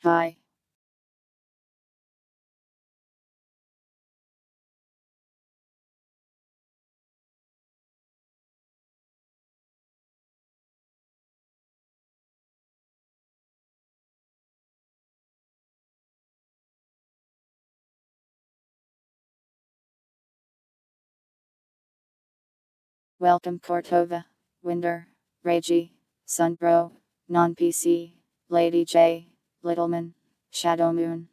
Bye. Welcome Cortova, Winder, Regi, Sunbro, Non-PC, Lady J, Littleman, Shadow Moon.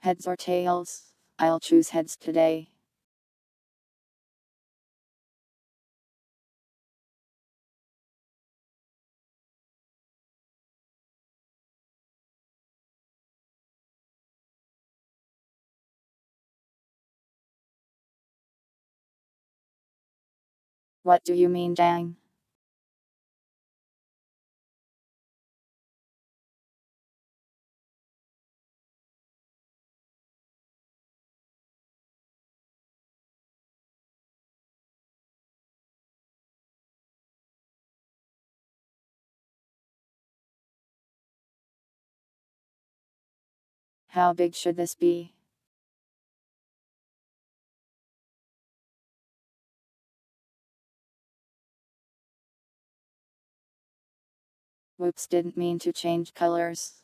Heads or tails? I'll choose heads today. What do you mean, dang? How big should this be? Whoops, didn't mean to change colors.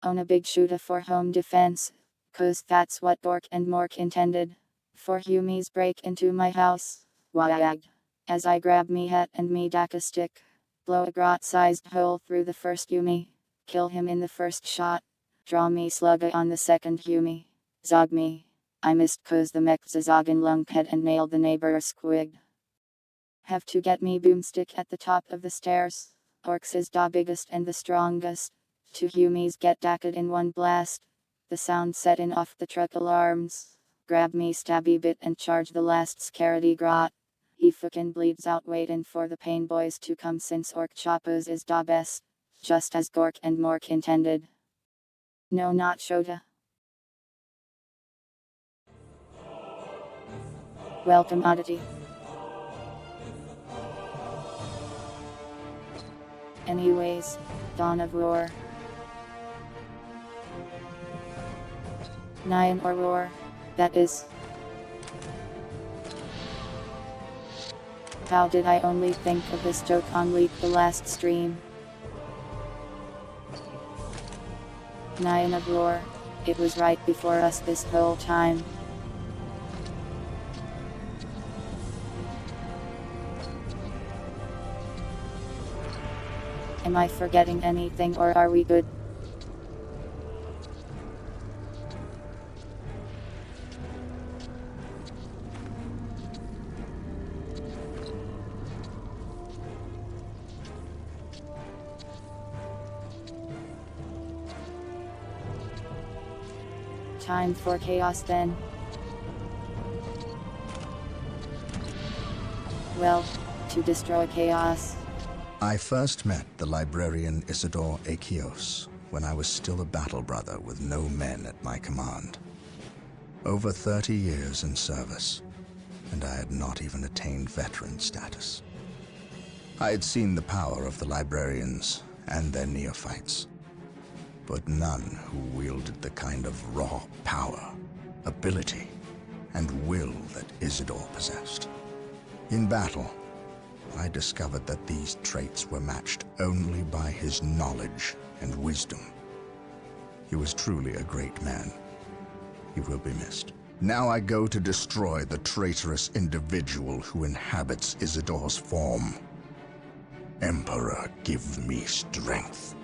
Own a big shooter for home defense, 'cause that's what Bork and Mork intended. For Humies break into my house, wag. As I grab me hat and me daka stick, blow a grot-sized hole through the first Humi, kill him in the first shot, draw me slugga on the second Humi, zog me. I missed 'cause the mech zazoggin lunkhead and nailed the neighbor squig. Have to get me boomstick at the top of the stairs, Orcs is da biggest and the strongest. Two Humies get dacked in one blast. The sound setting off the truck alarms. Grab me stabby bit and charge the last scaredy grot. He fucking bleeds out waiting for the pain boys to come since Orc Choppers is da best. Just as Gork and Mork intended. No, not Shota. Welcome oddity. Anyways, Dawn of War. Nyan or War, that is. How did I only think of this joke on Leap the last stream? Nyan of War, it was right before us this whole time. Am I forgetting anything or are we good? Time for chaos then. Well, to destroy chaos. I first met the librarian Isidore Achios when I was still a battle brother with no men at my command. Over 30 years in service, and I had not even attained veteran status. I had seen the power of the librarians and their neophytes, but none who wielded the kind of raw power, ability, and will that Isidore possessed. In battle, I discovered that these traits were matched only by his knowledge and wisdom. He was truly a great man. He will be missed. Now I go to destroy the traitorous individual who inhabits Isidore's form. Emperor, give me strength.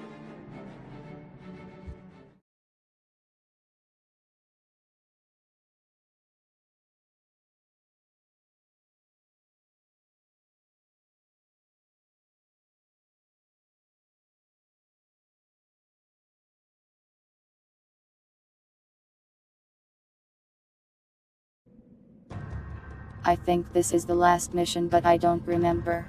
I think this is the last mission, but I don't remember.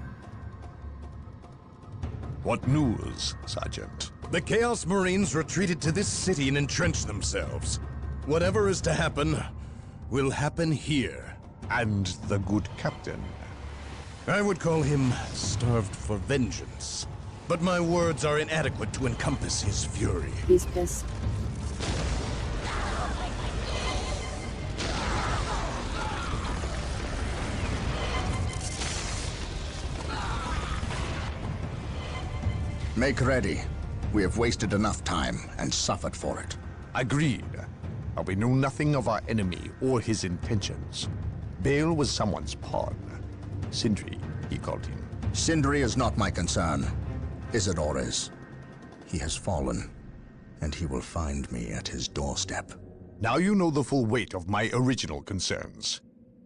What news, Sergeant? The Chaos Marines retreated to this city and entrenched themselves. Whatever is to happen, will happen here. And the good captain? I would call him starved for vengeance. But my words are inadequate to encompass his fury. He's pissed. Make ready. We have wasted enough time and suffered for it. Agreed. But we know nothing of our enemy or his intentions. Bale was someone's pawn. Sindri, he called him. Sindri is not my concern. Isidore is. He has fallen, and he will find me at his doorstep. Now you know the full weight of my original concerns.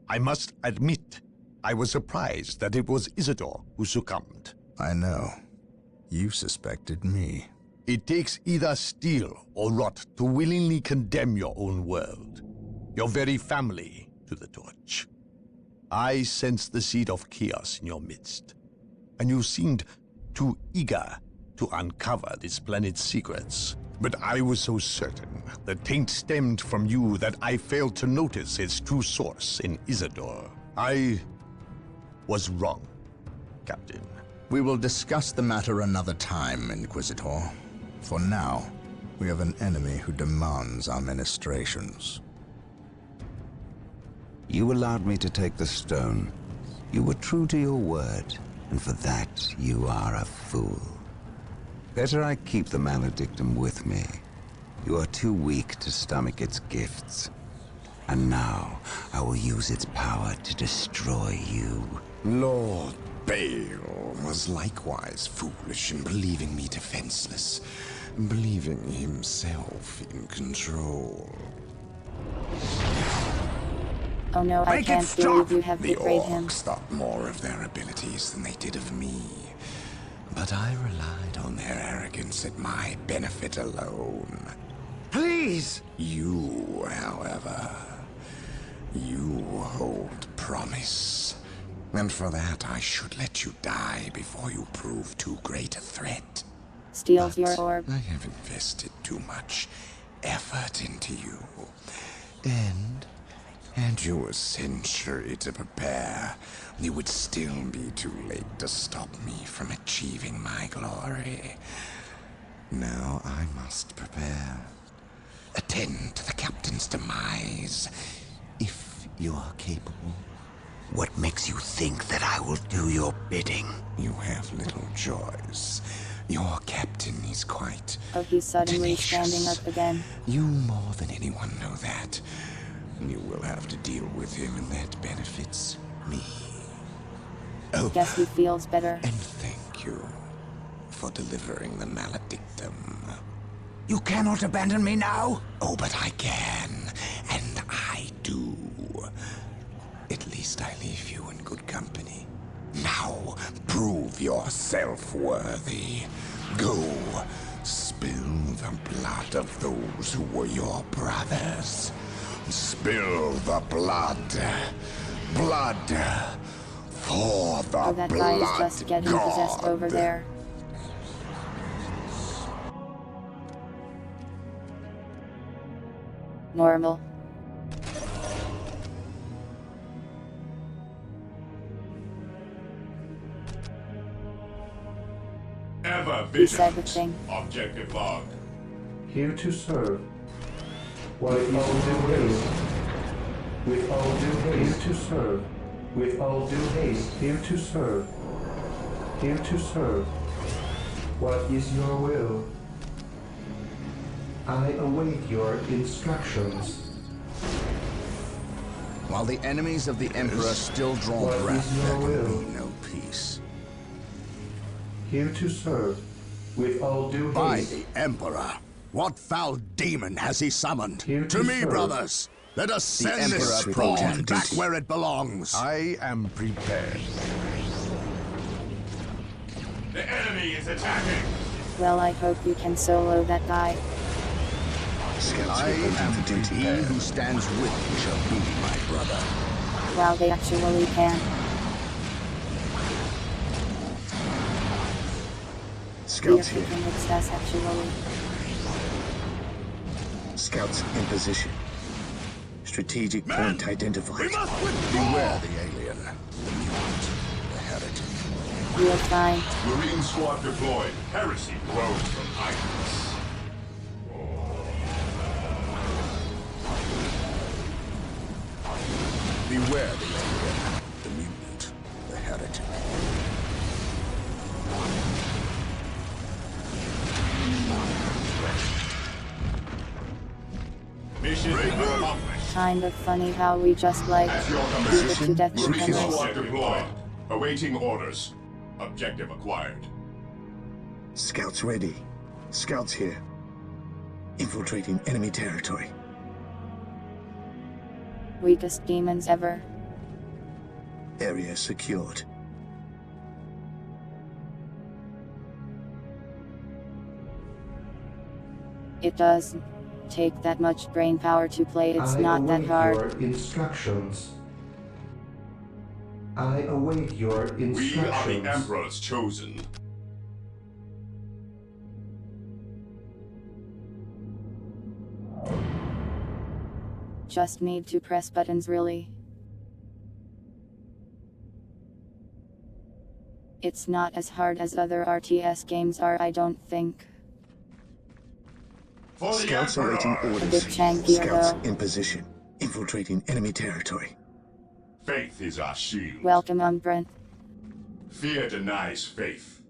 I must admit, I was surprised that it was Isidore who succumbed. I know. You suspected me. It takes either steel or rot to willingly condemn your own world, your very family, to the torch. I sense the seed of chaos in your midst, and you seemed too eager to uncover this planet's secrets. But I was so certain the taint stemmed from you that I failed to notice its true source in Isidore. I was wrong, Captain. We will discuss the matter another time, Inquisitor. For now, we have an enemy who demands our ministrations. You allowed me to take the stone. You were true to your word, and for that you are a fool. Better I keep the maledictum with me. You are too weak to stomach its gifts. And now, I will use its power to destroy you. Lord Bale was likewise foolish in believing me defenseless, believing himself in control. Oh no, I can't believe you have The betrayed him. orcs thought more of their abilities than they did of me. But I relied on their arrogance at my benefit alone. Please! You, however, you hold promise. And for that, I should let you die before you prove too great a threat. Steals But your orb. I have invested too much effort into you. And you a century to prepare, it would still be too late to stop me from achieving my glory. Now I must prepare. Attend to the captain's demise, if you are capable. What makes you think that I will do your bidding? You have little choice. Your captain is quite Oh, he's suddenly tenacious. standing up again. You more than anyone know that. You will have to deal with him, and that benefits me. Oh, Guess he feels better. and thank you for delivering the maledictum. You cannot abandon me now? Oh, but I can, and I do. At least I leave you in good company. Now, prove yourself worthy. Go, spill the blood of those who were your brothers. Spill the blood. Blood for the Oh, that guy is just getting possessed over there. Normal. Ever He said the vigilant. thing. Objective log. Here to serve. With all due haste. With all due haste. Here to serve. With all due haste. Here to serve. Here to serve. What is your will? I await your instructions. While the enemies of the Emperor still draw What breath, is your there can will? be no peace. Here to serve. With all due By haste. the Emperor! What foul demon has he summoned? Here To to me, serve. brothers! Let us send this Emperor spawn protected. back where it belongs! I am prepared. The enemy is attacking. Well, I hope you can solo that guy. I am he who stands with me shall be my brother. Wow, they actually can. Scouts We're here. picking success actually. Scouts in position. Strategic point identified. Beware the alien, the mutant, the heretic. We're fine. Marine squad deployed. Heresy grows from idleness. Beware the alien, the mutant, the heretic. Mission accomplished. Kind of funny how we just like At your beat it command. to death with Marine fences. squad deployed. Awaiting orders. Objective acquired. Scouts ready. Scouts here. Infiltrating enemy territory. Weakest demons ever. Area secured. It does take that much brain power to play, it's not that hard. Your instructions. I await your instructions. We are the Emperor's chosen. Just need to press buttons really. It's not as hard as other RTS games are, I don't think. For the Scouts Emperor. awaiting A orders. bit chankier Scouts though. in position. Infiltrating enemy territory. Faith is our shield. Welcome Umbrant. Fear denies faith.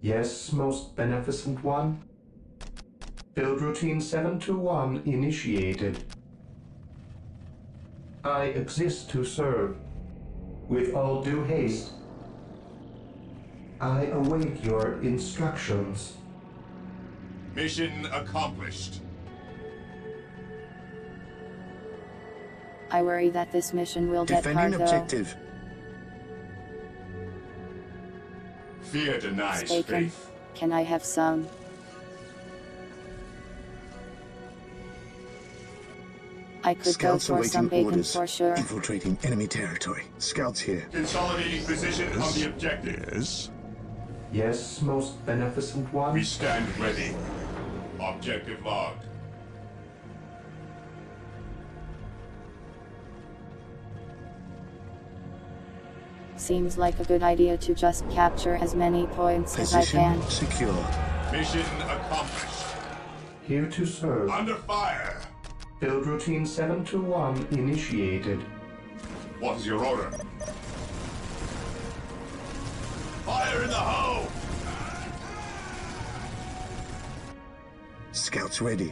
Yes, most beneficent one. Build routine 721 initiated. I exist to serve. With all due haste. I await your instructions. Mission accomplished. I worry that this mission will get hard Defending though. objective. Fear denies Bacon. faith. Can I have some? I could Scouts go for some awaiting bacon orders. for sure. Infiltrating enemy territory. Scouts here. Consolidating position on the objective. Yes? Yes, most beneficent one. We stand ready. Objective logged. Seems like a good idea to just capture as many points as I Position can. secure. Mission accomplished. Here to serve. Under fire. Build routine 721 initiated. What is your order? Fire in the hole! Scouts ready.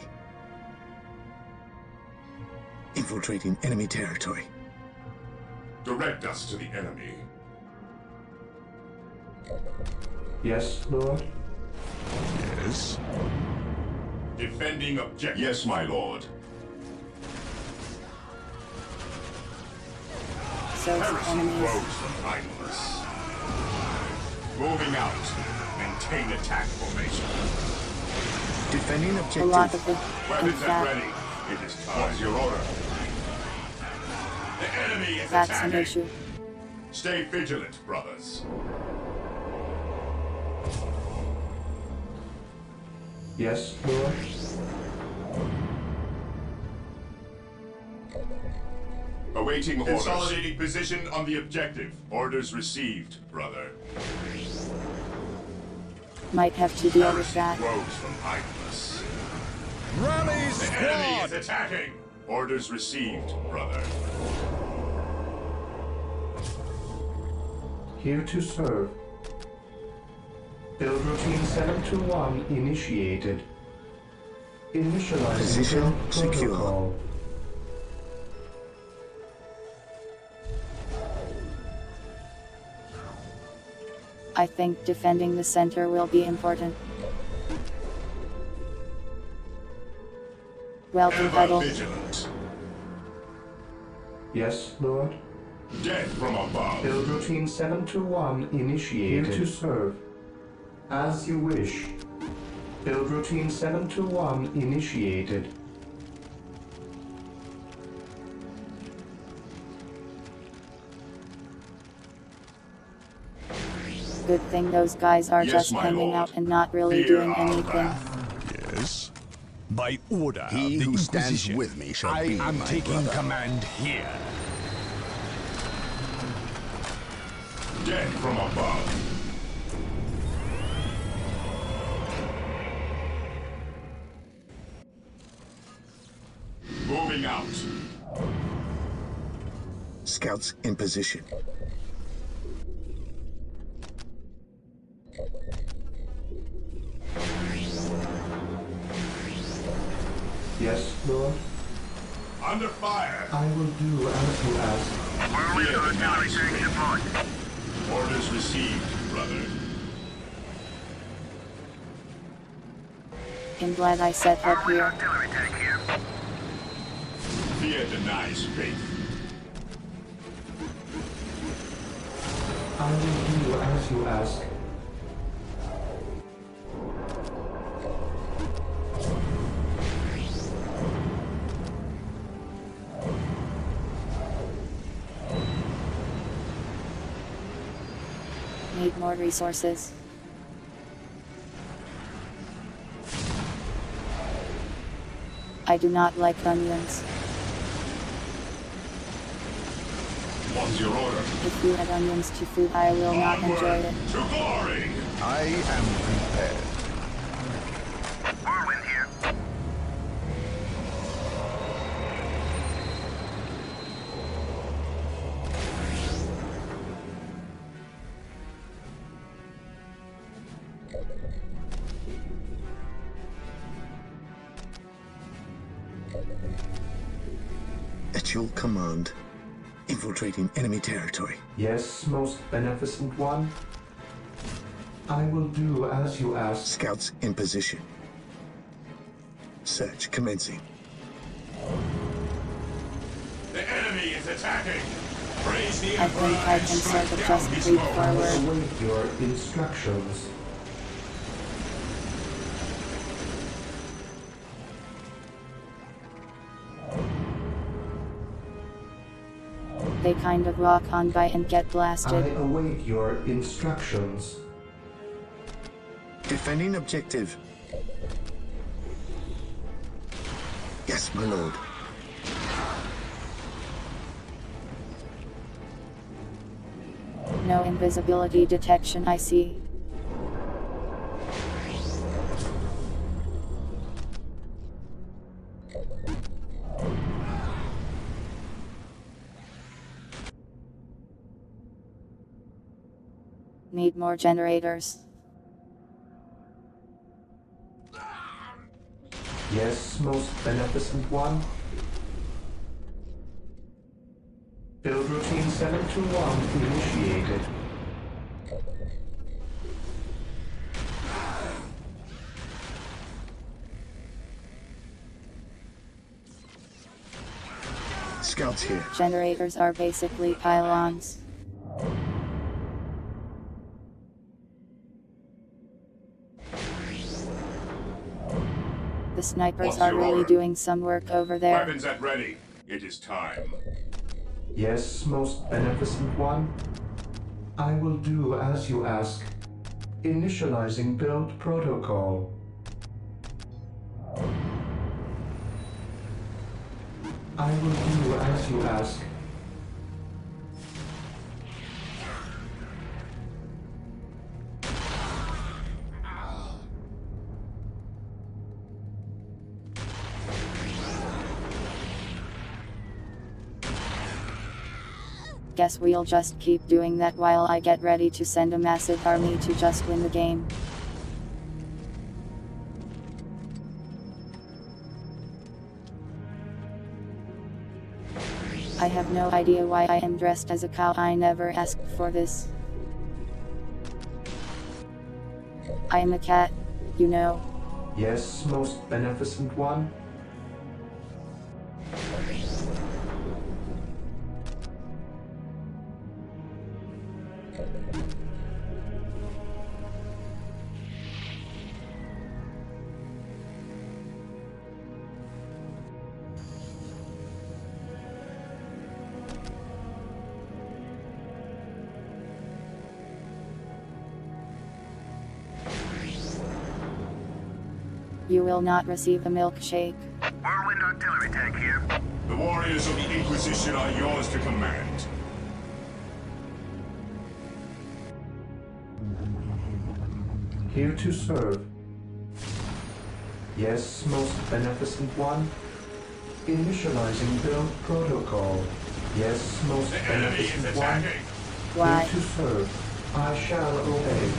Infiltrating enemy territory. Direct us to the enemy. Yes, Lord. Yes? Defending objective. Yes, my lord. So the Heresy enemies. grows from idleness. Moving out. Maintain attack formation. Defending A objective. lot of it. In Weapons at fact, ready. It is time. What's your order? The enemy is that's an attacking. issue. Stay vigilant, brothers. Yes, Lord. Awaiting orders. Consolidating position on the objective. Orders received, brother. Might have to deal with that. Grows from idleness. Rally The enemy is squad! attacking. Orders received, brother. Here to serve. Build routine 721 initiated. Initializing Position build secure. protocol. I think defending the center will be important. Welcome, Ever Huddle. vigilant. Yes, Lord. Death from above. Build routine 721 initiated. Here to serve. As you wish. Build routine 721 initiated. good thing those guys are Yes, just my hanging lord. out and not really Fear doing our anything. wrath. Yes? By order He of the who stands Inquisition, with me shall I be am my taking brother. command here. Dead from above. Moving out. Scouts in position. Yes, Lord? Under fire. I will do as you ask. Fear denies faith. Orders received, brother. I'm glad I set up here. Fear denies faith. I will do as you ask. Need more resources. I do not like onions. What's your order? If you add onions to food, I will not enjoy it. To glory! I am prepared. Whirlwind here. At your command, infiltrating enemy territory. Yes, most beneficent one? I will do as you ask. Scouts in position. Search commencing. The enemy is attacking! Praise the I Emperor think I and can strike sort of down just his creep foe. I forward. await your instructions. They kind of walk on by and get I blasted. await your instructions. Defending objective. Yes, my lord. No invisibility detection, I see. Need more generators. Yes, most beneficent one? Build routine 721 initiated. Scouts here. Generators are basically pylons. The snipers What's are your really order? doing some work over there. Weapons at ready. It is time. Yes, most beneficent one? I will do as you ask. Initializing build protocol. I will do as you ask. Guess we'll just keep doing that while I get ready to send a massive army to just win the game. I have no idea why I am dressed as a cow. I never asked for this. I am a cat, you know. Yes, most beneficent one? You will not receive a milkshake. Whirlwind artillery tank here. The warriors of the Inquisition are yours to command. Here to serve. Yes, most beneficent one. Initializing build protocol. Yes, most The enemy is beneficent one. attacking. Why? Here to serve. I shall obey.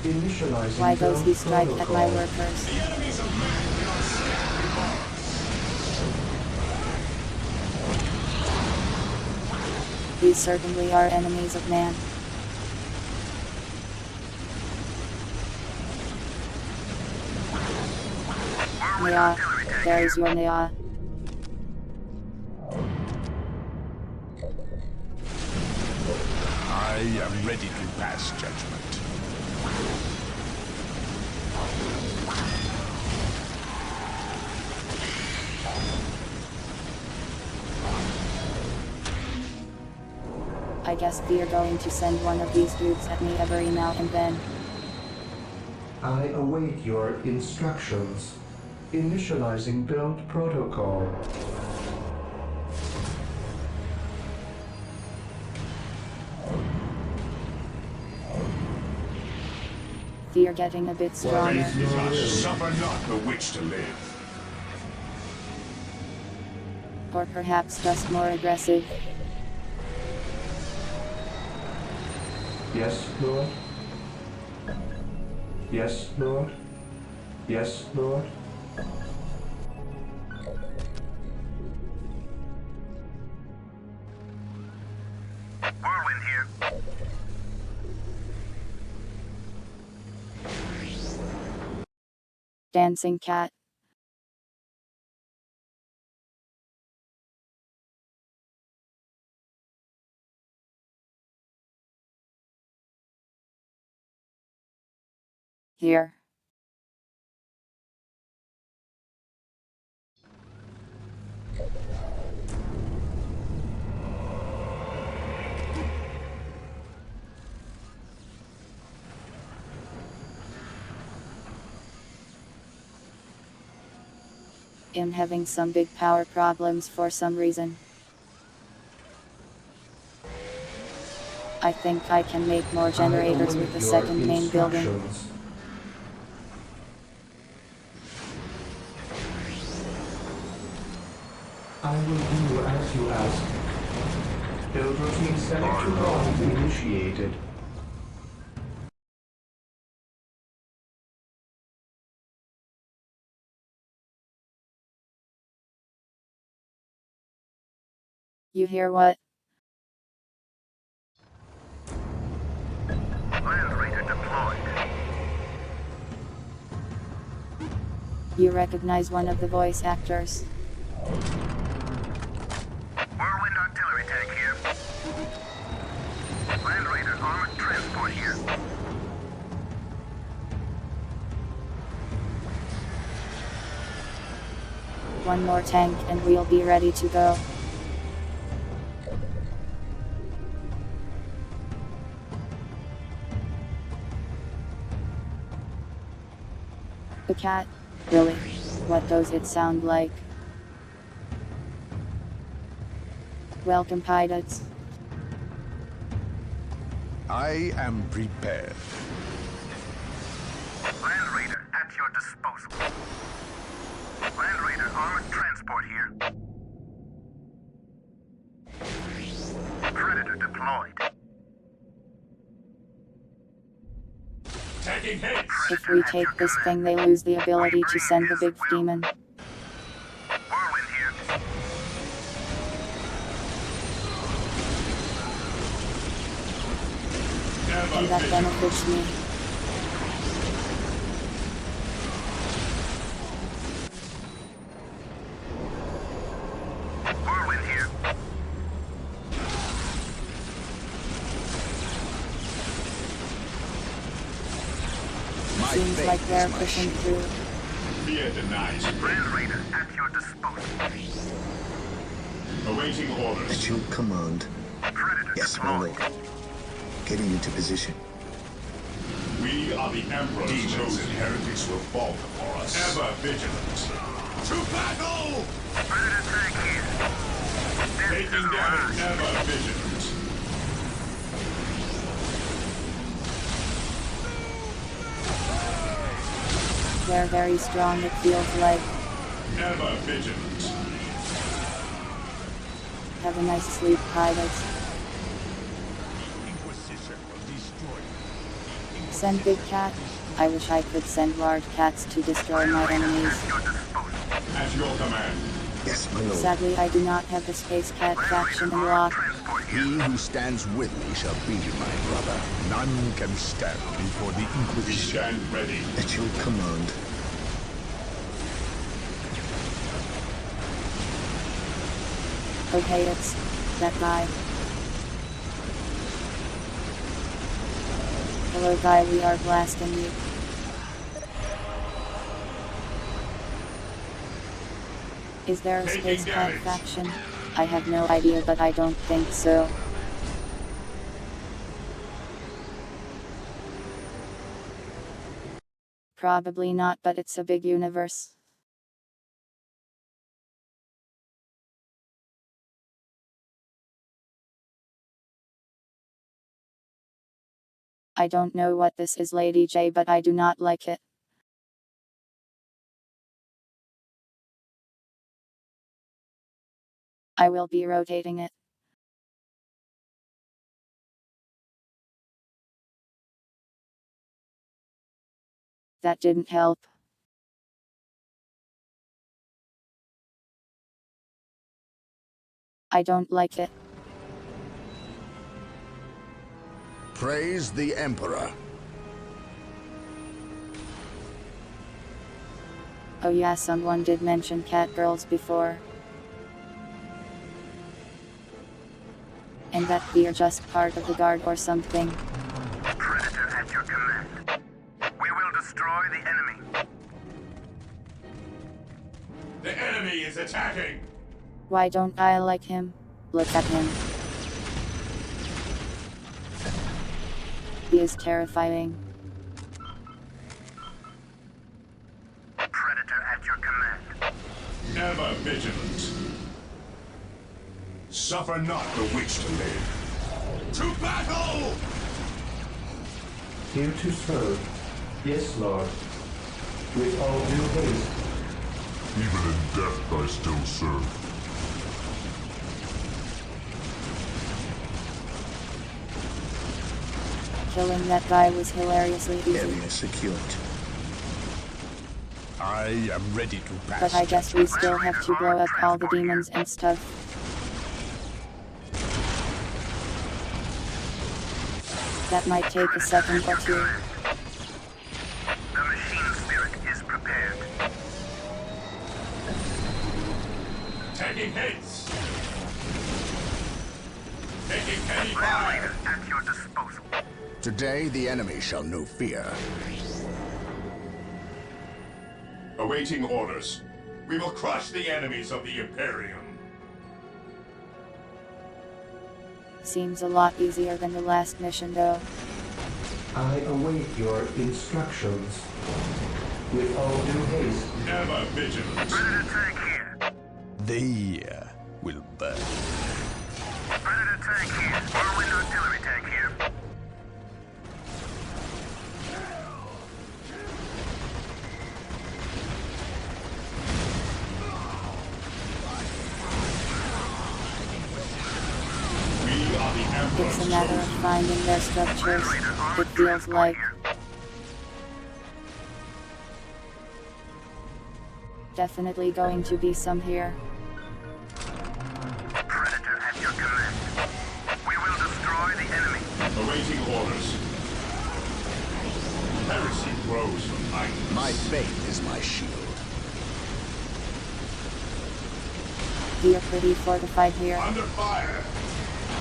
Initializing Why does he build strike at my protocol. workers? The enemies of man cannot stand before us. These certainly are enemies of man. Nya, there's your Nya. I am ready to pass judgment. I guess we're going to send one of these dudes at me every now and then. I await your instructions. Initializing build protocol. We're getting a bit stronger. Suffer not the witch to live. Or perhaps just more aggressive. Yes, Lord. Yes, Lord. Yes, Lord. Whirlwind here. Dancing cat. Here. I'm having some big power problems for some reason. I think I can make more generators with the second main building. I will do as you ask. Build routine select to run initiated. You hear what? Land Raider deployed. You recognize one of the voice actors. Whirlwind artillery tank here. Land Raider armored transport here. One more tank and we'll be ready to go. The cat? Really? What does it sound like? Welcome, pilots. I am prepared. Land Raider at your disposal. Land Raider armored transport here. Predator deployed. Taking hits. If we take this thing, they lose the ability to send the big demon. Whirlwind here. And that benefits me. Whirlwind here. Seems like they're pushing through. Fear denies. Land Raider at your disposal. Awaiting orders. At your command. Predator Yes, my deployed. lord. Getting into position. We are the Emperor's Demons chosen. and heretics will fall before us. Ever vigilant. To battle! Ready to take here. Taking damage. Ever vigilant. They're very strong, it feels like. Ever vigilant. Have a nice sleep, pilots. Inquisition will destroy you. Send big cat. I wish I could send large cats to destroy my enemies. At your command. Yes, my lord. Sadly, I do not have the space cat faction unlocked. He who stands with me shall be my brother. None can stand before the We Inquisition. stand ready. At your command. Okay, it's that guy. Hello guy, we are blasting you. Is there a Taking space cat damage. faction? I have no idea, but I don't think so. Probably not, but it's a big universe. I don't know what this is, Lady J, but I do not like it. I will be rotating it. That didn't help. I don't like it. Praise the Emperor. Oh yeah, someone did mention cat girls before. And that we're just part of the guard or something. Predator at your command. We will destroy the enemy. The enemy is attacking. Why don't I like him? Look at him. He is terrifying. Predator at your command. Ever vigilant. Suffer not the witch to live. To battle! Here to serve. Yes, Lord. With all due haste. Even in death I still serve. Killing that guy was hilariously easy. Area secured. I am ready to pass. But I guess we still have to blow up all the demons and stuff. That might take a second or two. The machine spirit is prepared. Taking hits. Taking heavy Land fire. Raider at your disposal. Today the enemy shall know fear. Awaiting orders. We will crush the enemies of the Imperium. Seems a lot easier than the last mission though. I await your instructions. With all due haste. Ever vigilant. Ready to take here. They will burn. Ready to take here. Whirlwind artillery tank here. We are the Emperor's It's a matter of chosen. finding their structures, it feels like. Definitely going to be some here. Predator at your command. We will destroy the enemy. Awaiting orders. Heresy grows from idleness. My faith is my shield. We are pretty fortified here. Under fire.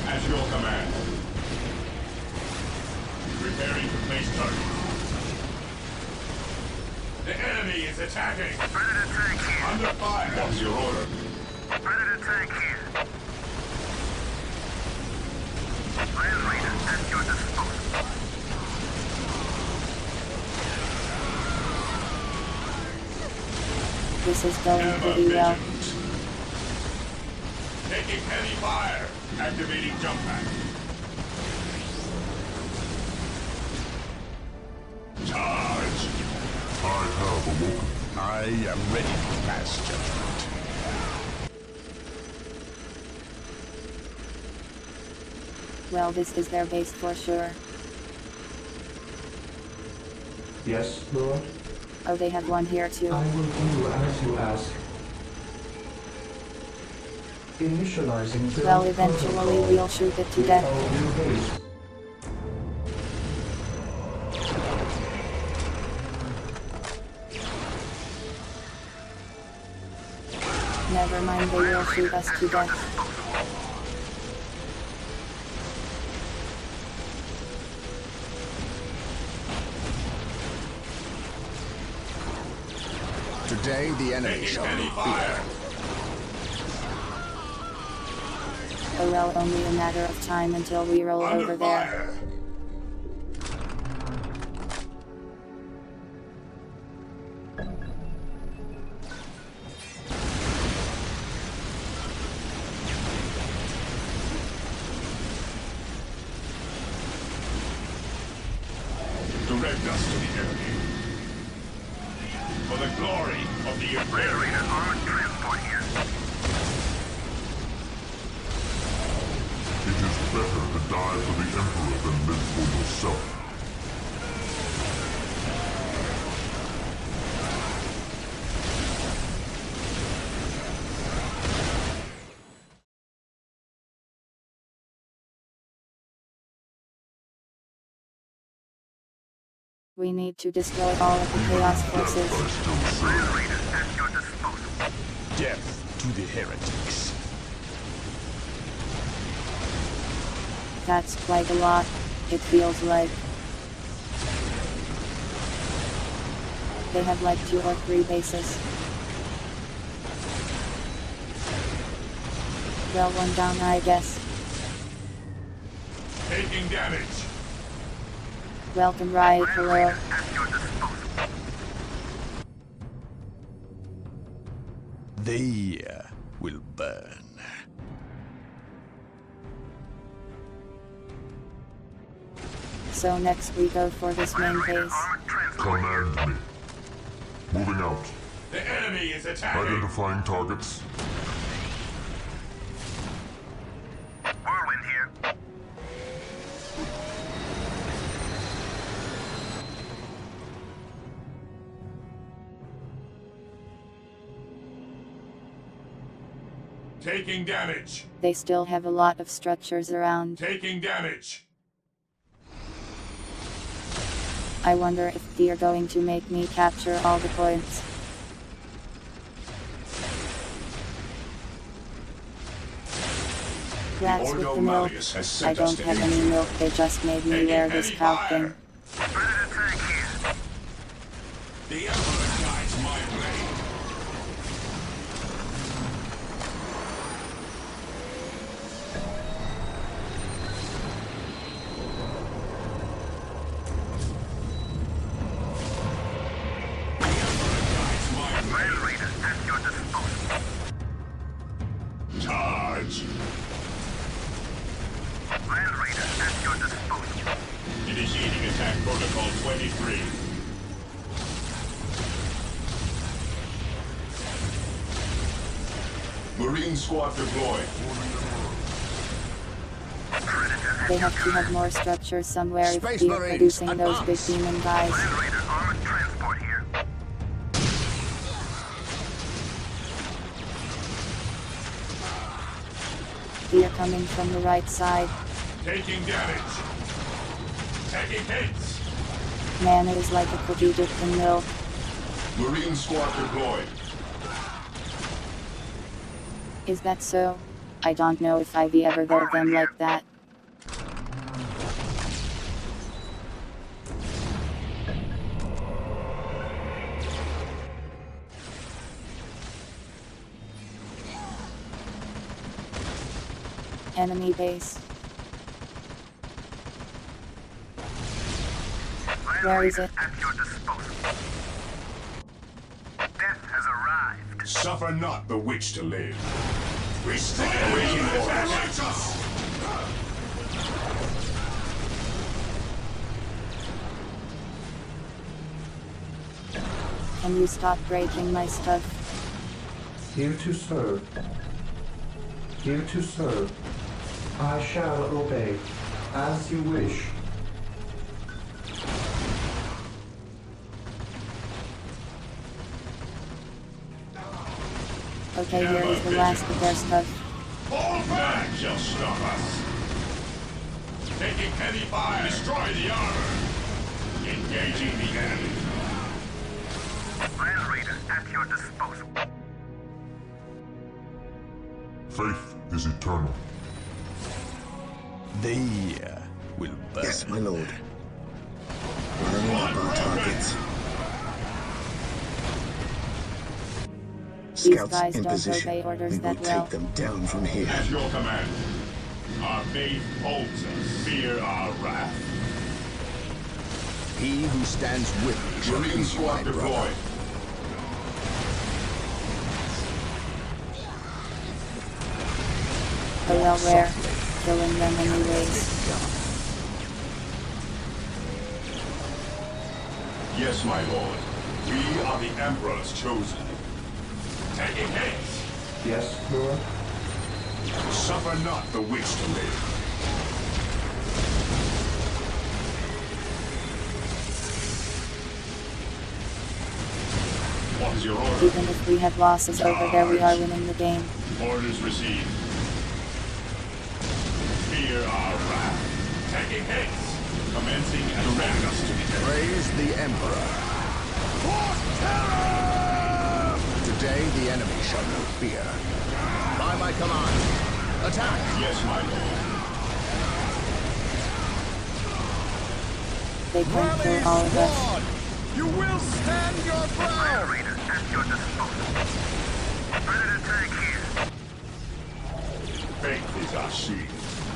At your command. Preparing to place target. The enemy is attacking. Ready to take here. Under fire. What's your order? Ready to take here. Land Raider at your disposal. This is going pretty well. Taking heavy fire. Activating jump pack. Charge. I have awoken. I am ready to pass judgment. Well, this is their base for sure. Yes, Lord? Oh, they have one here too. I will do as you ask. Initializing build Well, eventually protocol. we'll shoot it to With death. all due haste. Never mind, they will shoot us to death. Today the enemy Taking shall heavy be fire. Oh well, only a matter of time until we roll Under over there. fire. Direct us to the enemy. For the glory of the Imperium. Armored transport here. It is better to die for the Emperor than live for yourself. We need to destroy all of the Chaos forces. I still serve. Raiders at your disposal. Death to the heretics. That's quite a lot, it feels like. They have like 2 or 3 bases. Well, one down, I guess. Taking damage. Welcome, Riot, hello. At your disposal. They will burn. So next we go for this main base. Armored transport here. Command me. Moving out. The enemy is attacking. Identifying targets. Whirlwind here. Taking damage. They still have a lot of structures around. Taking damage. I wonder if they're going to make me capture all the points. Rats with the milk. I don't have any milk, they just made me wear this cow thing. Predator tank here. The Emperor guides my way. Land Raiders at your disposal. Charge. Land Raiders at your disposal. Initiating attack protocol 23. Marine squad deployed. They have to have more structures somewhere if Space they're Marines, producing those big advance! demon guys. Land Raiders armored transport here. They're coming from the right side. Taking damage. Taking hits. Man, it is like a cookie dipped in milk. Marine squad deployed. Is that so? I don't know if I've ever thought of them like that. Enemy base. Land Where is Raiders it? at your disposal. Death has arrived. Suffer not the witch to live. Awaiting orders. Can you stop breaking my stuff? Here to serve. Here to serve. I shall obey. As you wish. Okay, here is the last of their stuff. Fall back! Shall stop us. Taking heavy fire. Destroy the armor. Engaging the enemy. Land Raider at your disposal. Faith is eternal. They will burn. Yes, my lord. Lining up our targets. These Scouts guys in don't position. obey orders We will that well. take them down from here. At your command. Our faith holds us. Fear our wrath. He who stands with me shall Marine be my squad brother. deployed. Oh well, rare. Killing them anyways. Yes, my lord. We are the Emperor's chosen. Taking heads. Yes, Lord? Suffer not the witch to live. What is your order? Even if we have losses over there, we are winning the game. Orders received. Fear our wrath. Taking heads. Commencing and direct us to the enemy. Praise the Emperor. Today the enemy shall know fear. By my command, attack! Yes, my lord. They can kill all of us. You will stand your ground! Land Raider at your disposal. Predator tank here. Faith is our shield.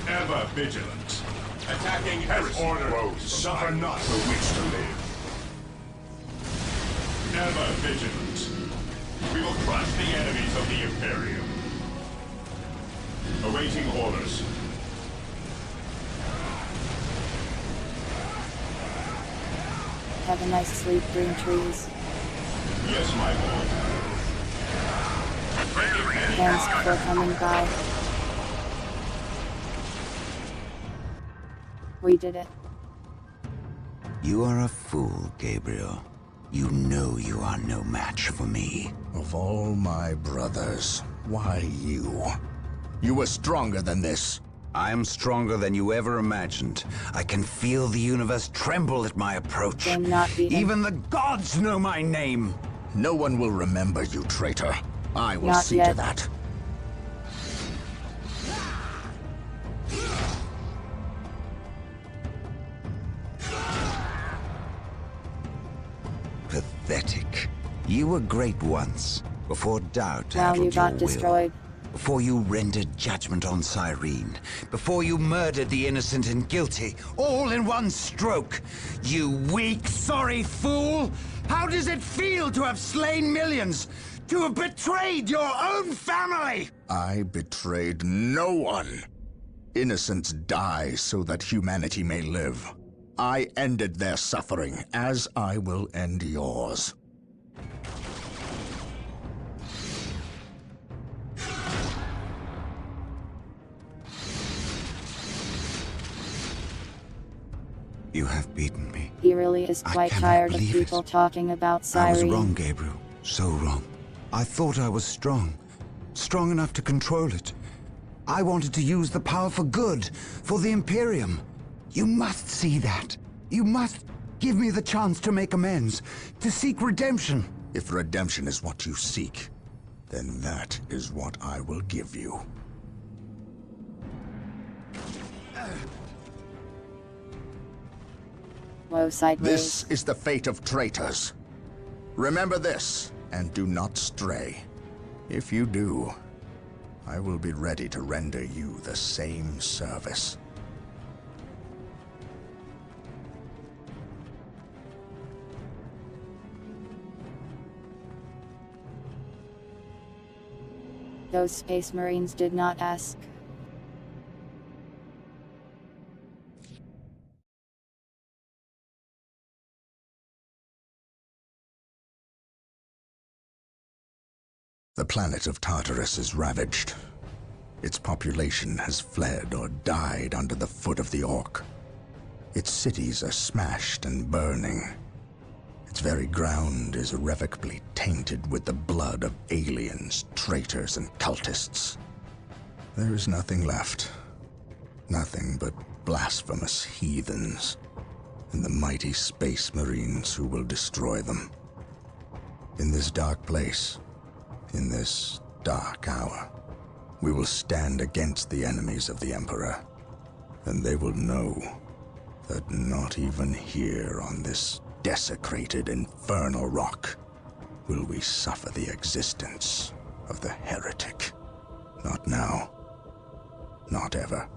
Ever vigilant. Attacking heresy. Order. Suffer not the witch to live. Ever vigilant. We will crush the enemies of the Imperium. Awaiting orders. Have a nice sleep, green trees. Yes, my lord. Thanks for coming by. We did it. You are a fool, Gabriel. You know you are no match for me. Of all my brothers, why you? You were stronger than this. I am stronger than you ever imagined. I can feel the universe tremble at my approach. Game not beaten. Even the gods know my name. No one will remember you, traitor. I will Not see yet. to that. Pathetic. You were great once, before doubt Now you addled your got will. destroyed. Before you rendered judgment on Cyrene. Before you murdered the innocent and guilty, all in one stroke. You weak, sorry fool! How does it feel to have slain millions? To have betrayed your own family? I betrayed no one. Innocents die so that humanity may live. I ended their suffering, as I will end yours. You have beaten me. He really is I quite cannot tired of believe people it. talking about I was Cyrene. wrong, Gabriel. So wrong. I thought I was strong. Strong enough to control it. I wanted to use the power for good, for the Imperium. You must see that. You must give me the chance to make amends, to seek redemption. If redemption is what you seek, then that is what I will give you. Whoa, sideways. This is the fate of traitors. Remember this, and do not stray. If you do, I will be ready to render you the same service. Those space marines did not ask. The planet of Tartarus is ravaged. Its population has fled or died under the foot of the Orc. Its cities are smashed and burning. Its very ground is irrevocably tainted with the blood of aliens, traitors, and cultists. There is nothing left. Nothing but blasphemous heathens and the mighty space marines who will destroy them. In this dark place, in this dark hour, we will stand against the enemies of the Emperor, and they will know that not even here on this desecrated infernal rock will we suffer the existence of the heretic. Not now. Not ever.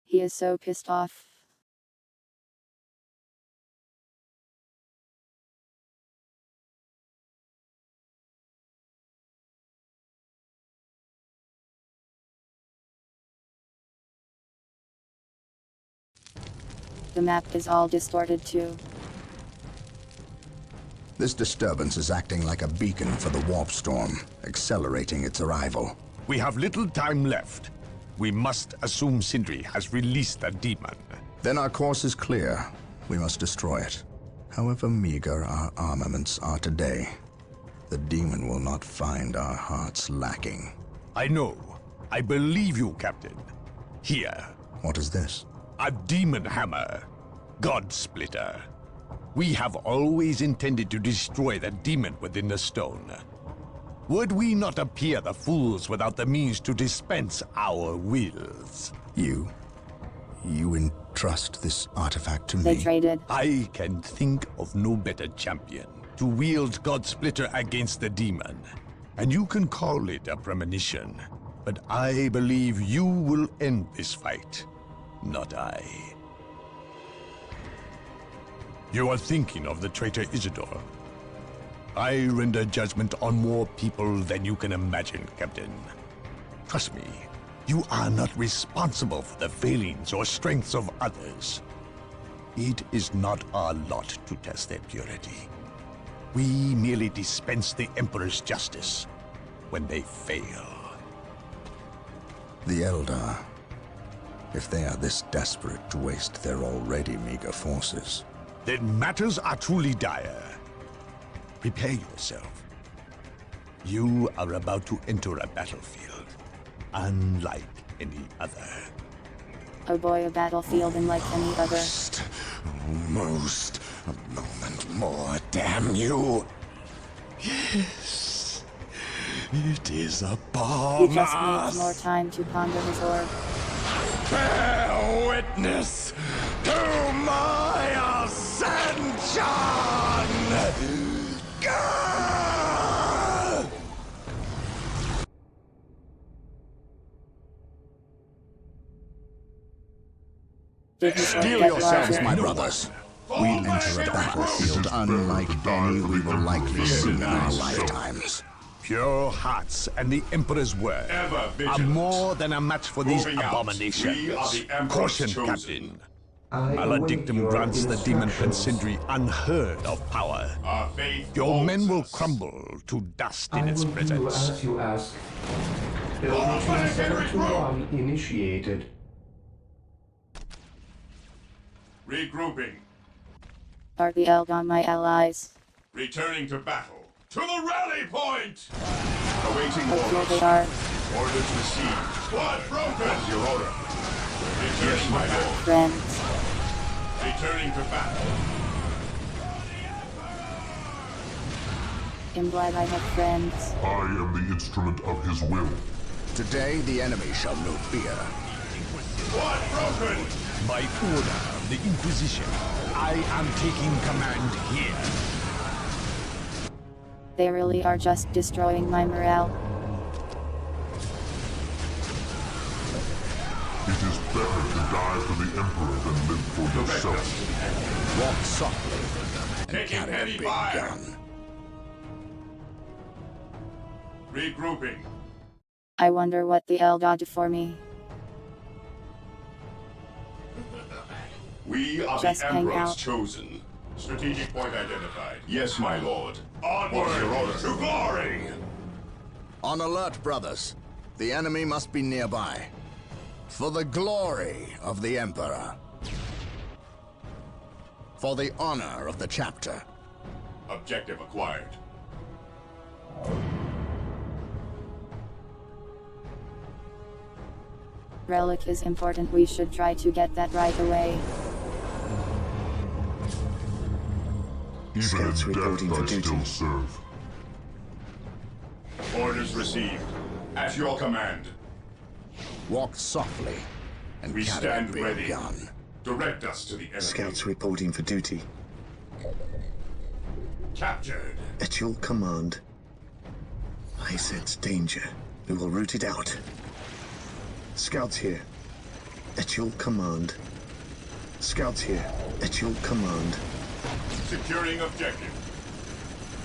He is so pissed off. The map is all distorted too. This disturbance is acting like a beacon for the warp storm, accelerating its arrival. We have little time left. We must assume Sindri has released the demon. Then our course is clear. We must destroy it. However meager our armaments are today, the demon will not find our hearts lacking. I know. I believe you, Captain. Here. What is this? A demon hammer. God Splitter. We have always intended to destroy the demon within the stone. Would we not appear the fools without the means to dispense our wills? You entrust this artifact to me? They traded. I can think of no better champion to wield God Splitter against the demon. And you can call it a premonition. But I believe you will end this fight, not I. You are thinking of the traitor Isidore. I render judgment on more people than you can imagine, Captain. Trust me, you are not responsible for the failings or strengths of others. It is not our lot to test their purity. We merely dispense the Emperor's justice when they fail. The Eldar, if they are this desperate to waste their already meager forces, then matters are truly dire. Prepare yourself. You are about to enter a battlefield, unlike any other. Oh boy, a battlefield unlike any other. Almost a moment more, damn you. Yes, it is upon He just us. needs more time to ponder his orb. Bear witness to my ascension! Gah! Did his orb steel get yourselves, larger? my brothers. We enter a battlefield unlike any we will likely see in our lifetimes. Pure hearts and the Emperor's word are more than a match for these abominations. Caution, Captain. Maledictum grants the demon Prince Sindri unheard of power. Your men will crumble to dust in its presence. As you ask. Building 721 initiated. Regrouping. Are the Elgon my allies? Returning to battle. To the rally point! Awaiting Oh, here orders. they are. Orders received. Squad broken! Your order. Returning to battle. Friends. Returning to battle. I'm glad I have friends. I am the instrument of his will. Today, the enemy shall know fear. Squad broken! By order of the Inquisition, I am taking command here. They really are just destroying my morale. It is better to die for the Emperor than live for yourself. Walk softly and Taking carry a heavy big fire. gun. Regrouping. I wonder what the Eldar do for me. We are Just the hang Emperor's out. chosen. Strategic point identified. Yes, my lord. Onward to glory! On alert, brothers. The enemy must be nearby. For the glory of the Emperor. For the honor of the chapter. Objective acquired. Relic is important, we should try to get that right away. Even Scouts in reporting death, for I duty. still serve. Orders received. At your command. Walk softly and We carry stand a big ready. gun. Direct us to the enemy. Scouts reporting for duty. Captured. At your command. I sense danger. We will root it out. Scouts here. At your command. Scouts here. At your command. Securing objective.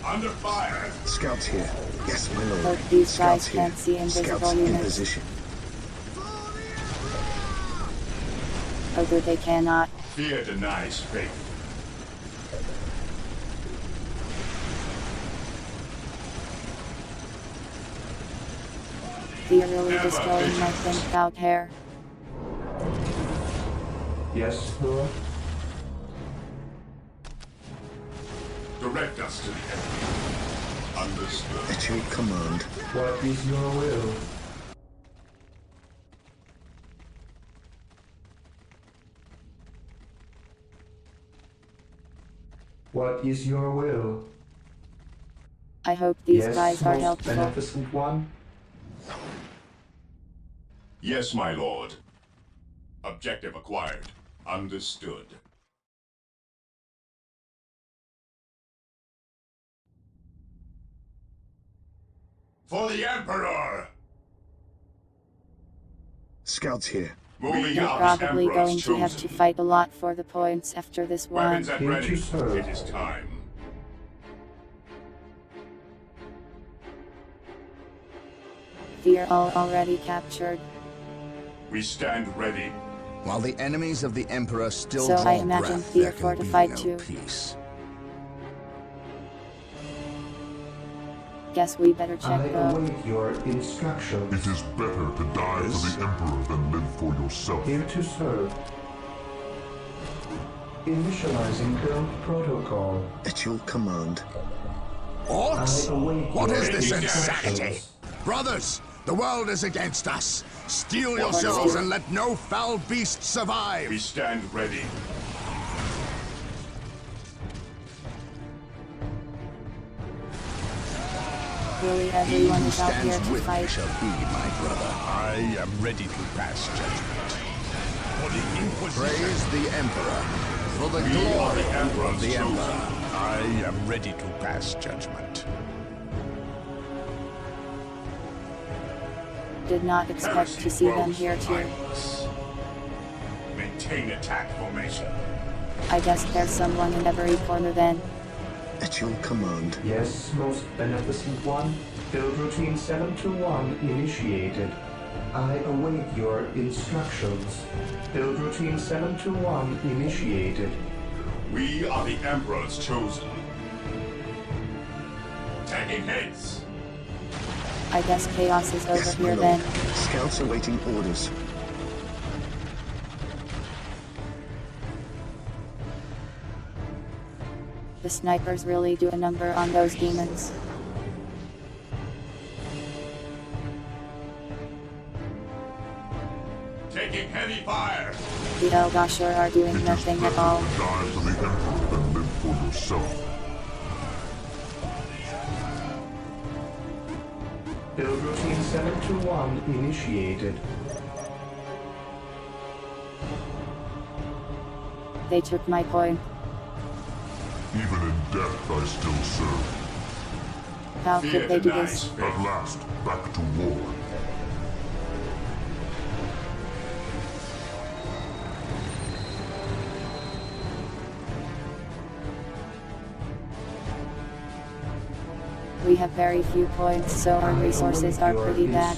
Under fire. Scouts here. Yes, my lord. Hope these Scouts guys here. can't see invisible Scouts in units. position. Oh good, they cannot. Fear denies faith. They're really destroying my think out hair. Yes, Lord. Direct us to the enemy. Understood. At your command. What is your will? What is your will? I hope these Yes, guys are most helpful. beneficent one. Yes, my lord. Objective acquired. Understood. For the Emperor! Scouts here. Moving We're out the probably Emperor's going to have to chosen. fight a lot for the points after this one. Weapons at Here to ready. serve. It is time. They're all already captured. We stand ready. While the enemies of the Emperor still So draw I imagine breath, they're there can be fortified no too. peace. Guess we better check I though. await your instructions. It is better to die for the Emperor than live for yourself. Here to serve. Initializing build protocol. At your command. Orcs? I await What your is this instructions. insanity? Brothers, the world is against us. Steel yourselves and let no foul beast survive. We stand ready. Really, He everyone who is out here stands to with me fight. shall be my brother. I am ready to pass judgment. For the Inquisition. Praise the Emperor for the We are glory the of Emperor's the chosen. Emperor. I am ready to pass judgment. Did not expect to see them here too. Mindless. Maintain attack formation. I guess there's someone in every corner then. At your command. Yes, most beneficent one. Build routine 721 initiated. I await your instructions. Build routine 721 initiated. We are the Emperor's chosen. Taking hits. I guess chaos is over Yes, my here lord. then. Scouts awaiting orders. The snipers really do a number on those demons. Taking heavy fire. The Eldar sure are doing It is nothing better at all. to die for the Emperor than live for yourself. Build routine 721 initiated. They took my coin. Even in death, I still serve. How could they do denies this? faith. At last, back to war. We have very few points, so our resources are pretty bad.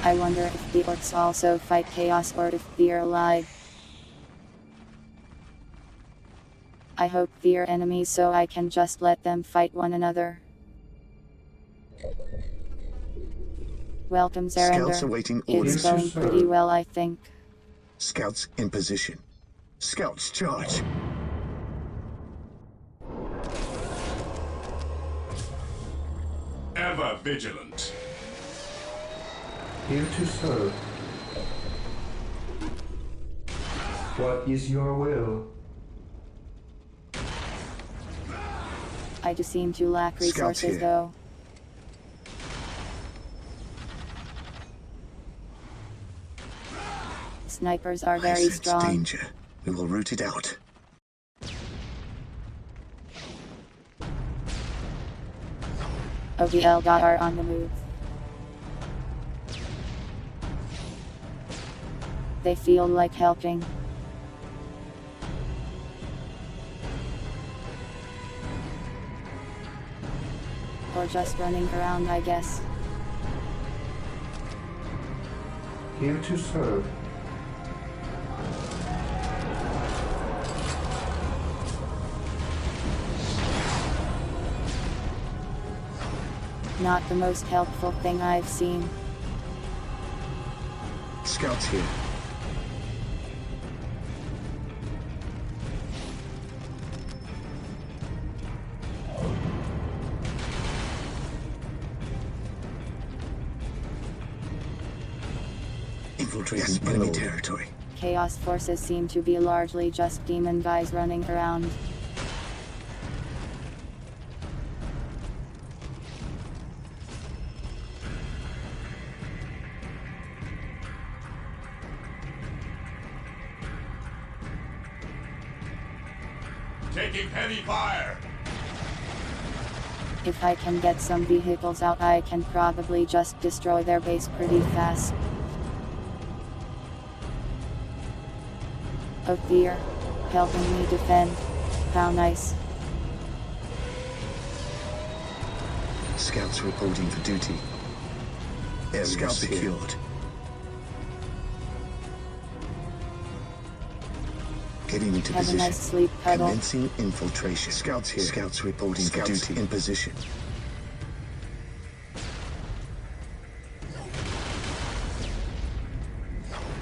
I wonder if the orcs also fight chaos or if they're allied. I hope they're enemies so I can just let them fight one another. Welcome, Scouts Zerander. awaiting orders. It's going pretty well, I think. Scouts in position. Scouts charge. Ever vigilant. Here to serve. What is your will? I just seem to lack resources though. Snipers are very strong. Danger. We will root it out. ODL are on the move. They feel like helping. Or just running around, I guess. Here to serve. Not the most helpful thing I've seen. Scouts here. Infiltrating enemy territory. Chaos forces seem to be largely just demon guys running around. Taking heavy fire. If I can get some vehicles out, I can probably just destroy their base pretty fast. Oh dear. Helping me defend. How nice. Scouts reporting for duty. Area Scouts secured. Getting into Have position. a nice sleep, cuddle. Commencing infiltration. Scouts here. Scouts reporting for duty. In position.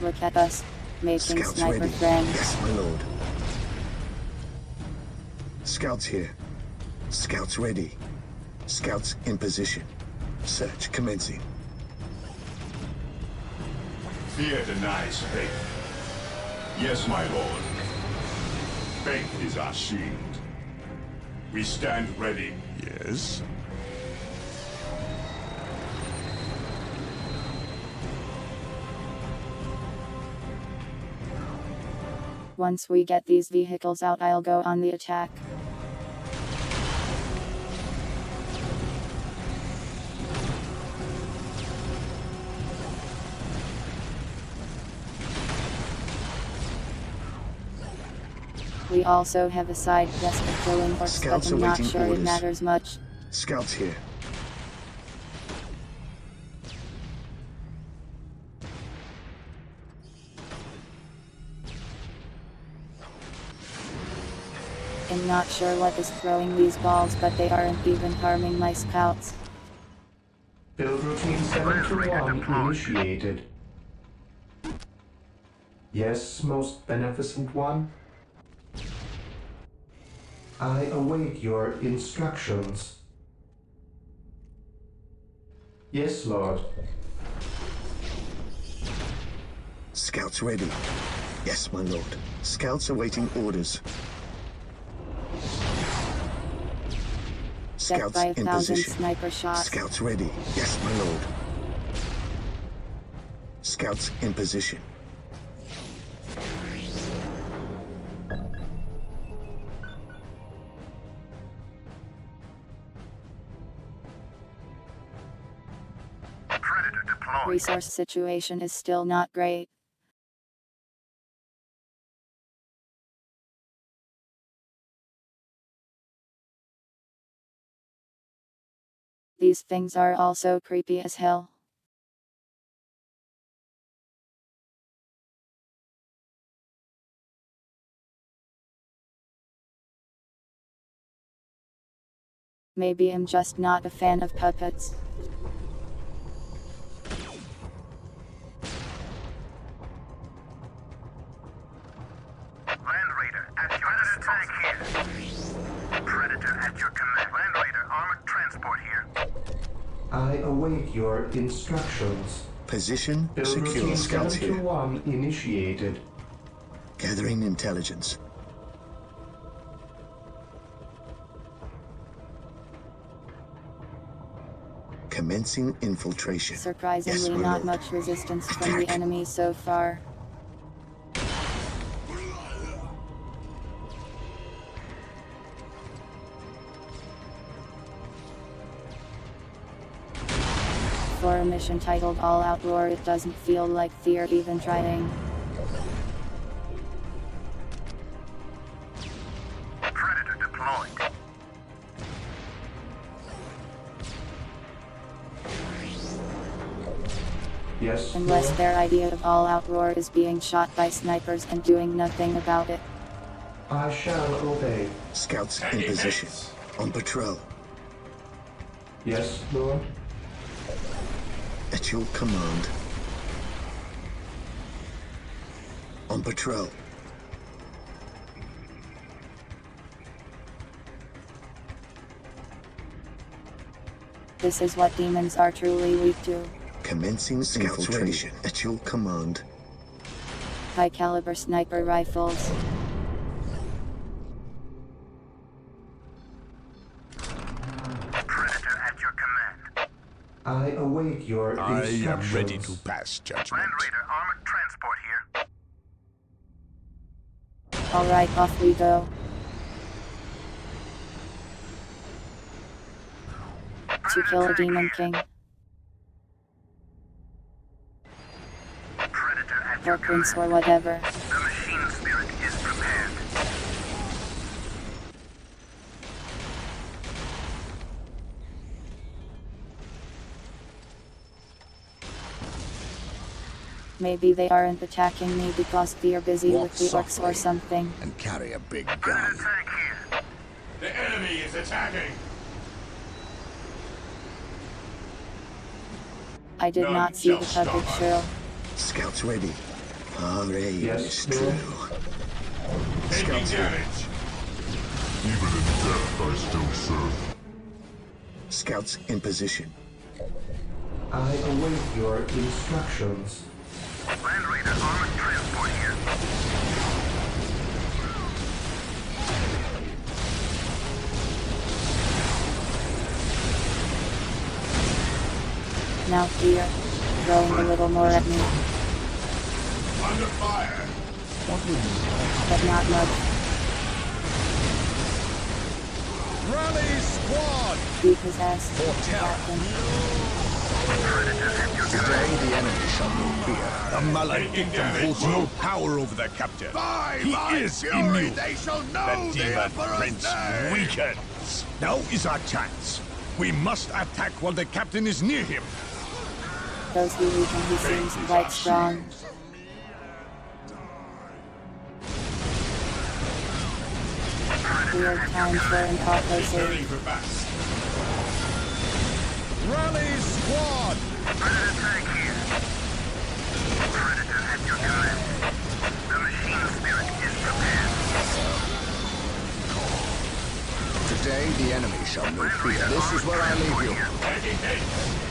Look at us, making Scouts sniper ready. friends. Yes, my lord. Scouts here. Scouts ready. Scouts in position. Search commencing. Fear denies faith. Yes, my lord. Faith is our shield. We stand ready. Yes? Once we get these vehicles out, I'll go on the attack. We also have a side quest of killing orcs, Scouts but I'm not awaiting sure orders. it matters much. Scouts here. I'm not sure what is throwing these balls, but they aren't even harming my scouts. Build routine 721 initiated. Yes, most beneficent one. I await your instructions. Yes, Lord. Scouts ready. Yes, my lord. Scouts awaiting orders. Death Scouts by in 1,000 position. sniper shots. Scouts ready. Yes, my lord. Scouts in position. Predator deployed. Resource situation is still not great. These things are also creepy as hell. Maybe I'm just not a fan of puppets. Land Raider, at your attack here. Predator at your command. Land Raider, armored transport here. I await your instructions. Position Build secure. routine Scouts here. 721 initiated. Gathering intelligence. Commencing infiltration. Surprisingly, Yes, my not lord. much resistance from the enemy so far. For a mission titled All Out War, it doesn't feel like they're even trying. Predator deployed. Yes, Unless Lord. their idea of All Out War is being shot by snipers and doing nothing about it. I shall obey. Scouts in position. On patrol. Yes, Lord. At your command. On patrol. This is what demons are truly weak to. Commencing infiltration. At your command. High caliber sniper rifles. Predator at your command. I await your instructions. I am ready to pass judgment. Land Raider, armored transport here. Alright, off we go. To kill a demon king. Predator at Or your prince command. or whatever. The machine spirit is prepared. Maybe they aren't attacking me because they're busy Walk with the orcs or softly something. and carry a big Predator gun. tank here. The enemy is attacking. I did None not see the shall puppet stop show. Scouts ready. Our aim Yes, is Lord. true. Taking Scouts here. damage. Even in death, I still serve. Scouts in position. I await your instructions. Land Raider, armored transport here. Now here, throwing a little more at me, Under fire. but not much. Rally squad! Be possessed, Captain. Today the enemy shall know fear. The maledictum holds no power over their captain. He is immune. They shall know The demon prince weakens. Now is our chance. We must attack while the captain is near him. Those who weaken, he seems quite strong. Weird time for an auto Turning save. for fast. Rally squad! Predator tank here. Predator at your command. The machine spirit is prepared. Today the enemy shall know fear. This is where I leave you. Taking hit.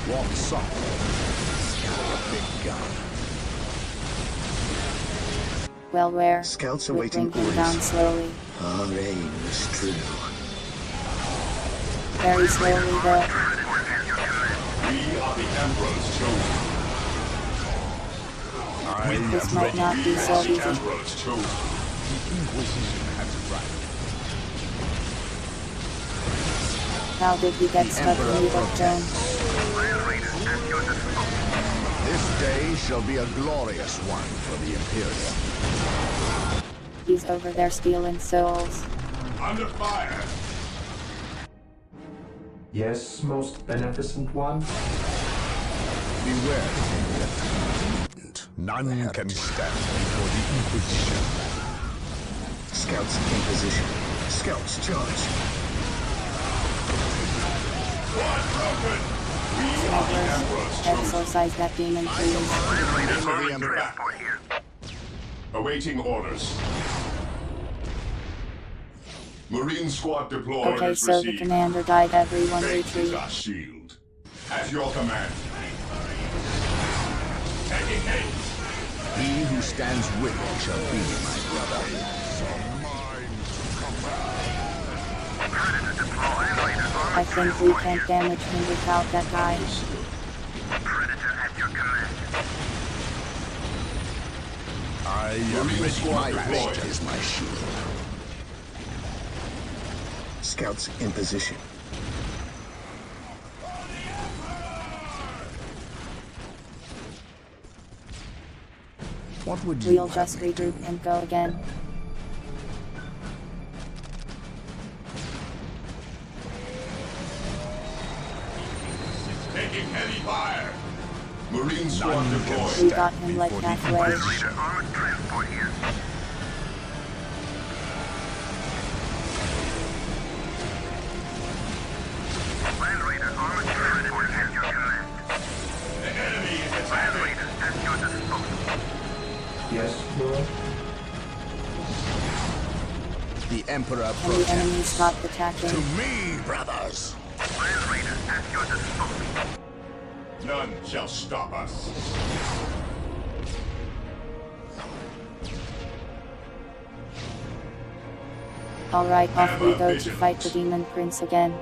Walk softly. Carry a big gun. Well, where? Scouts We awaiting bring him down orders. slowly. Our aim is true. Very slowly though. Predator at your command. We are the Emperor's chosen. This might not be so The easy. Emperor's chosen. The Inquisition has it right. How did he get stuck in the zone? Land Raider at your disposal. This day shall be a glorious one for the Imperium. He's over there stealing souls. Under fire! Yes, most beneficent one. Beware. None can stand before the Inquisition. Scouts in position. Scouts charge. One broken! We are the Emperor's chosen. Exorcise that demon, please. Transport here. Awaiting orders. Marine squad deployed. Okay, as so the received. commander died, everyone Fate is retreat. our shield. At your command. Taking aim. He who stands with me shall be my brother. Predator deployed. I think we can't damage him without that guy. Predator at your command. I am ready. My fate is my shield. Scouts in position. What would you We'll have just me do? regroup and go again. Taking heavy fire. Marine squad We deployed. got him like halfway. Raider armored transport here. Land Raider armored transport at your command. The enemy is Land attacking. Raider at your disposal. Yes, Lord. The Emperor And the enemy protects. stopped attacking. To me, brothers! Land Raider at your disposal. None shall stop us. Alright, off we go to fight the demon prince again.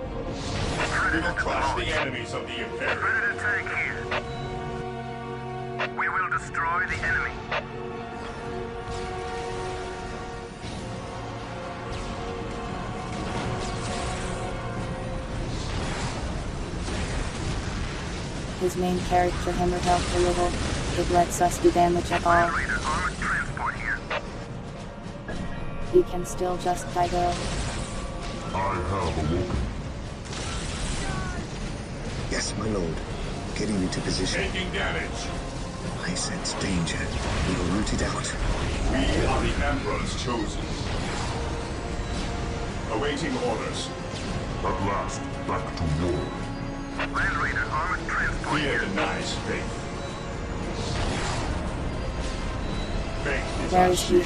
We will crush the enemies of the Imperium. Predator tank here. We will destroy the enemy. His main character hammer helped a little. It lets us do damage at all. Land Raider armored transport here. He can still just die though. I have awoken. Yes, my lord. Getting into position. Taking damage. I sense danger. We will root it out. We are the Emperor's chosen. Awaiting orders. At last, back to war. Land Raider armored transport Fear here. denies faith. Faith is Where our is he? shield.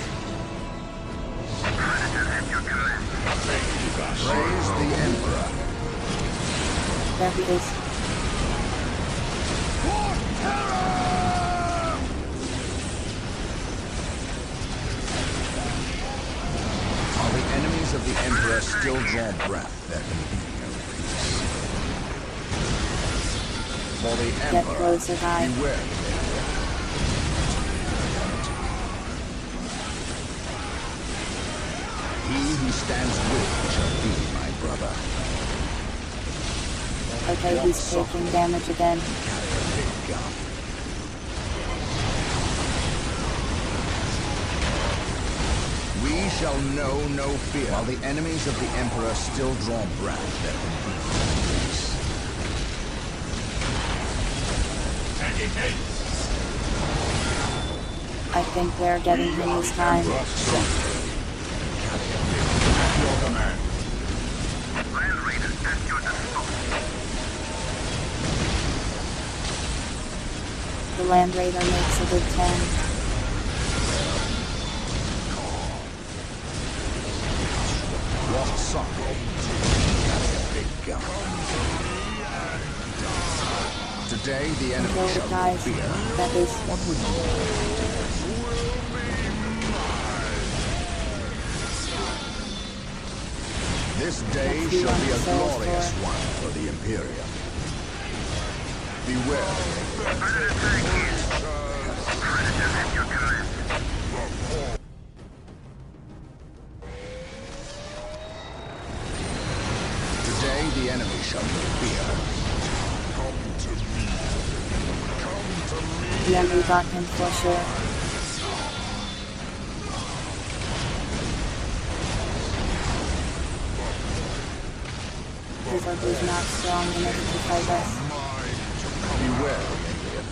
Predator at your command. Faith is our shield. Praise the Emperor. There he is. While the enemies of the Emperor still draw breath, there can be no peace. For the Get Emperor, closer, guy. beware the He who stands with me shall be my brother. Okay, he's taking damage again. Carry a big gun. We shall know no fear. While the enemies of the Emperor still draw breath, there can be no peace. Taking aim. I think we're getting him this time. At your command. Land Raider at your disposal. The Land Raider makes a good tank. What song? Carry a big gun. Today the enemy Kill the shall guys. fear. That is. What would you do? This day Let's do shall be a one souls glorious for- one for the Imperium. Beware. Predator tank here. Predator at your command. Today the enemy shall fear. Come to me. Come to me. Yeah, we got him for sure. His orb is not strong enough to fight us. Beware, Nyan.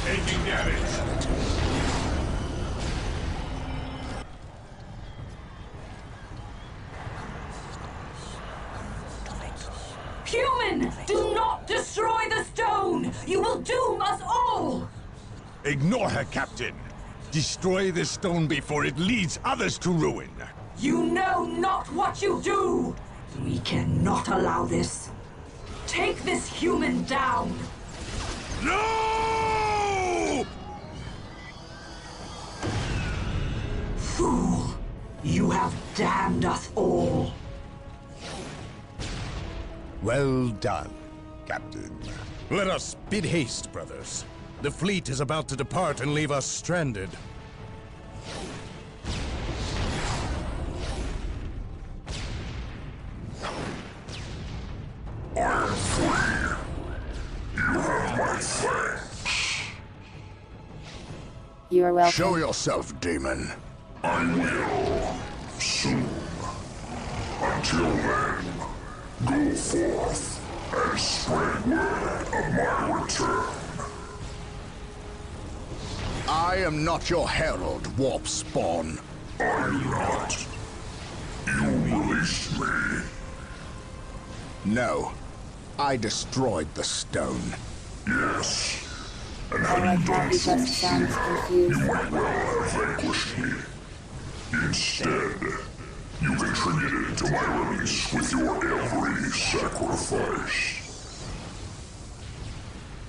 Taking damage. Human! Do not destroy the stone! You will doom us all! Ignore her, Captain. Destroy this stone before it leads others to ruin. You know not what you do! We cannot allow this. Take this human down! No! Fool! You have damned us all! Well done, Captain. Let us bid haste, brothers. The fleet is about to depart and leave us stranded. I am free. You have my thanks. You are welcome. Show yourself, demon. I will. Soon. Until then, go forth and spread word of my return. I am not your herald, warp spawn. Are you not? You released me. No. I destroyed the stone. Yes. And I like how he just sounds confused. you might well have vanquished me. Instead, you contributed to my release with your every sacrifice.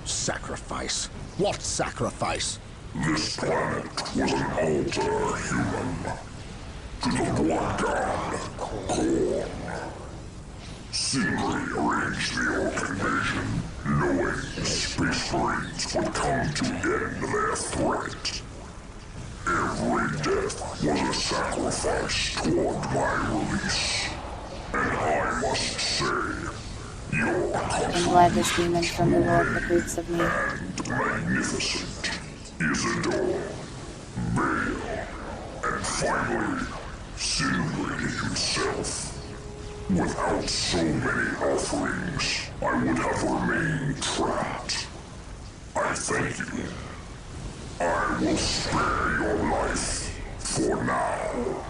Sacrifice? What sacrifice? This planet was an altar, human. To the blood god, Korn. Sindri arranged the Orc invasion, knowing Space Marines would come to end their threat. Every death was a sacrifice toward my release. And I must say, your I'm glad this demon from the Lord approves of me. and magnificent Isidore, Bale, and finally, Sindri himself. Without so many offerings, I would have remained trapped. I thank you. I will spare your life for now.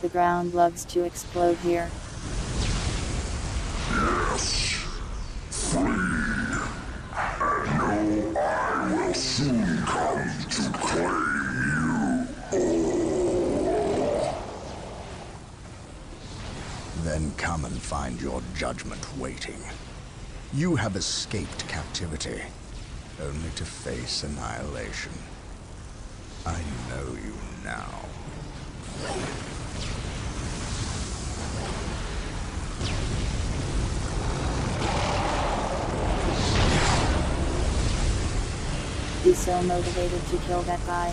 The ground loves to explode here. Yes. Free. And know I will soon come to claim you all. Then come and find your judgment waiting. You have escaped captivity, only to face annihilation. I know you now. He's so motivated to kill that guy.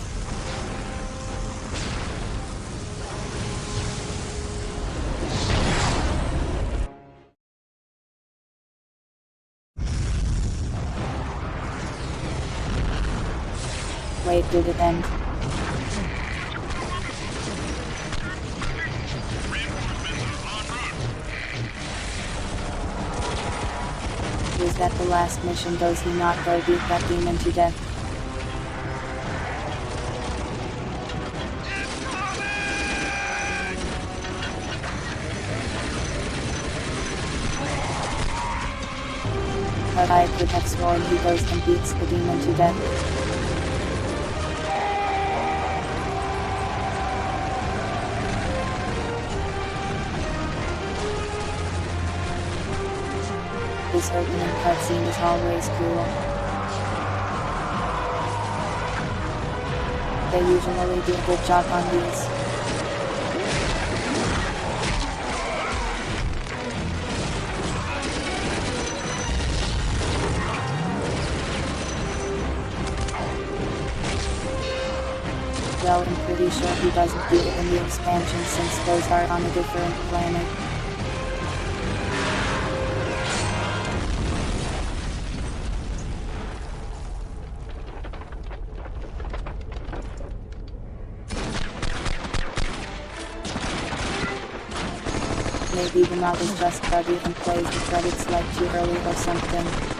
Wait, did it end? Was that the last mission? Does he not go beat that demon to death? But I could have sworn he goes and beats the demon to death. This opening cutscene is always cool. They usually do a good job on these. Well, I'm pretty sure he doesn't do it in the expansion since those are on a different planet. maybe the mod is just buggy and plays the credits like too early or something.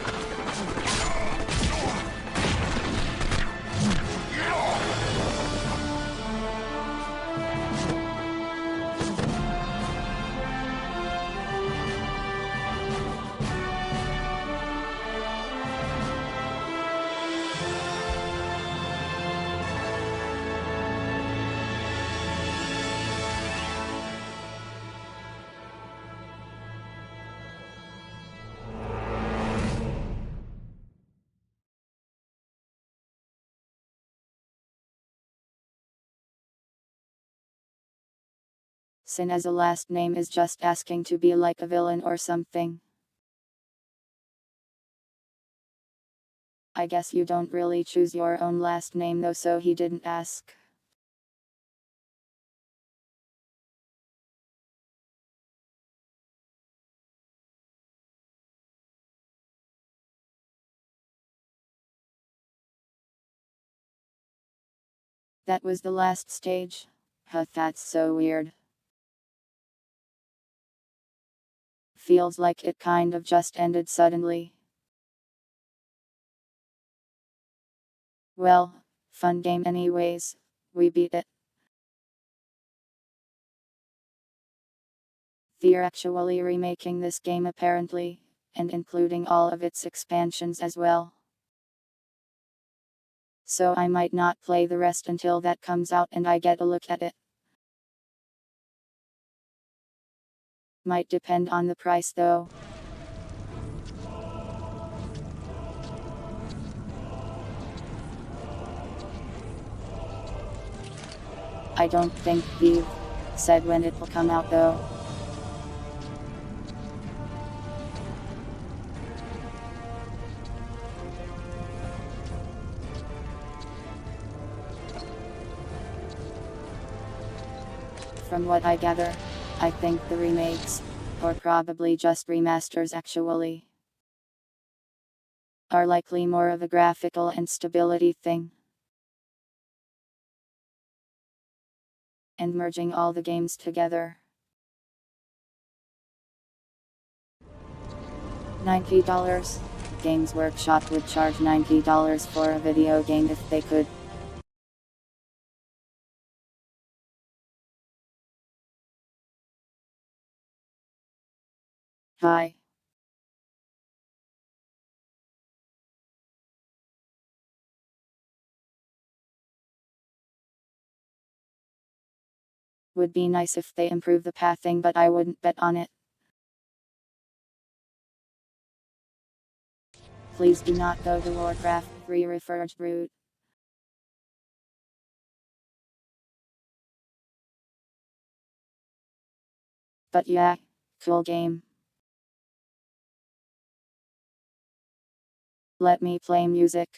Sin as a last name is just asking to be like a villain or something. I guess you don't really choose your own last name though, so he didn't ask. That was the last stage. Huh, that's so weird. Feels like it kind of just ended suddenly. Well, fun game anyways. We beat it. They're actually remaking this game apparently, and including all of its expansions as well. So I might not play the rest until that comes out and I get a look at it. Might depend on the price though. I don't think they've said when it will come out though. From what I gather, I think the remakes, or probably just remasters actually, are likely more of a graphical and stability thing. And merging all the games together. $90. Games Workshop would charge $90 for a video game if they could. Hi. Would be nice if they improve the pathing, but I wouldn't bet on it. Please do not go the Warcraft 3 Reforged route. But yeah, cool game. Let me play music.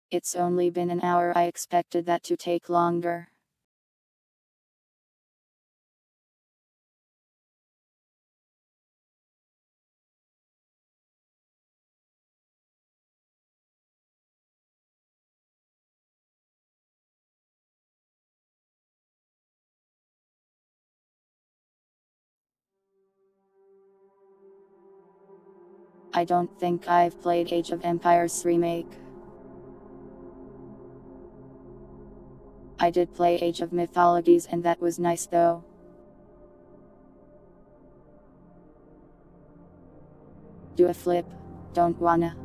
It's only been an hour, I expected that to take longer. I don't think I've played Age of Empires Remake. I did play Age of Mythologies and that was nice though. Do a flip. Don't wanna.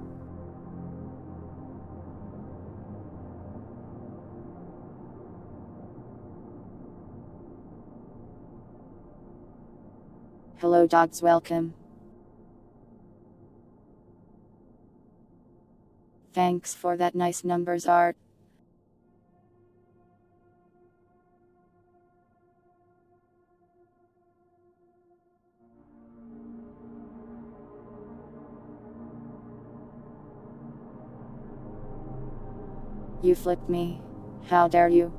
Hello dogs, welcome. Thanks for that nice numbers art. You flipped me. How dare you?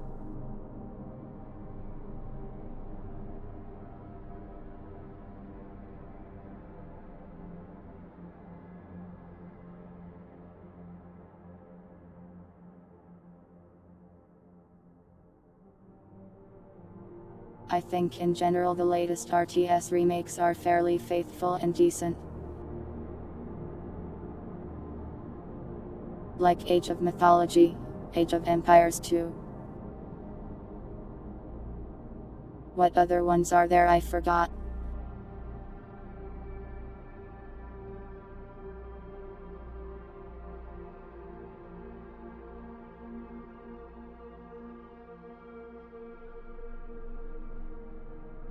I think in general the latest RTS remakes are fairly faithful and decent. Like Age of Mythology, Age of Empires 2. What other ones are there I forgot?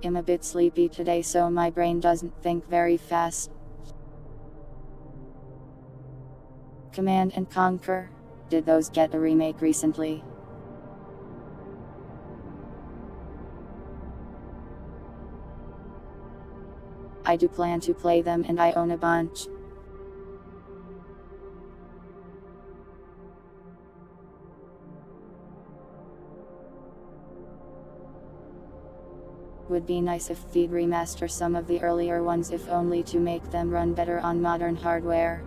I'm a bit sleepy today, so my brain doesn't think very fast. Command and Conquer, did those get a remake recently? I do plan to play them and I own a bunch. Would be nice if they'd remaster some of the earlier ones, if only to make them run better on modern hardware.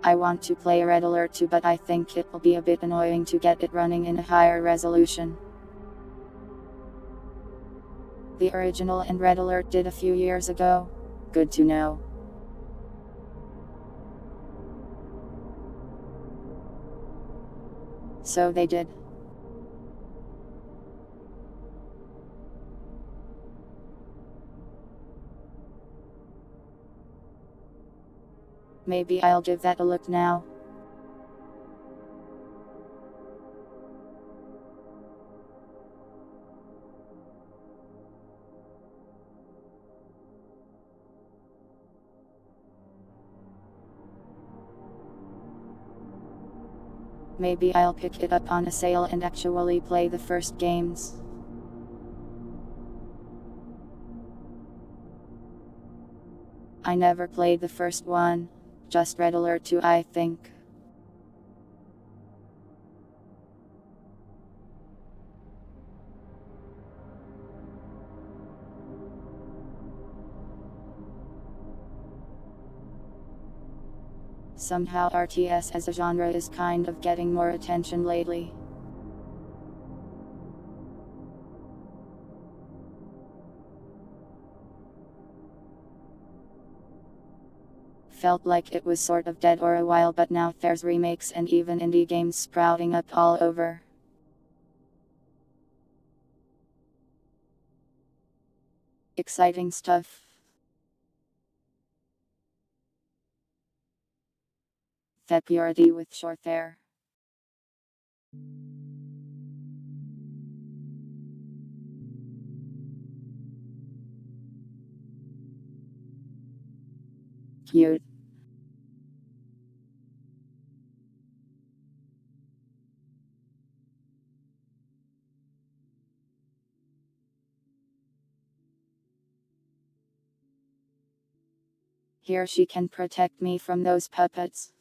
I want to play Red Alert 2, but I think it'll be a bit annoying to get it running in a higher resolution. The original and Red Alert did a few years ago. Good to know. So they did. Maybe I'll give that a look now. Maybe I'll pick it up on a sale and actually play the first games. I never played the first one, just Red Alert 2, I think. Somehow RTS as a genre is kind of getting more attention lately. Felt like it was sort of dead for a while, but now there's remakes and even indie games sprouting up all over. Exciting stuff. The purity with short hair. Cute. Here she can protect me from those puppets.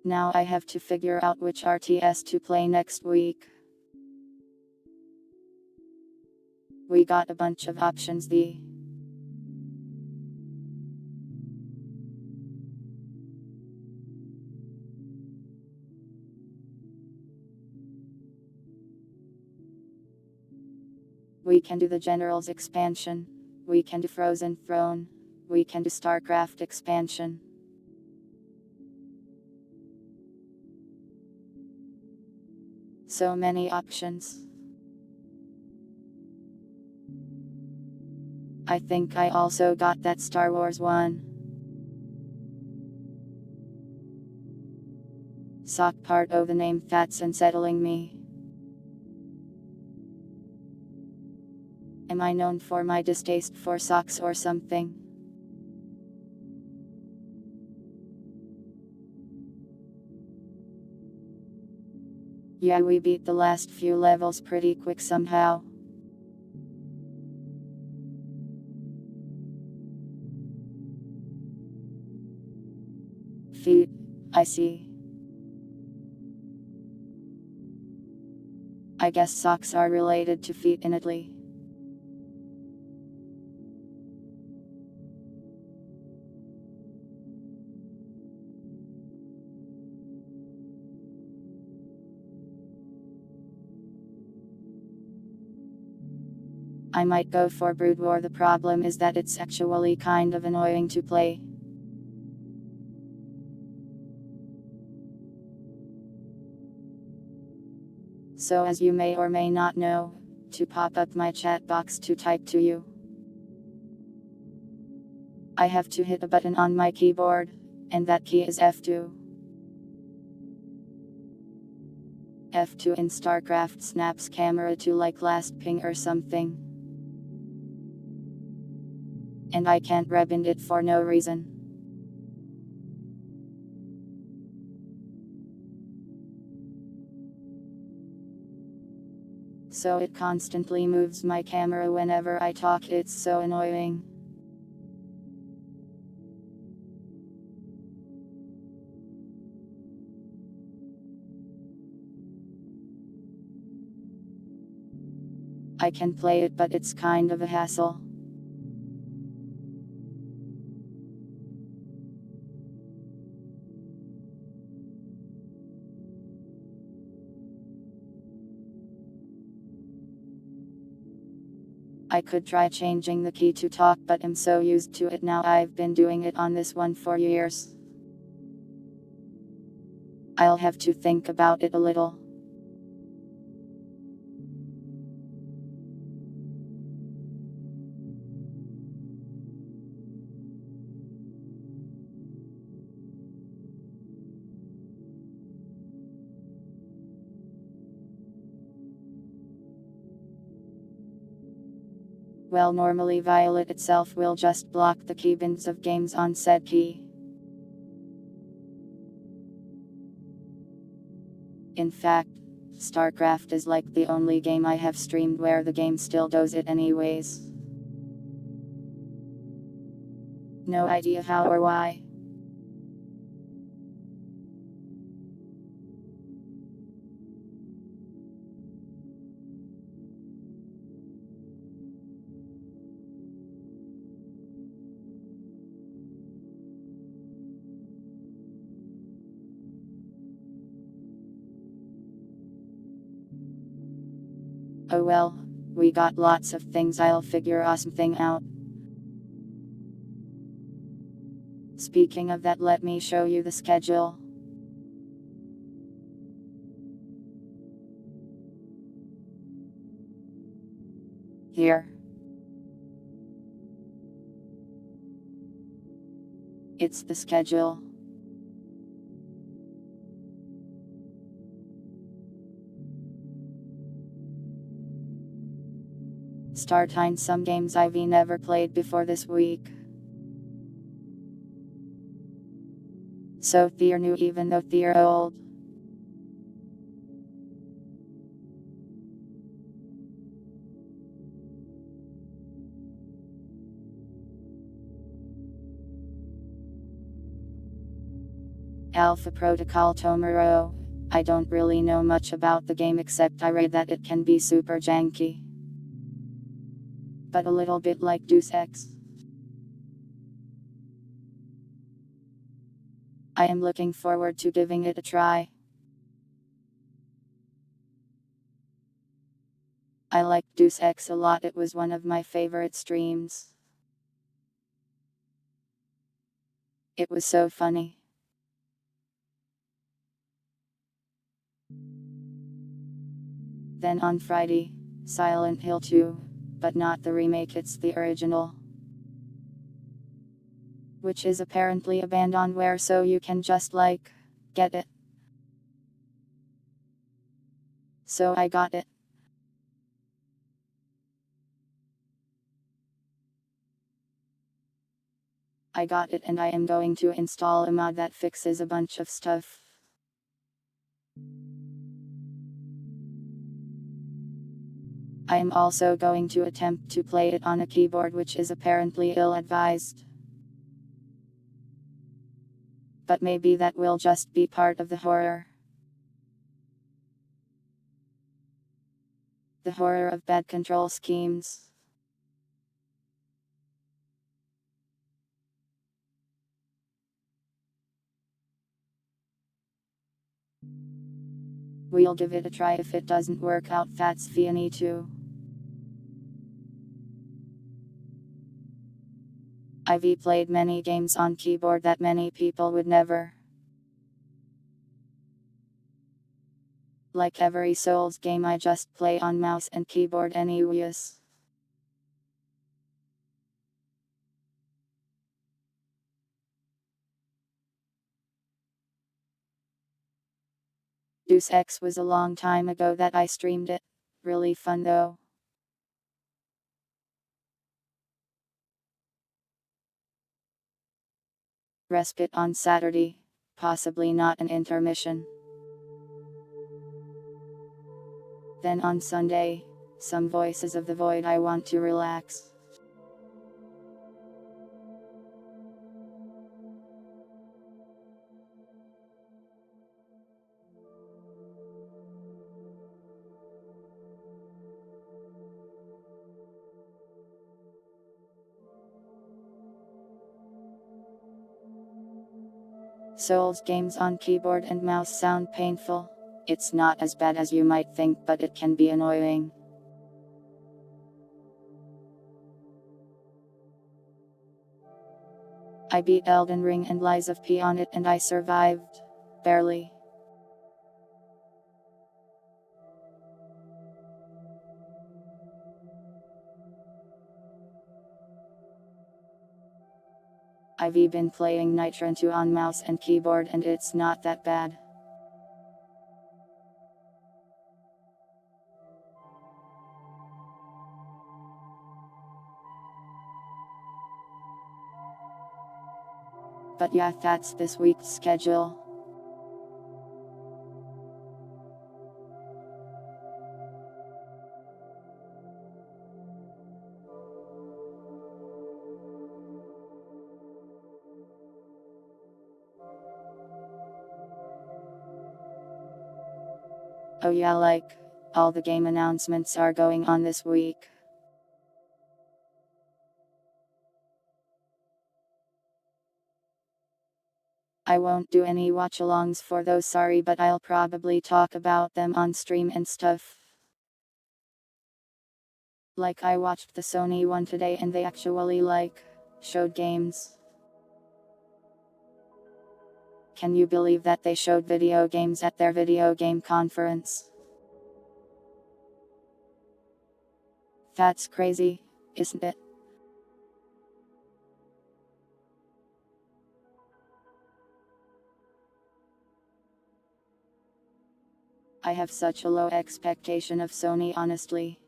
Now I have to figure out which RTS to play next week. We got a bunch of options. We can do the Generals expansion. We can do Frozen Throne. We can do StarCraft expansion. So many options. I think I also got that Star Wars one. Sock part of the name, that's unsettling me. Am I known for my distaste for socks or something? Yeah, we beat the last few levels pretty quick somehow. Feet, I see. I guess socks are related to feet in Italy. I might go for Brood War. The problem is that it's actually kind of annoying to play. So as you may or may not know, to pop up my chat box to type to you, I have to hit a button on my keyboard, and that key is F2. F2 in StarCraft snaps camera to like last ping or something. And I can't rebind it for no reason. So it constantly moves my camera whenever I talk. It's so annoying. I can play it, but it's kind of a hassle. I could try changing the key to talk, but I'm so used to it now. I've been doing it on this one for years. I'll have to think about it a little. Well, normally Violet itself will just block the keybinds of games on said key. In fact, StarCraft is like the only game I have streamed where the game still does it anyways. No idea how or why. Oh well, we got lots of things. I'll figure something out. Speaking of that, let me show you the schedule. Here. It's the schedule. Start time some games I've never played before this week. So they're new even though they're old. Alpha Protocol Tomorrow. I don't really know much about the game except I read that it can be super janky. But a little bit like Deus Ex. I am looking forward to giving it a try. I liked Deus Ex a lot. It was one of my favorite streams. It was so funny. Then on Friday, Silent Hill 2, but not the remake, it's the original. Which is apparently abandonware, so you can just get it. So I got it. I got it and I am going to install a mod that fixes a bunch of stuff. I am also going to attempt to play it on a keyboard, which is apparently ill-advised. But maybe that will just be part of the horror. The horror of bad control schemes. We'll give it a try. If it doesn't work out, that's Fianny too. I've played many games on keyboard that many people would never. Like every Souls game, I just play on mouse and keyboard anyways. Deus Ex was a long time ago that I streamed it. Really fun though. Respite on Saturday. Possibly not an intermission. Then on Sunday, some Voices of the Void. I want to relax. Souls games on keyboard and mouse sound painful. It's not as bad as you might think, but it can be annoying. I beat Elden Ring and Lies of P on it and I survived. Barely. I've been playing Nitron 2 on mouse and keyboard and it's not that bad. But yeah, that's this week's schedule. Oh yeah, like, all the game announcements are going on this week. I won't do any watch-alongs for those, sorry, but I'll probably talk about them on stream and stuff. Like I watched the Sony one today and they actually showed games. Can you believe that they showed video games at their video game conference? That's crazy, isn't it? I have such a low expectation of Sony, honestly.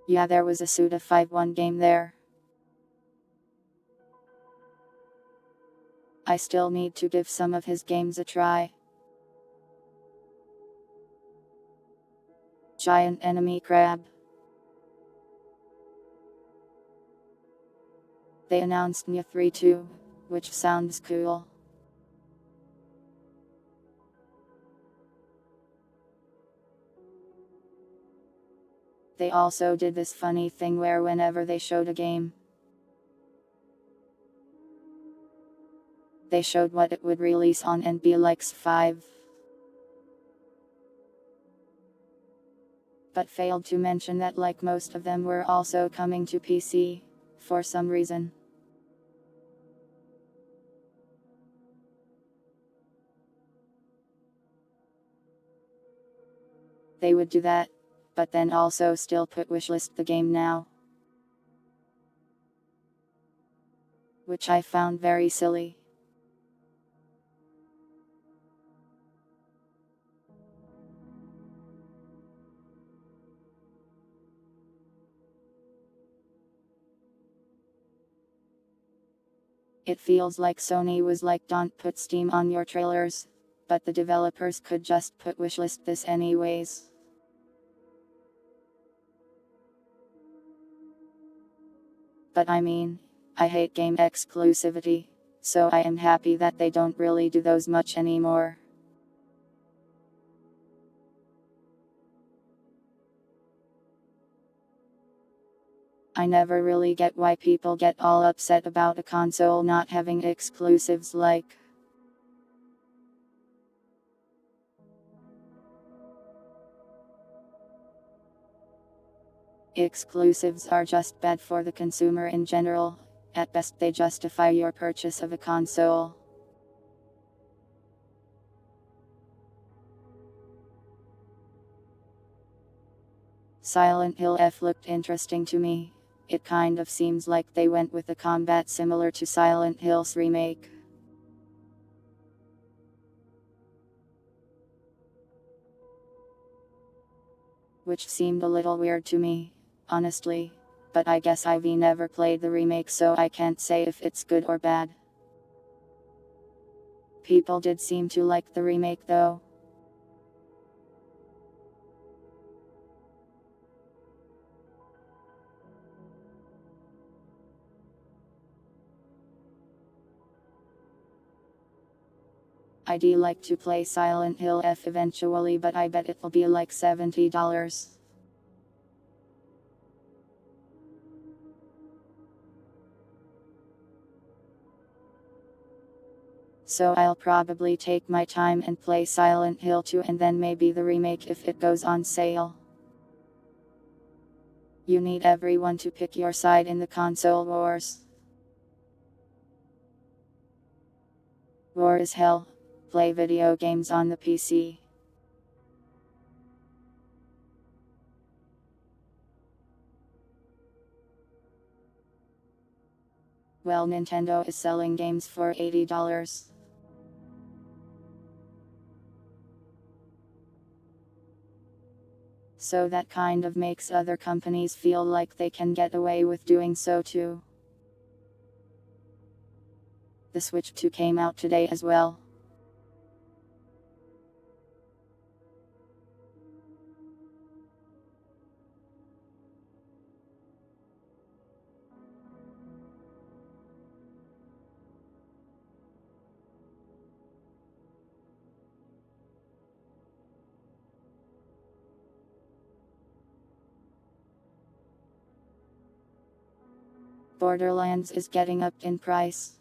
Yeah, there was a Suda 5-1 game there. I still need to give some of his games a try. Giant enemy crab. They announced Nya 3-2, which sounds cool. They also did this funny thing where whenever they showed a game, they showed what it would release on and be like 5. But failed to mention that like most of them were also coming to PC, for some reason. They would do that, but then also still put wishlist the game now. Which I found very silly. It feels like Sony was like, don't put Steam on your trailers, But the developers could just put wishlist this anyways. But I mean, I hate game exclusivity, so I am happy that they don't really do those much anymore. I never really get why people get all upset about a console not having exclusives like. Exclusives are just bad for the consumer in general. At best they justify your purchase of a console. Silent Hill F looked interesting to me. It kind of seems like they went with a combat similar to Silent Hill's remake. Which seemed a little weird to me, honestly. But I guess I've never played the remake, so I can't say if it's good or bad. People did seem to like the remake though. I'd like to play Silent Hill F eventually, but I bet it'll be like $70. So I'll probably take my time and play Silent Hill 2 and then maybe the remake if it goes on sale. You need everyone to pick your side in the console wars. War is hell. Play video games on the PC. Well, Nintendo is selling games for $80. So that kind of makes other companies feel like they can get away with doing so too. The Switch 2 came out today as well. Borderlands is getting up in price.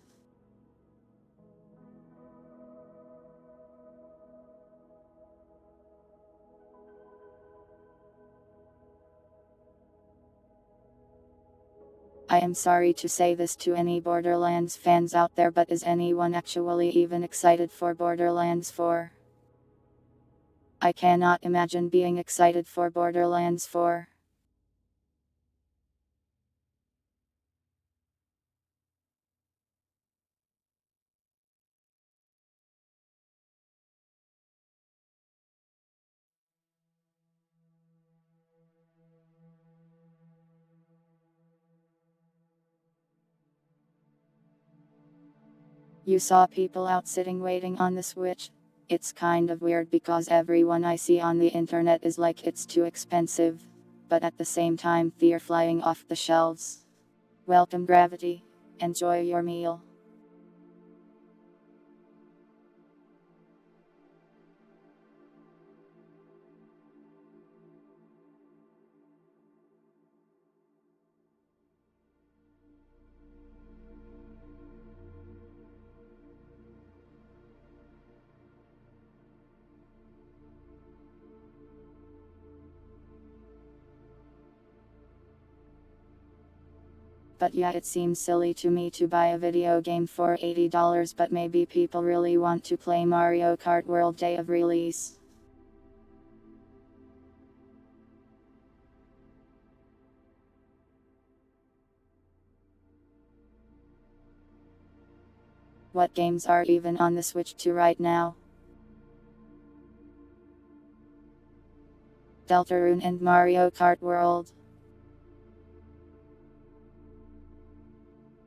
I am sorry to say this to any Borderlands fans out there, but is anyone actually even excited for Borderlands 4? I cannot imagine being excited for Borderlands 4. You saw people out sitting waiting on the Switch? It's kind of weird because everyone I see on the internet is like it's too expensive. But at the same time they're flying off the shelves. Welcome Gravity. Enjoy your meal. But yeah, it seems silly to me to buy a video game for $80, but maybe people really want to play Mario Kart World day of release. What games are even on the Switch 2 right now? Deltarune and Mario Kart World.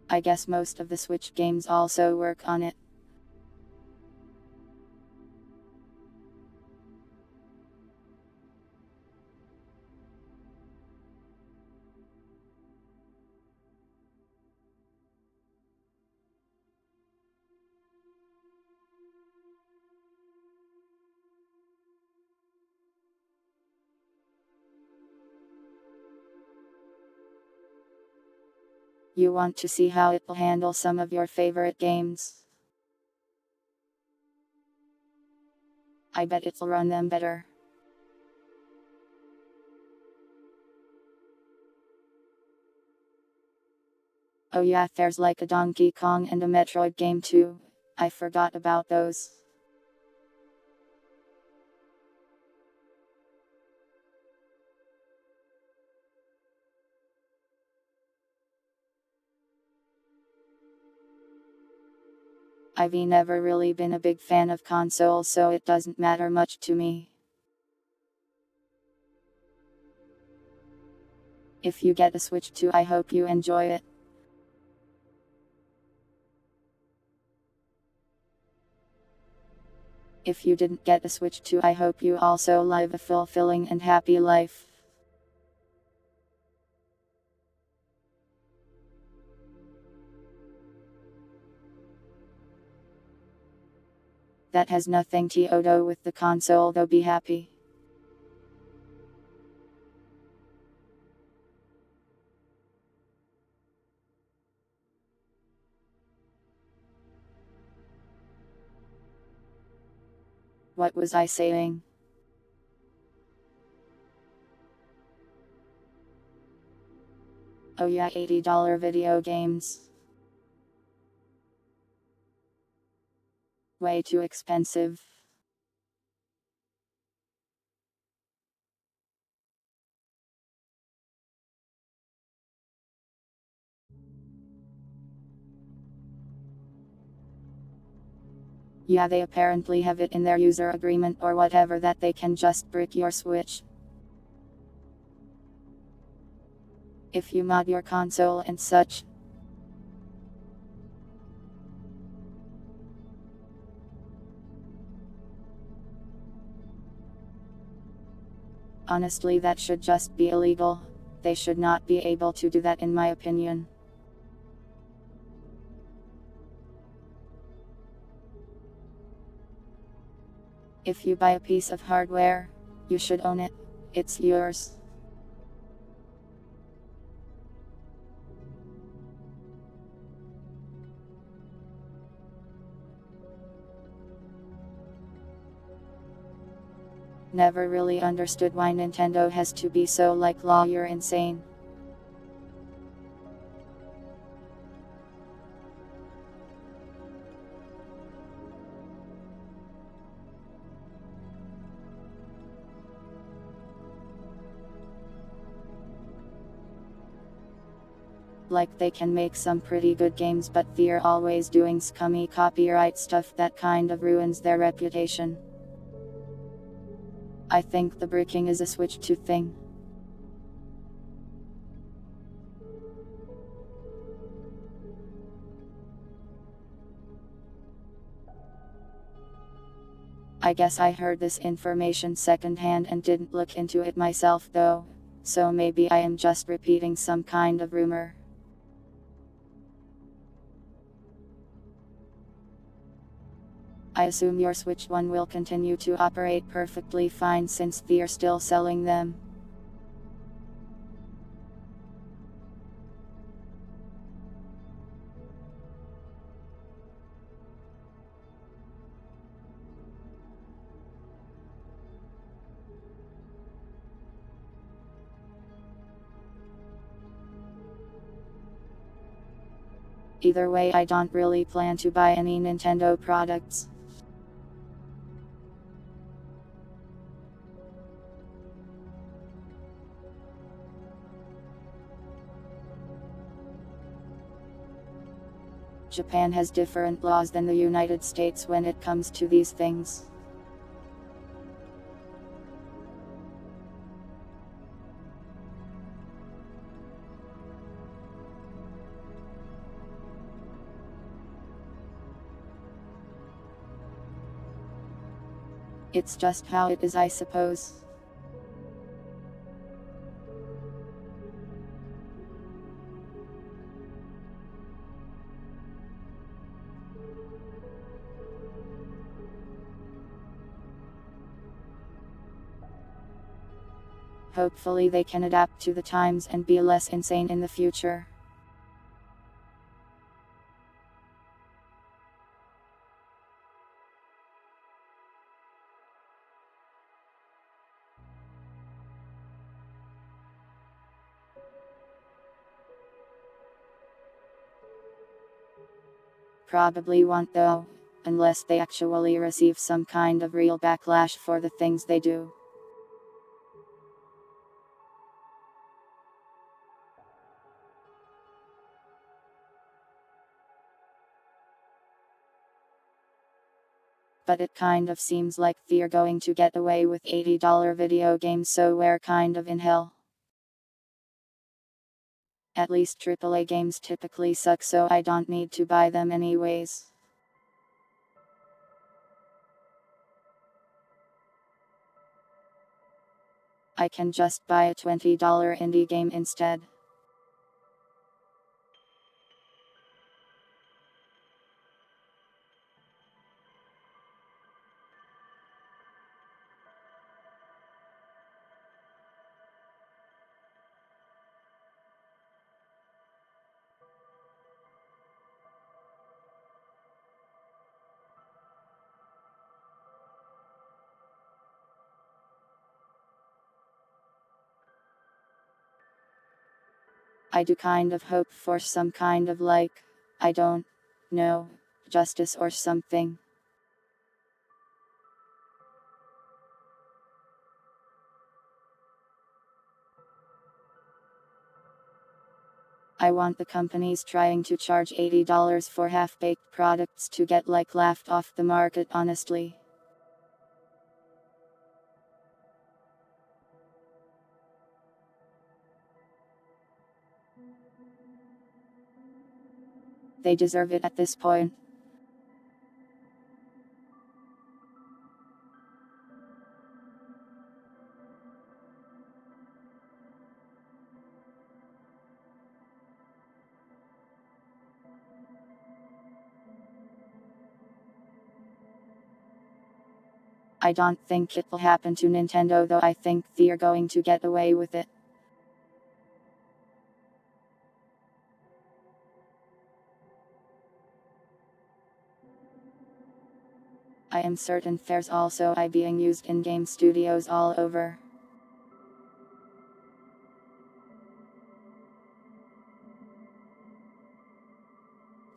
I guess most of the Switch games also work on it. You want to see how it will handle some of your favorite games? I bet it'll run them better. Oh yeah, there's like a Donkey Kong and a Metroid game too. I forgot about those. I've never really been a big fan of consoles, so it doesn't matter much to me. If you get a Switch 2, I hope you enjoy it. If you didn't get a Switch 2, I hope you also live a fulfilling and happy life. That has nothing to do with the console, though. Be happy. What was I saying? Oh yeah, $80 video games. Way too expensive. Yeah, they apparently have it in their user agreement or whatever that they can just brick your Switch if you mod your console and such. Honestly, that should just be illegal. They should not be able to do that, in my opinion. If you buy a piece of hardware, you should own it. It's yours. Never really understood why Nintendo has to be so like law, you're insane. Like, they can make some pretty good games, but they're always doing scummy copyright stuff that kind of ruins their reputation. I think the bricking is a Switch 2 thing. I guess I heard this information secondhand and didn't look into it myself though, so maybe I am just repeating some kind of rumor. I assume your Switch 1 will continue to operate perfectly fine since they're still selling them. Either way, I don't really plan to buy any Nintendo products. Japan has different laws than the United States when it comes to these things. It's just how it is, I suppose. Hopefully they can adapt to the times and be less insane in the future. Probably won't though, unless they actually receive some kind of real backlash for the things they do. But it kind of seems like they're going to get away with $80 video games, so we're kind of in hell. At least AAA games typically suck, so I don't need to buy them anyways. I can just buy a $20 indie game instead. I do kind of hope for some kind of I don't know, justice or something. I want the companies trying to charge $80 for half-baked products to get laughed off the market, honestly. They deserve it at this point. I don't think it will happen to Nintendo though. I think they're going to get away with it. I am certain there's also AI being used in game studios all over.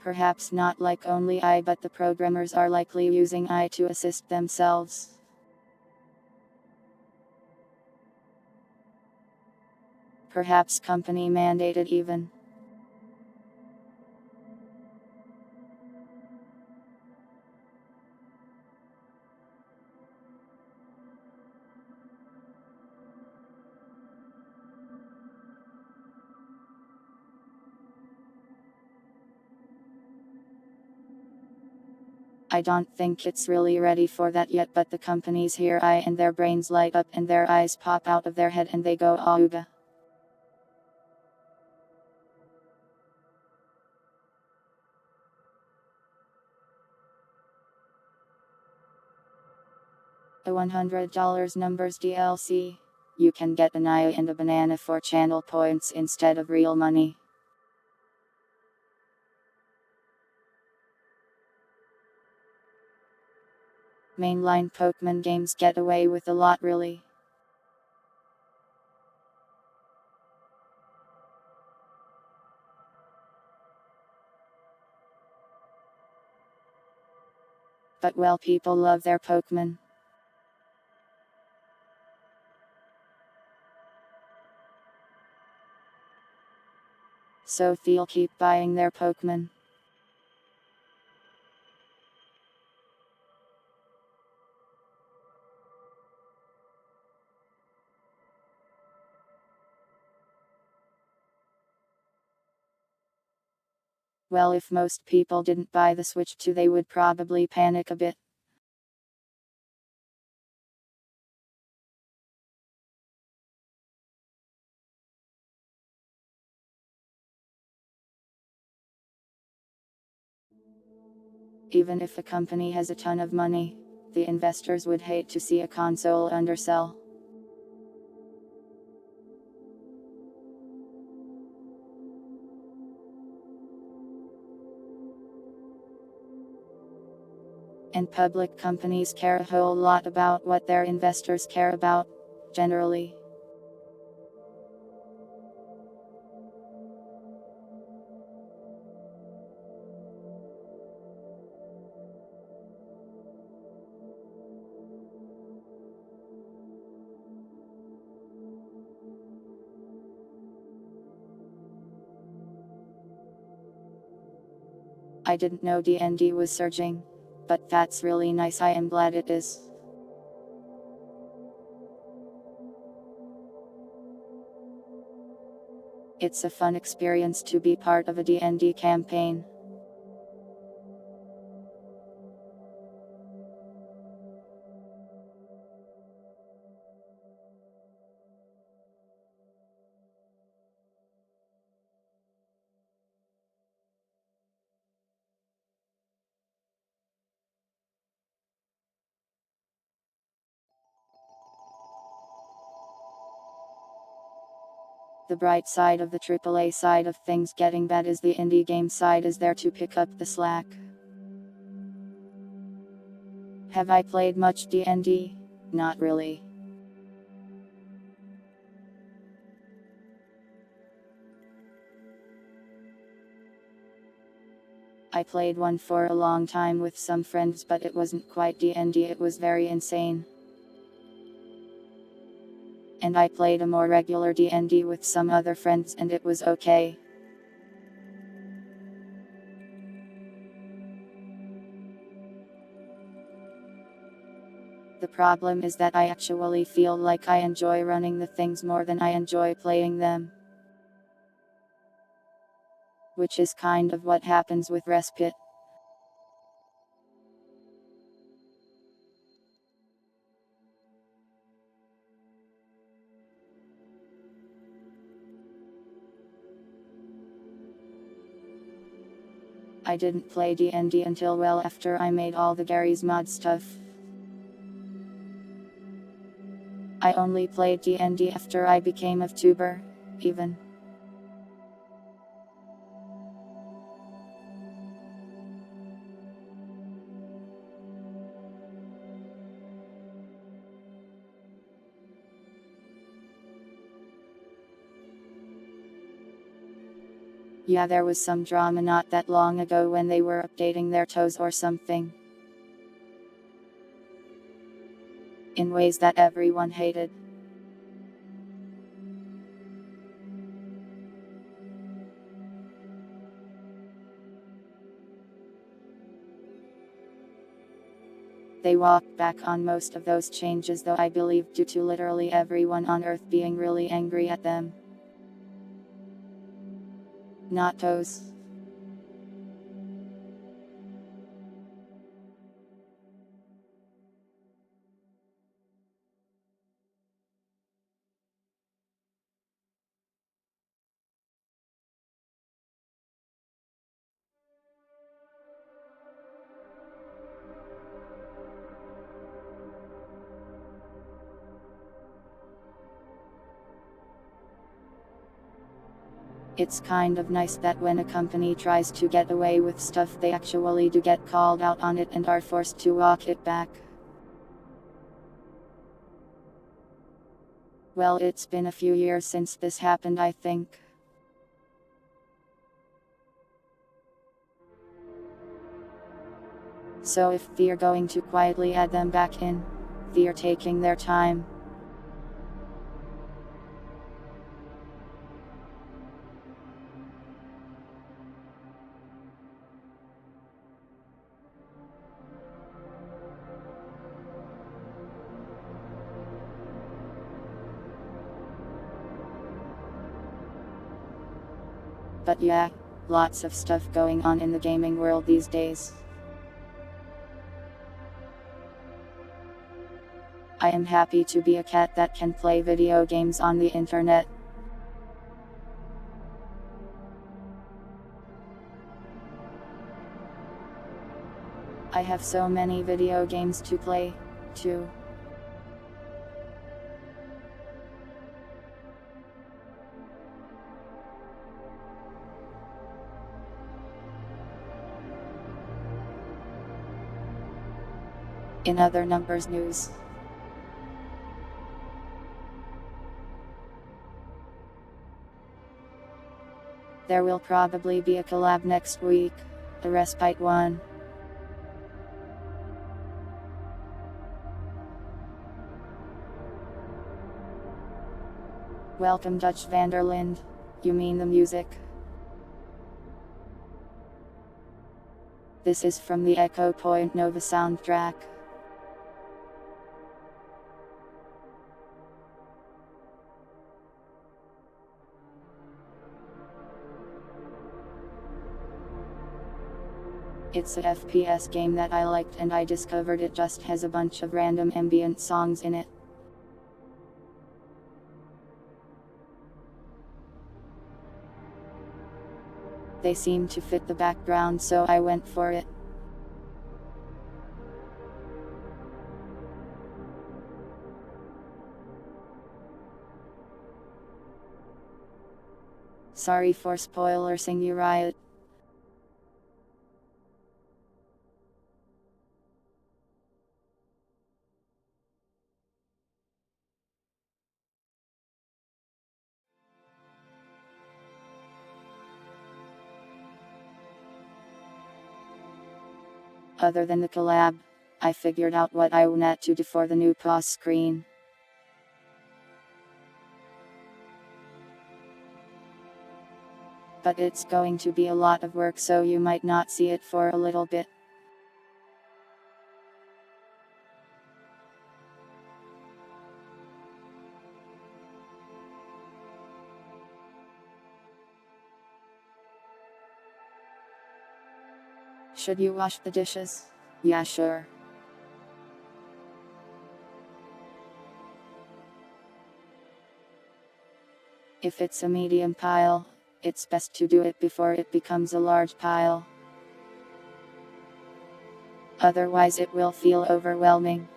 Perhaps not only AI, but the programmers are likely using AI to assist themselves. Perhaps company mandated even. I don't think it's really ready for that yet, but the companies hear AI and their brains light up and their eyes pop out of their head and they go auga. A $100 numbers DLC. You can get an eye and a banana for channel points instead of real money. Mainline Pokemon games get away with a lot, really. But well, people love their Pokemon. So they'll keep buying their Pokemon. Well, if most people didn't buy the Switch 2, they would probably panic a bit. Even if a company has a ton of money, the investors would hate to see a console undersell. And public companies care a whole lot about what their investors care about, generally. I didn't know D&D was surging. But that's really nice, I am glad it is. It's a fun experience to be part of a D&D campaign. The bright side of the AAA side of things getting bad is the indie game side is there to pick up the slack. Have I played much D&D? Not really. I played one for a long time with some friends, but it wasn't quite D&D, it was very insane. And I played a more regular D&D with some other friends and it was okay. The problem is that I actually feel like I enjoy running the things more than I enjoy playing them. Which is kind of what happens with Respite. I didn't play D&D until well after I made all the Gary's Mod stuff. I only played D&D after I became a VTuber, even. Yeah, there was some drama not that long ago when they were updating their toes or something. In ways that everyone hated. They walked back on most of those changes, though, I believe due to literally everyone on Earth being really angry at them. Not toes. It's kind of nice that when a company tries to get away with stuff, they actually do get called out on it and are forced to walk it back. Well, it's been a few years since this happened, I think. So if they're going to quietly add them back in, they're taking their time. But yeah, lots of stuff going on in the gaming world these days. I am happy to be a cat that can play video games on the internet. I have so many video games to play, too. In other numbers news, there will probably be a collab next week, a Respite one. Welcome Dutch Vanderland. You mean the music? This is from the Echo Point Nova soundtrack. It's a FPS game that I liked and I discovered it just has a bunch of random ambient songs in it. They seem to fit the background, so I went for it. Sorry for spoilersing you, Riot. Other than the collab, I figured out what I wanted to do for the new pause screen. But it's going to be a lot of work, so you might not see it for a little bit. Should you wash the dishes? Yeah, sure. If it's a medium pile, it's best to do it before it becomes a large pile. Otherwise it will feel overwhelming.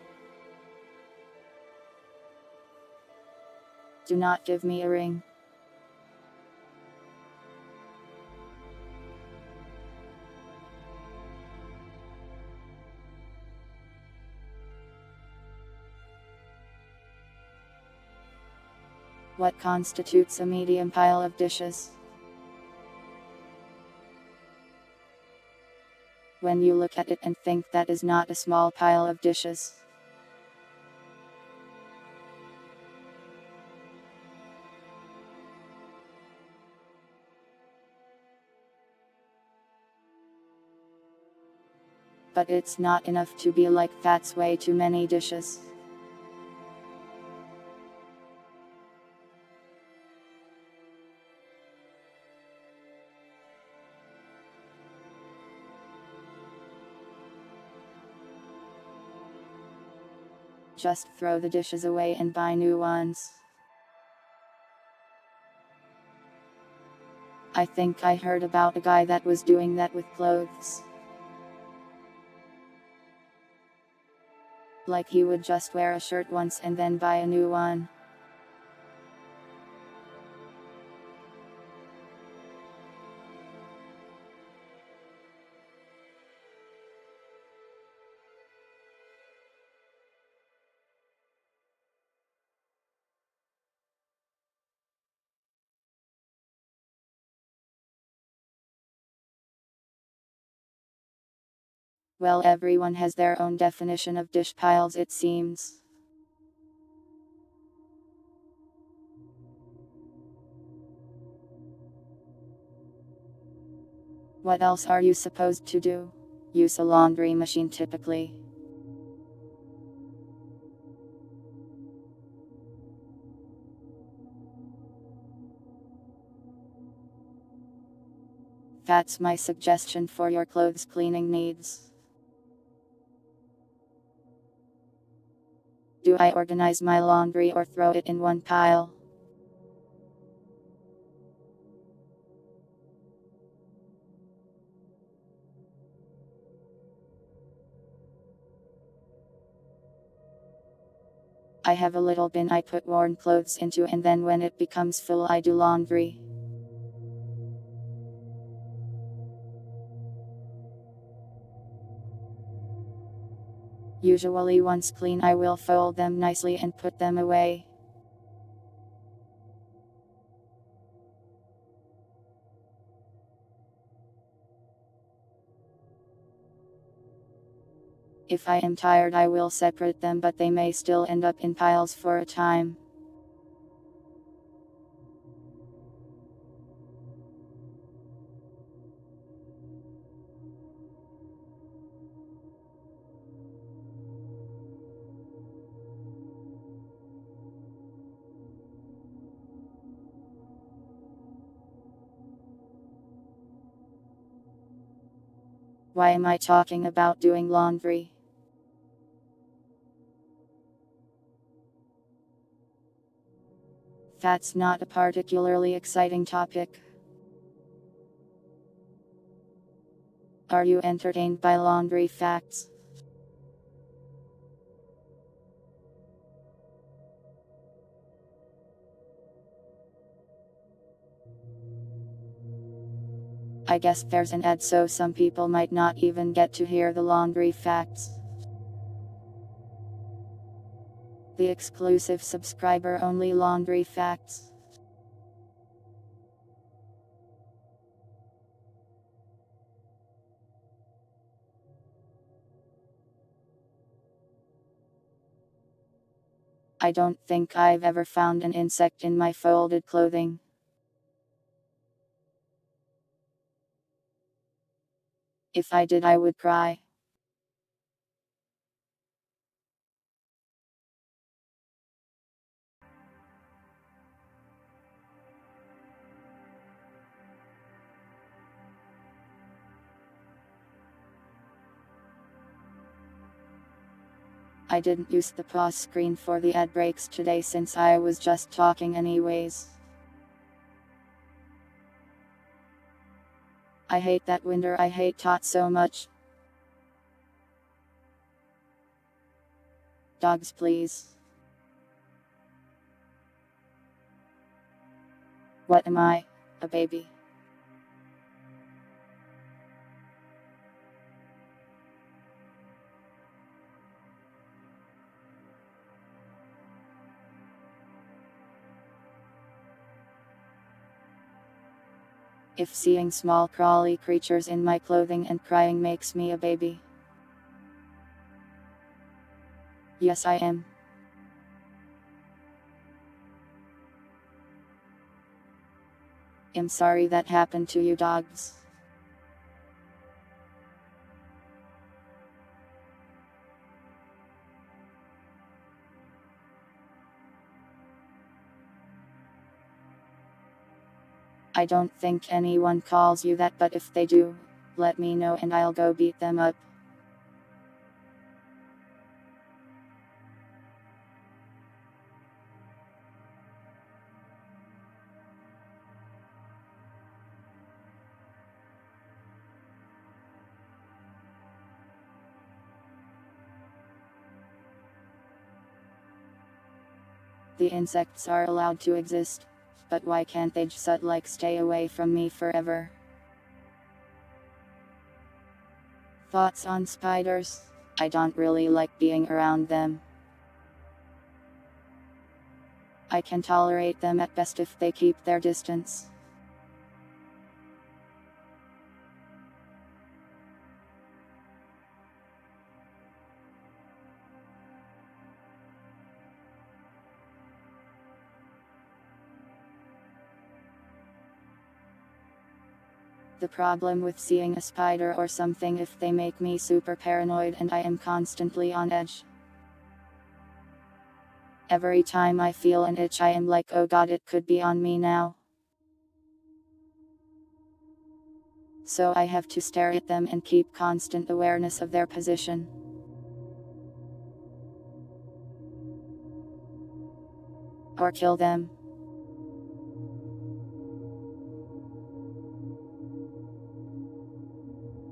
Do not give me a ring. What constitutes a medium pile of dishes? When you look at it and think that is not a small pile of dishes. But it's not enough to be like that's way too many dishes. Just throw the dishes away and buy new ones. I think I heard about a guy that was doing that with clothes. Like he would just wear a shirt once and then buy a new one. Well, everyone has their own definition of dish piles, it seems. What else are you supposed to do? Use a laundry machine typically. That's my suggestion for your clothes cleaning needs. Do I organize my laundry or throw it in one pile? I have a little bin I put worn clothes into, and then when it becomes full I do laundry. Usually once clean I will fold them nicely and put them away. If I am tired I will separate them, but they may still end up in piles for a time. Why am I talking about doing laundry? That's not a particularly exciting topic. Are you entertained by laundry facts? I guess there's an ad, so some people might not even get to hear the laundry facts. The exclusive subscriber-only laundry facts. I don't think I've ever found an insect in my folded clothing. If I did, I would cry. I didn't use the pause screen for the ad breaks today since I was just talking anyways. I hate that winter, I hate tot so much. Dogs please. What am I? A baby? If seeing small crawly creatures in my clothing and crying makes me a baby. Yes, I am. I'm sorry that happened to you dogs. I don't think anyone calls you that, but if they do, let me know and I'll go beat them up. The insects are allowed to exist, but why can't they just stay away from me forever? Thoughts on spiders? I don't really like being around them. I can tolerate them at best if they keep their distance. The problem with seeing a spider or something if they make me super paranoid and I am constantly on edge. Every time I feel an itch I am like, oh god, it could be on me now. So I have to stare at them and keep constant awareness of their position. Or kill them.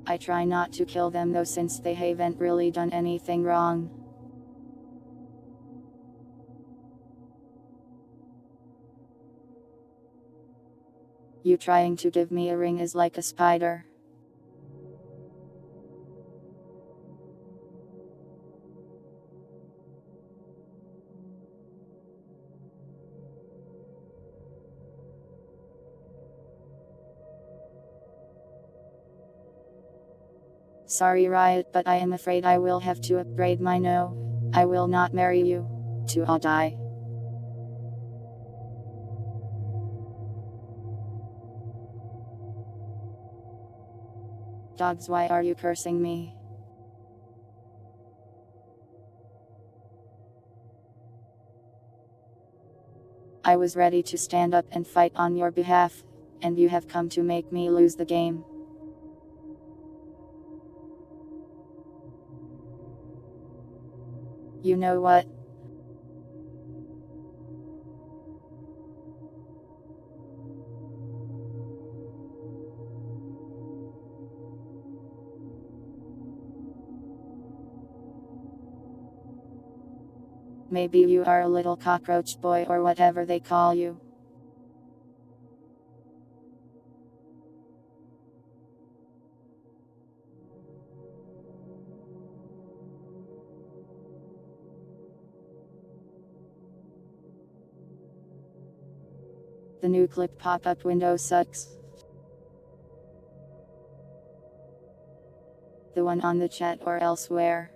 I try not to kill them though since they haven't really done anything wrong. You trying to give me a ring is like a spider. Sorry Riot, but I am afraid I will have to upgrade my no. I will not marry you. To all die. Dogs, why are you cursing me? I was ready to stand up and fight on your behalf, and you have come to make me lose the game. You know what? Maybe you are a little cockroach boy or whatever they call you. The new clip pop-up window sucks. The one on the chat or elsewhere.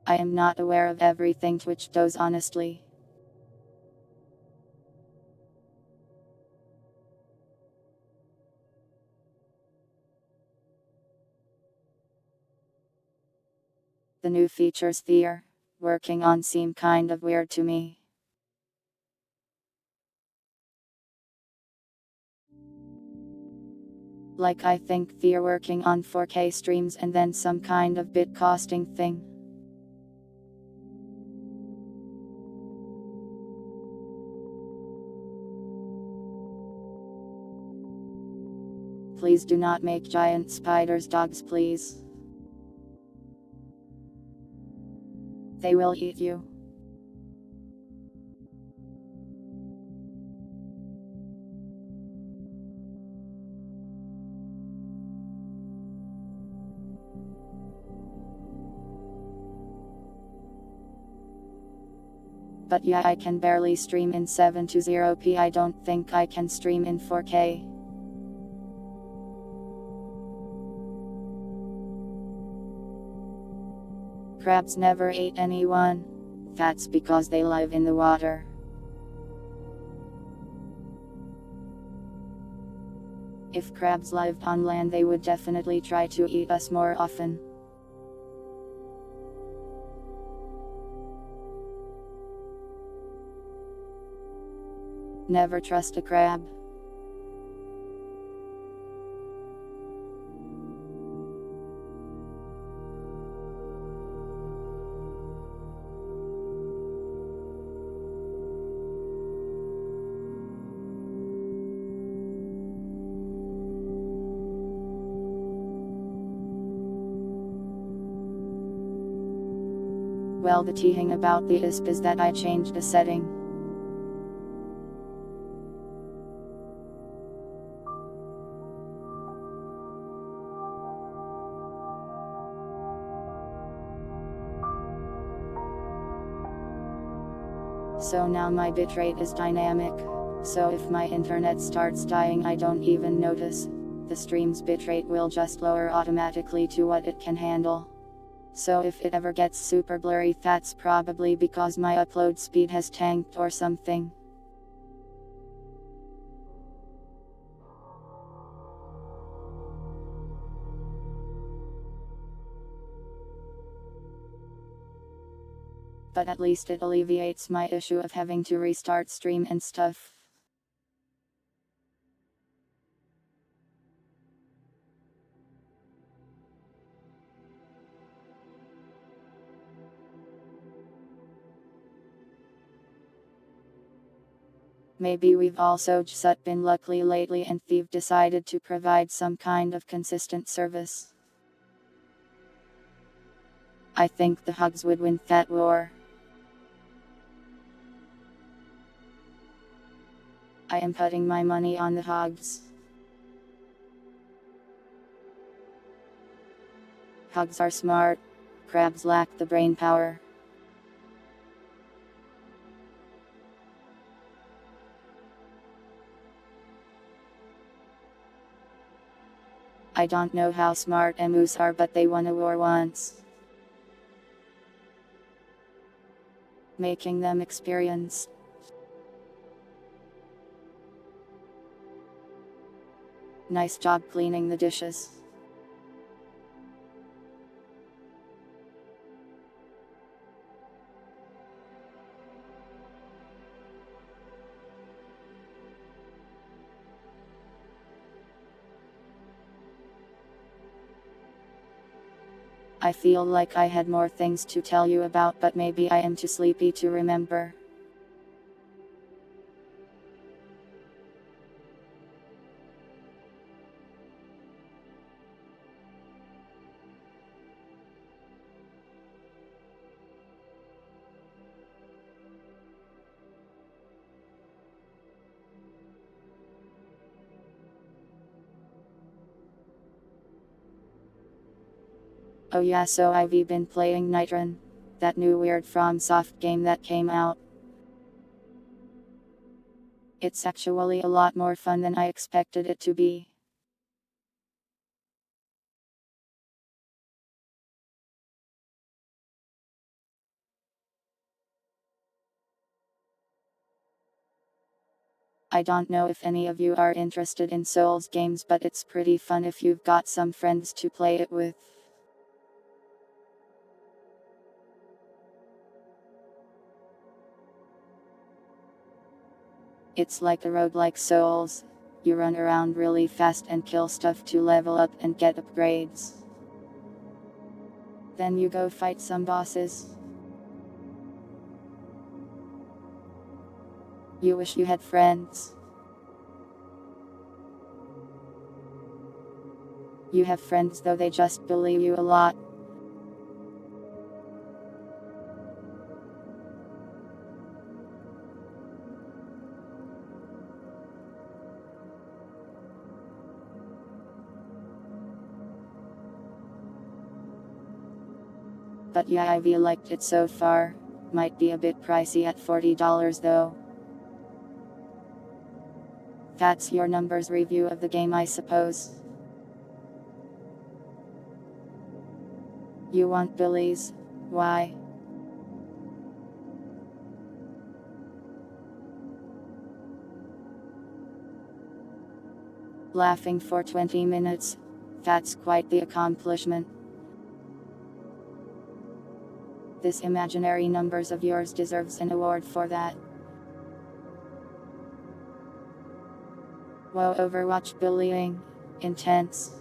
I am not aware of everything Twitch does honestly. The new features they're working on seem kind of weird to me. Like I think they're working on 4K streams and then some kind of bit costing thing. Please do not make giant spiders dogs, please. They will eat you. But yeah, I can barely stream in 720p. I don't think I can stream in 4K. Crabs never ate anyone. That's because they live in the water. If crabs lived on land, they would definitely try to eat us more often. Never trust a crab. Well, the thing about the ISP is that I changed the setting. So now my bitrate is dynamic. So if my internet starts dying, I don't even notice. The stream's bitrate will just lower automatically to what it can handle. So if it ever gets super blurry, that's probably because my upload speed has tanked or something. But at least it alleviates my issue of having to restart stream and stuff. Maybe we've also just been lucky lately and they've decided to provide some kind of consistent service. I think the Hugs would win that war. I am putting my money on the Hugs. Hugs are smart. Crabs lack the brain power. I don't know how smart emus are, but they won a war once. Making them experienced. Nice job cleaning the dishes. I feel like I had more things to tell you about, but maybe I am too sleepy to remember. Oh yeah, so I've been playing Nitron, that new weird FromSoft game that came out. It's actually a lot more fun than I expected it to be. I don't know if any of you are interested in Souls games, but it's pretty fun if you've got some friends to play it with. It's like a roguelike Souls. You run around really fast and kill stuff to level up and get upgrades. Then you go fight some bosses. You wish you had friends. You have friends, though they just bully you a lot. But yeah, I've liked it so far. Might be a bit pricey at $40 though. That's your numbers review of the game, I suppose. You want bullies? Why? Laughing for 20 minutes. That's quite the accomplishment. This imaginary numbers of yours deserves an award for that. Whoa, Overwatch bullying. Intense.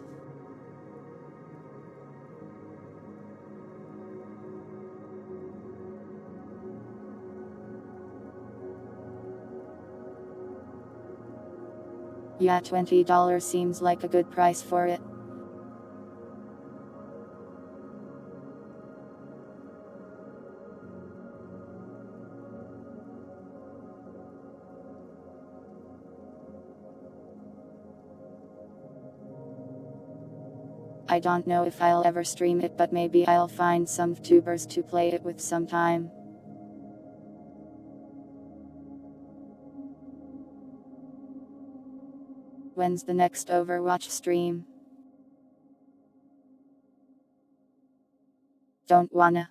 Yeah, $20 seems like a good price for it. I don't know if I'll ever stream it, but maybe I'll find some tubers to play it with sometime. When's the next Overwatch stream? Don't wanna.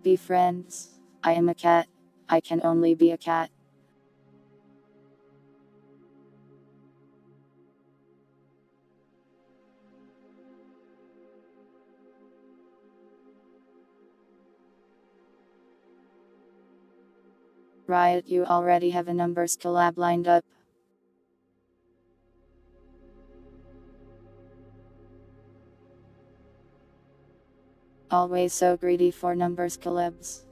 Be friends. I am a cat. I can only be a cat. Riot, you already have a numbers collab lined up. Always so greedy for numbers collabs.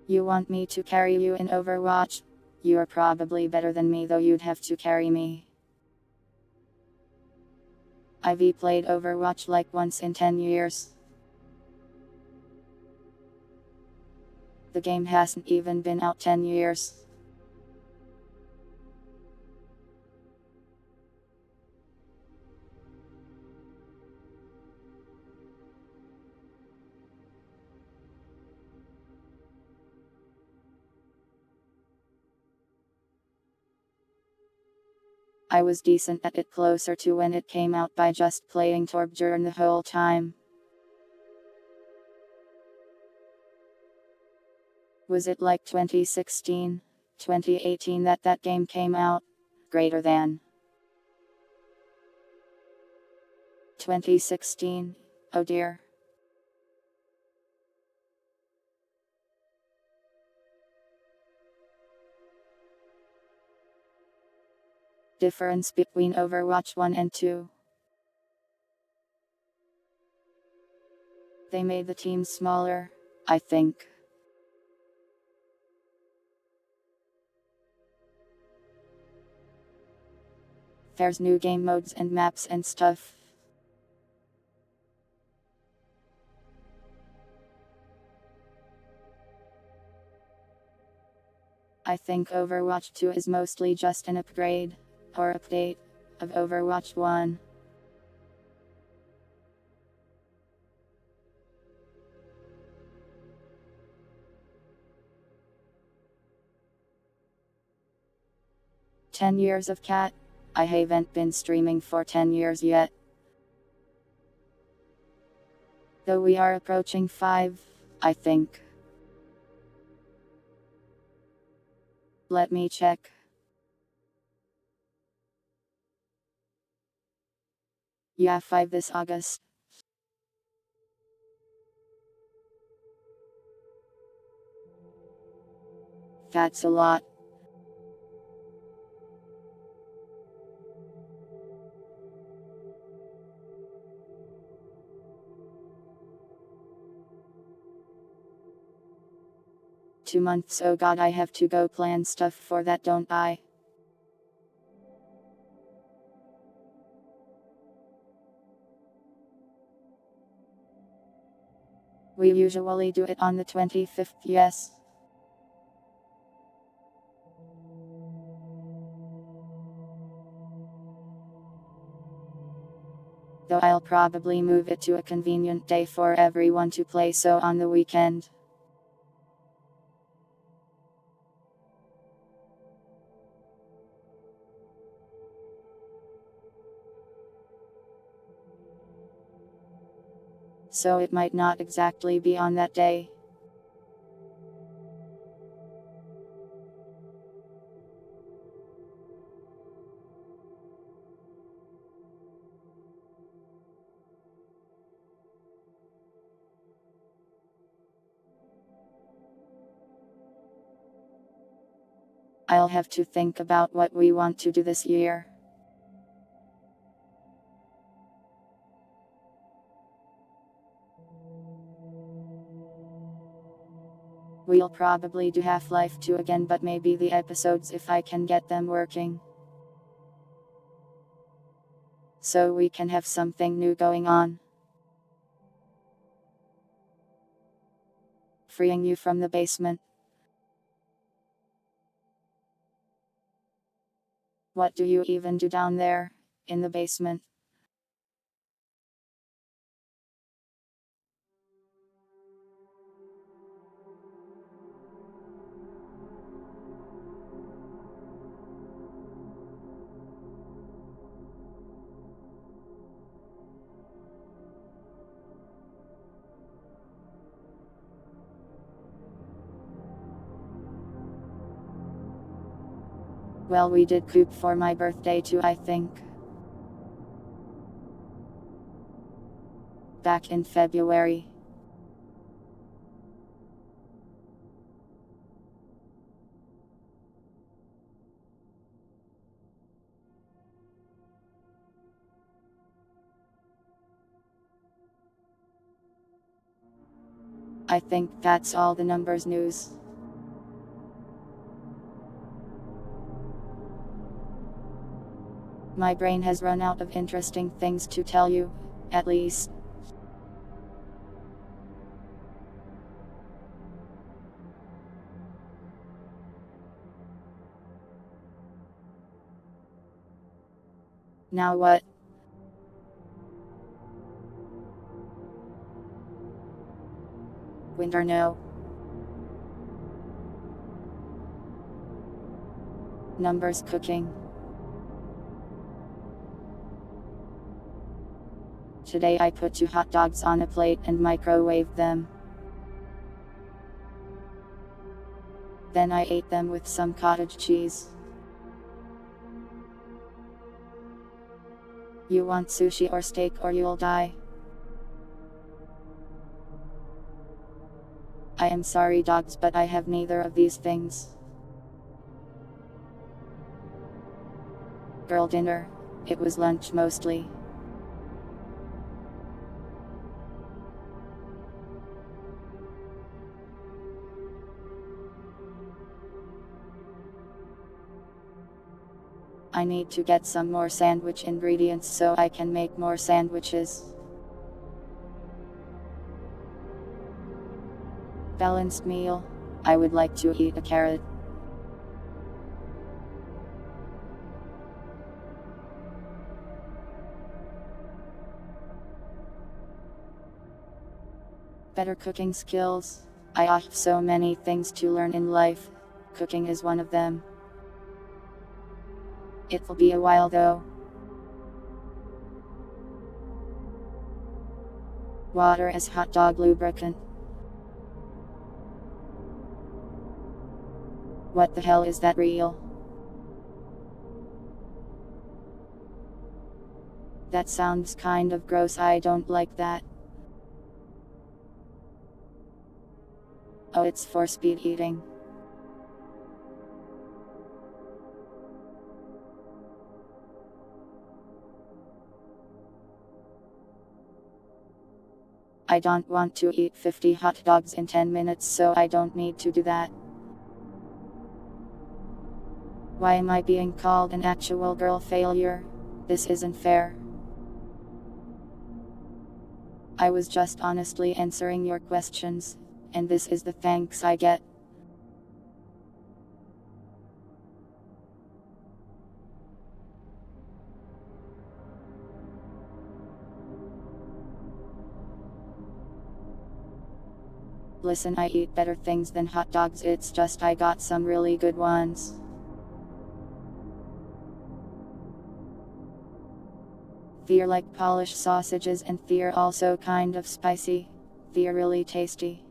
You want me to carry you in Overwatch? You're probably better than me, though you'd have to carry me. I've played Overwatch like once in 10 years. The game hasn't even been out 10 years. I was decent at it closer to when it came out by just playing Torb during the whole time. Was it like 2016, 2018 that game came out? Greater than 2016. Oh dear. Difference between Overwatch 1 and 2. They made the teams smaller, I think. There's new game modes and maps and stuff. I think Overwatch 2 is mostly just an upgrade, or update, of Overwatch 1. "10 years of cat? I haven't been streaming for 10 years yet. Though we are approaching 5, I think. Let me check. Yeah, 5 this August. That's a lot. "2 months, oh god, I have to go plan stuff for that, don't I?" We usually do it on the 25th, yes. Though I'll probably move it to a convenient day for everyone to play, so on the weekend. So it might not exactly be on that day. I'll have to think about what we want to do this year. We'll probably do Half-Life 2 again, but maybe the episodes if I can get them working. So we can have something new going on. Freeing you from the basement. What do you even do down there, in the basement? Well, we did coop for my birthday too, I think. Back in February. I think that's all the numbers news. My brain has run out of interesting things to tell you, at least. Now what? Winter, no. Numbers cooking. Today I put 2 hot dogs on a plate and microwaved them. Then I ate them with some cottage cheese. You want sushi or steak or you'll die. I am sorry dogs, but I have neither of these things. Girl dinner. It was lunch mostly. I need to get some more sandwich ingredients so I can make more sandwiches. Balanced meal. I would like to eat a carrot. Better cooking skills. I have so many things to learn in life. Cooking is one of them. It will be a while though. Water as hot dog lubricant. What the hell is that real? That sounds kind of gross, I don't like that. Oh, it's for speed eating. I don't want to eat 50 hot dogs in 10 minutes, so I don't need to do that. Why am I being called an actual girl failure? This isn't fair. I was just honestly answering your questions, and this is the thanks I get. Listen, I eat better things than hot dogs, it's just I got some really good ones. They're like polished sausages and they're also kind of spicy. They're really tasty.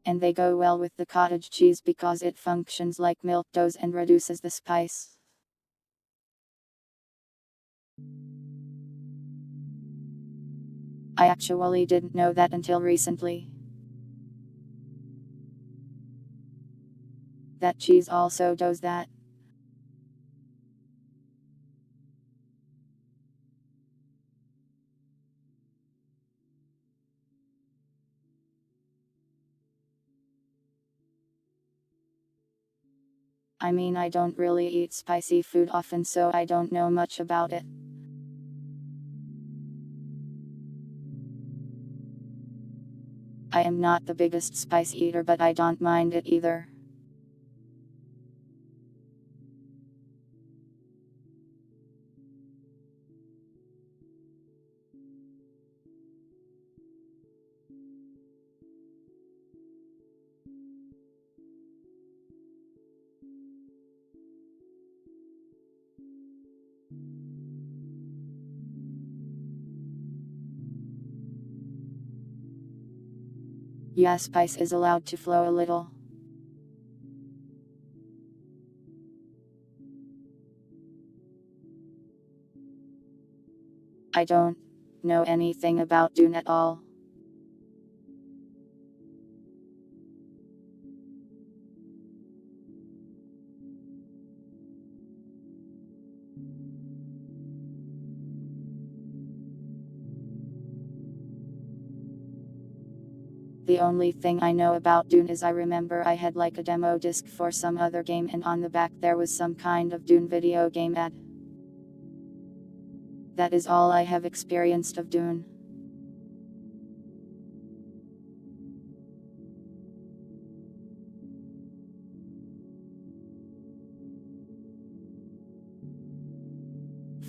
And they go well with the cottage cheese because it functions like milk doughs and reduces the spice. I actually didn't know that until recently. That cheese also does that. I mean, I don't really eat spicy food often, so I don't know much about it. I am not the biggest spice eater, but I don't mind it either. Yeah, spice is allowed to flow a little. I don't know anything about Dune at all. The only thing I know about Dune is I remember I had like a demo disc for some other game, and on the back there was some kind of Dune video game ad. That is all I have experienced of Dune.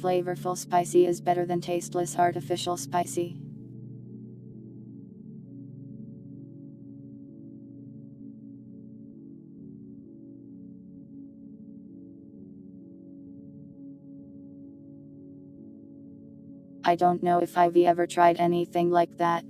Flavorful spicy is better than tasteless artificial spicy. I don't know if I've ever tried anything like that.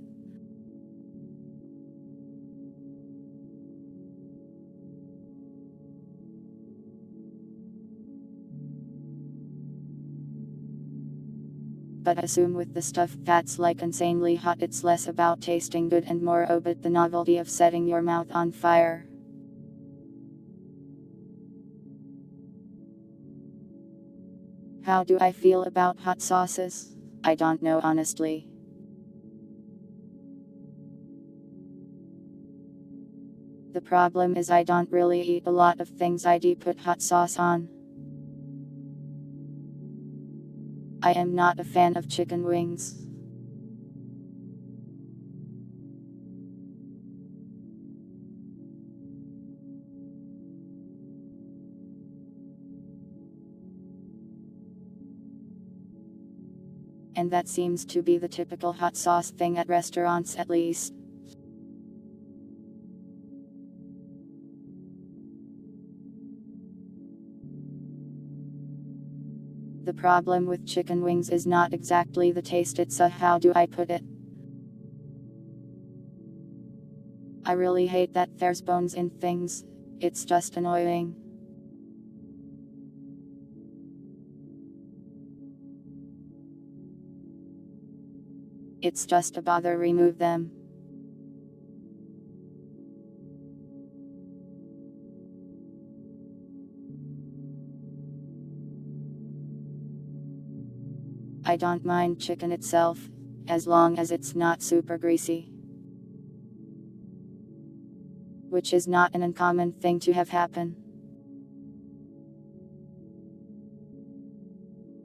But assume with the stuff that's like insanely hot, it's less about tasting good and more about the novelty of setting your mouth on fire. How do I feel about hot sauces? I don't know honestly. The problem is I don't really eat a lot of things I do put hot sauce on. I am not a fan of chicken wings. And that seems to be the typical hot sauce thing at restaurants at least. The problem with chicken wings is not exactly the taste, it's a how do I put it. I really hate that there's bones in things, it's just annoying. It's just a bother, remove them. I don't mind chicken itself, as long as it's not super greasy. Which is not an uncommon thing to have happen.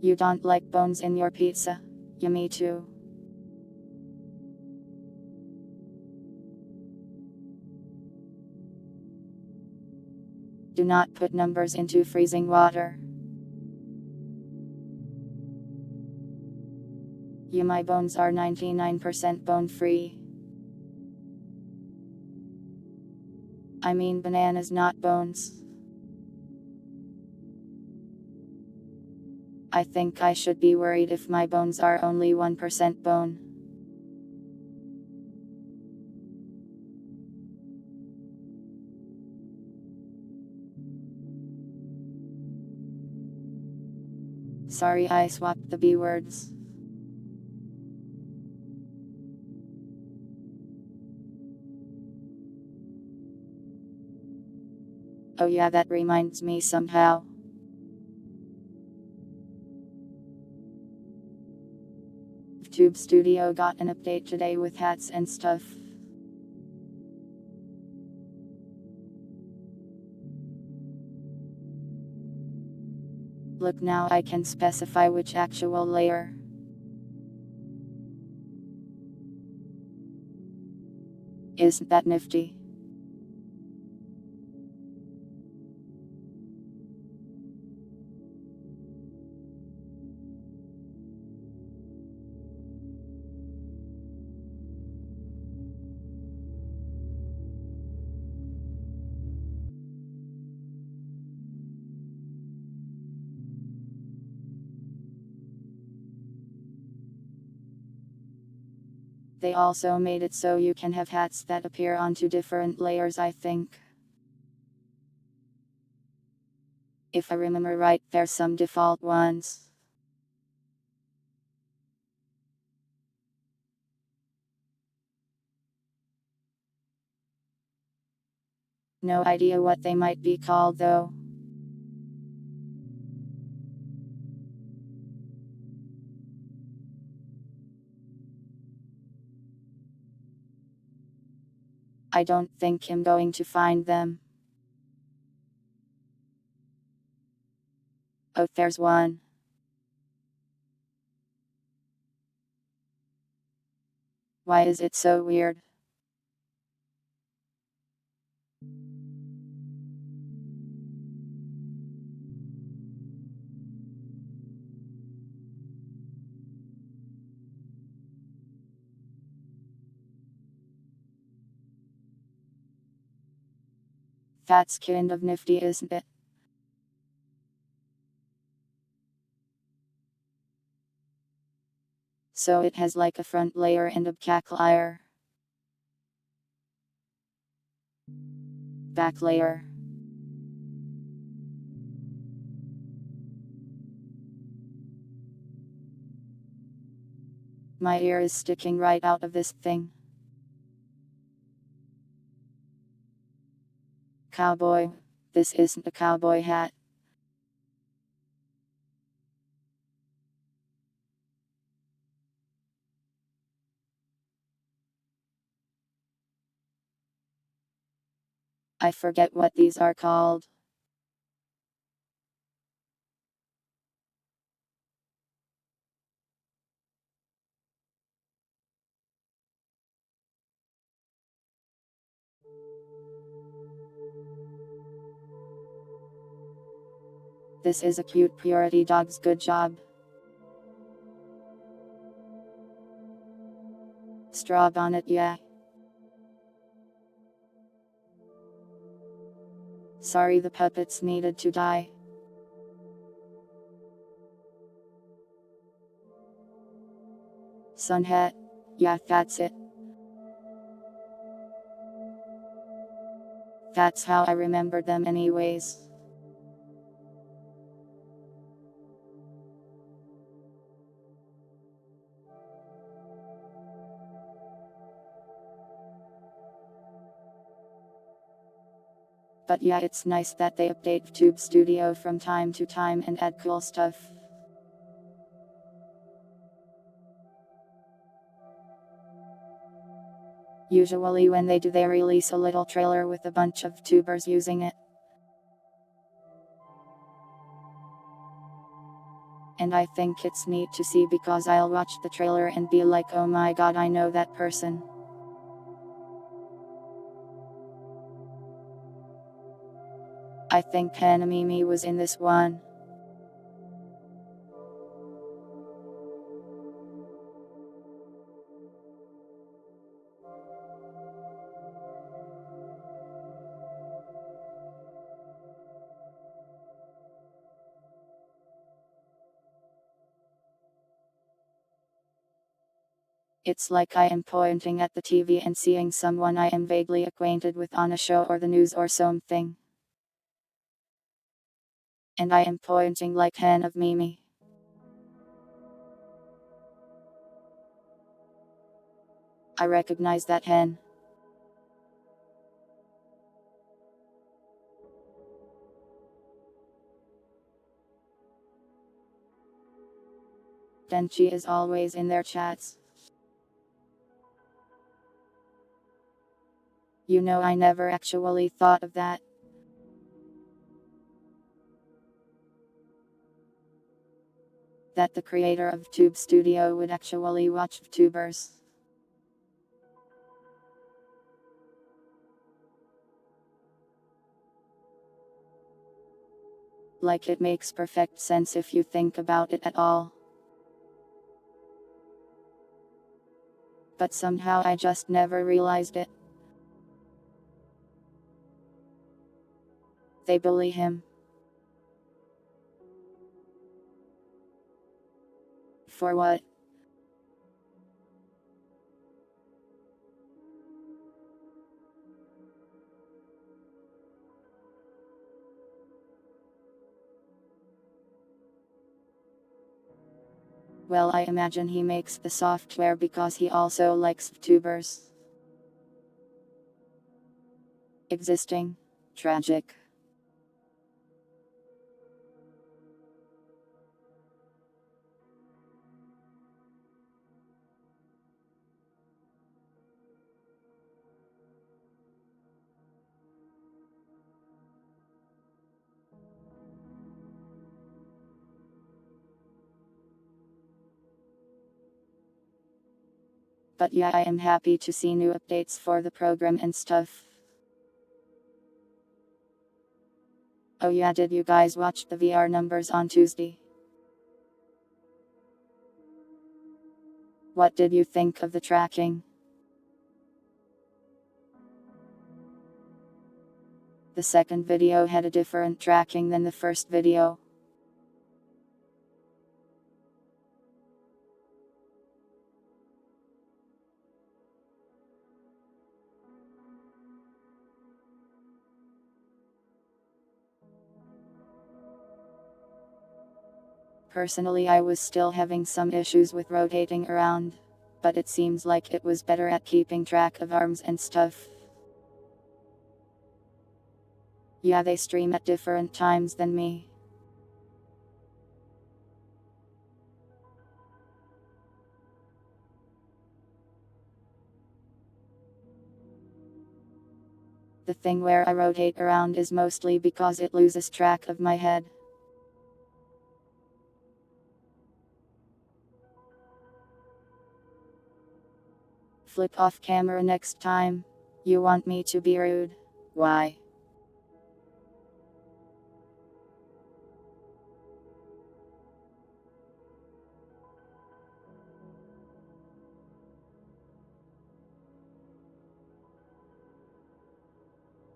You don't like bones in your pizza? Yeah, me too. Do not put numbers into freezing water. My bones are 99% bone free. I mean bananas, not bones. I think I should be worried if my bones are only 1% bone. Sorry, I swapped the B words. Oh yeah, that reminds me somehow. Tube Studio got an update today with hats and stuff. Look, now I can specify which actual layer. Isn't that nifty? They also made it so you can have hats that appear onto different layers, I think. If I remember right, there's some default ones. No idea what they might be called though. I don't think I'm going to find them. Oh, there's one. Why is it so weird? That's kind of nifty, isn't it? So it has like a front layer and a back layer. Back layer. My ear is sticking right out of this thing. Cowboy. This isn't a cowboy hat. I forget what these are called. This is a cute purity dog's good job. Straw bonnet, yeah. Sorry, the puppets needed to die. Sun hat. Yeah, that's it. That's how I remember them anyways. But yeah, it's nice that they update Tube Studio from time to time and add cool stuff. Usually when they do, they release a little trailer with a bunch of tubers using it. And I think it's neat to see because I'll watch the trailer and be like, oh my god, I know that person. I think Hannah Mimi was in this one. It's like I am pointing at the TV and seeing someone I am vaguely acquainted with on a show or the news or something. And I am pointing like hen of Mimi. I recognize that hen. Denchi is always in their chats. You know, I never actually thought of that. That the creator of Tube Studio would actually watch tubers. Like it makes perfect sense if you think about it at all. But somehow I just never realized it. They bully him. For what? Well, I imagine he makes the software because he also likes tubers. Existing. Tragic. But yeah, I am happy to see new updates for the program and stuff. Oh yeah, did you guys watch the VR numbers on Tuesday? What did you think of the tracking? The second video had a different tracking than the first video. Personally, I was still having some issues with rotating around, but it seems like it was better at keeping track of arms and stuff. Yeah, they stream at different times than me. The thing where I rotate around is mostly because it loses track of my head. Flip off camera next time. You want me to be rude? Why?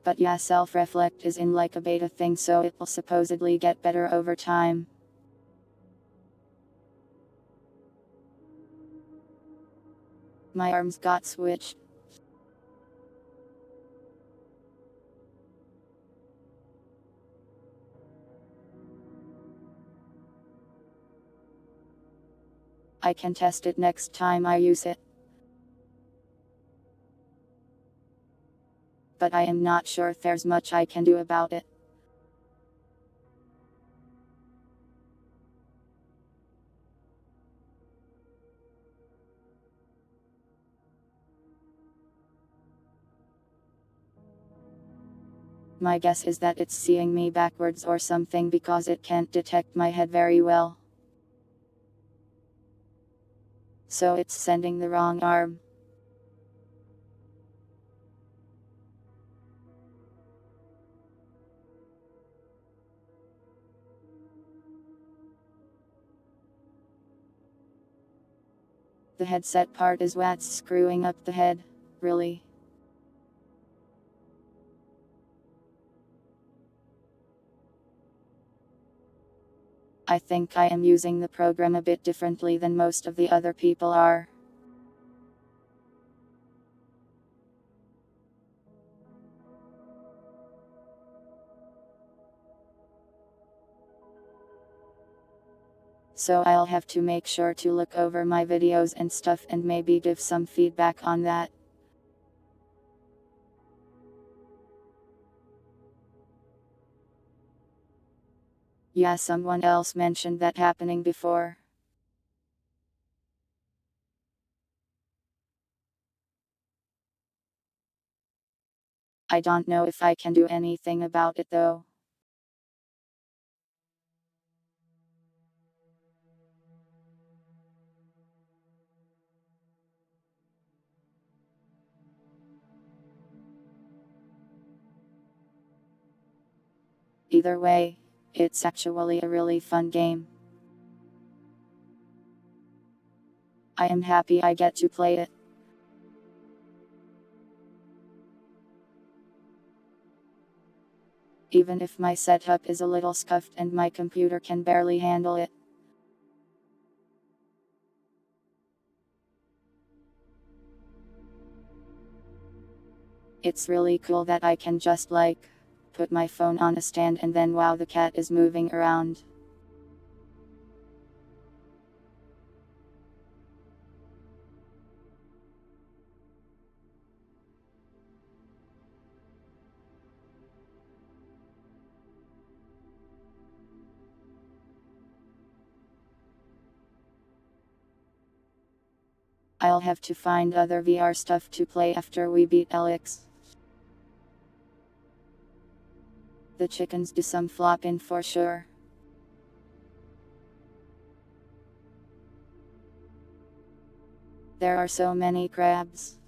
But yeah, self-reflect is in like a beta thing, so it will supposedly get better over time. My arms got switched. I can test it next time I use it. But I am not sure if there's much I can do about it. My guess is that it's seeing me backwards or something because it can't detect my head very well. So it's sending the wrong arm. The headset part is what's screwing up the head, really. I think I am using the program a bit differently than most of the other people are. So I'll have to make sure to look over my videos and stuff and maybe give some feedback on that. Yeah, someone else mentioned that happening before. I don't know if I can do anything about it though. Either way, it's actually a really fun game. I am happy I get to play it. Even if my setup is a little scuffed and my computer can barely handle it. It's really cool that I can just like put my phone on a stand and then while the cat is moving around. I'll have to find other VR stuff to play after we beat Alex. The chickens do some flopping for sure. There are so many crabs.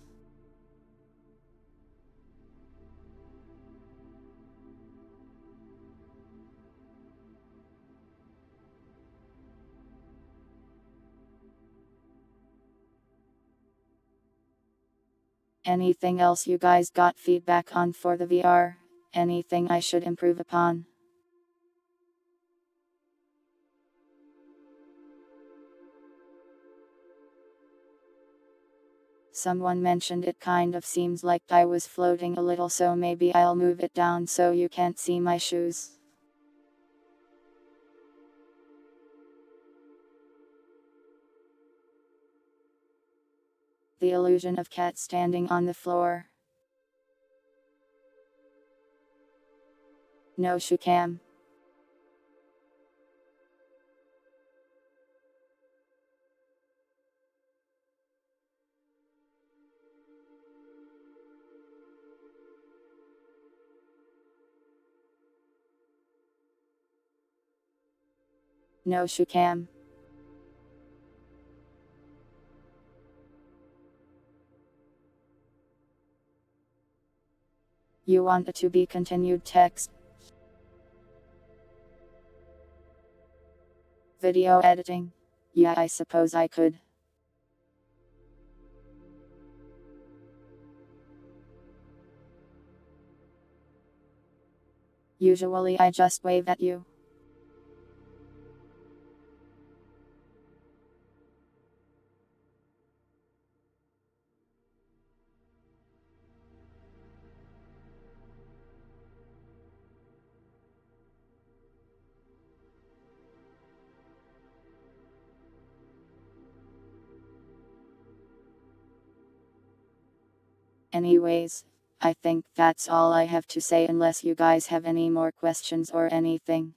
Anything else you guys got feedback on for the VR? Anything I should improve upon? Someone mentioned it kind of seems like I was floating a little, so maybe I'll move it down so you can't see my shoes. The illusion of cat standing on the floor. No shoe cam. No shoe cam. You want it to be continued text. Video editing. Yeah, I suppose I could. Usually I just wave at you. Anyways, I think that's all I have to say unless you guys have any more questions or anything.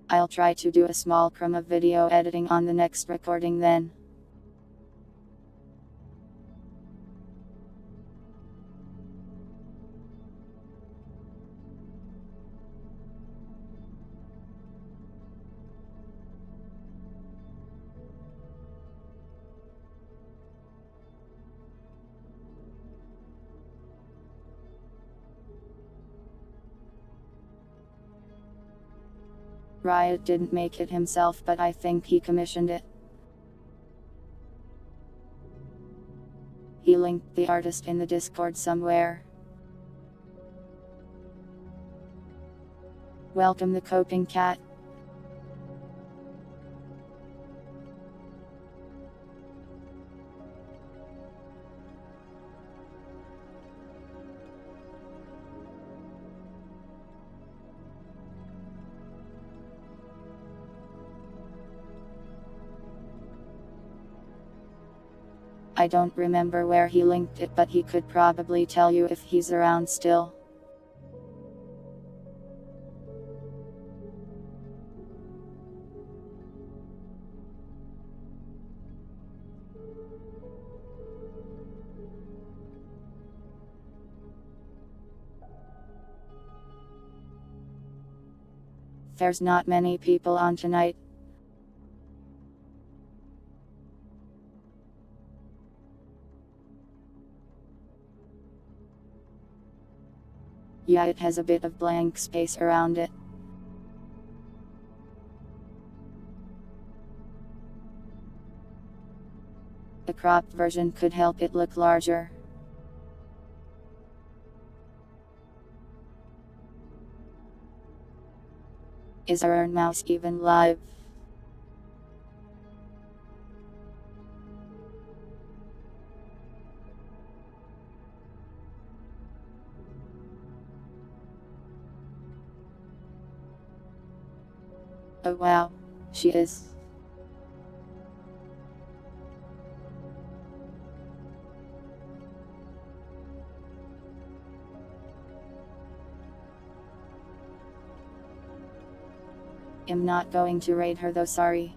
I'll try to do a small crumb of video editing on the next recording then. Riot didn't make it himself, but I think he commissioned it. He linked the artist in the Discord somewhere. Welcome the coping cat. I don't remember where he linked it, but he could probably tell you if he's around still. There's not many people on tonight. Yeah, it has a bit of blank space around it. A cropped version could help it look larger. Is our mouse even live? Oh wow, she is. I'm not going to raid her though, sorry.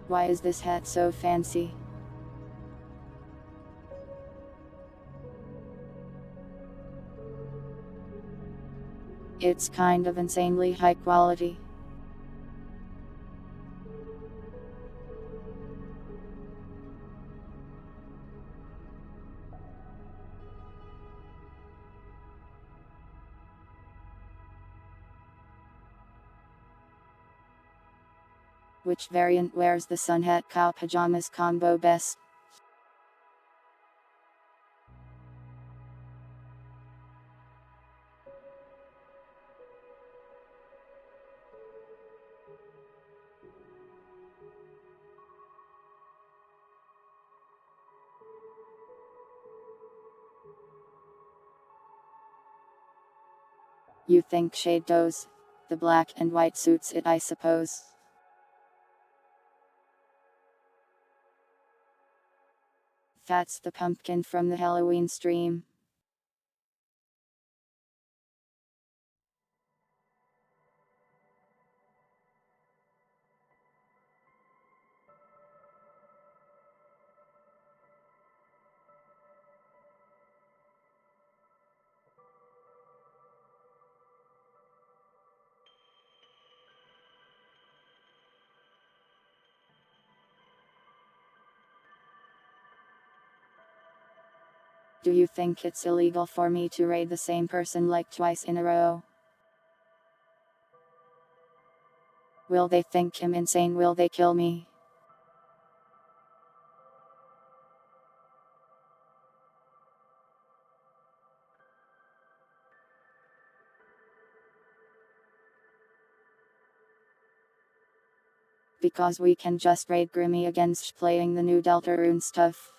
Why is this hat so fancy? It's kind of insanely high quality. Which variant wears the sun hat cow pajamas combo best? You think shade does? The black and white suits it, I suppose. That's the pumpkin from the Halloween stream. Do you think it's illegal for me to raid the same person like twice in a row? Will they think I'm insane? Will they kill me? Because we can just raid Grimmy against playing the new Deltarune stuff.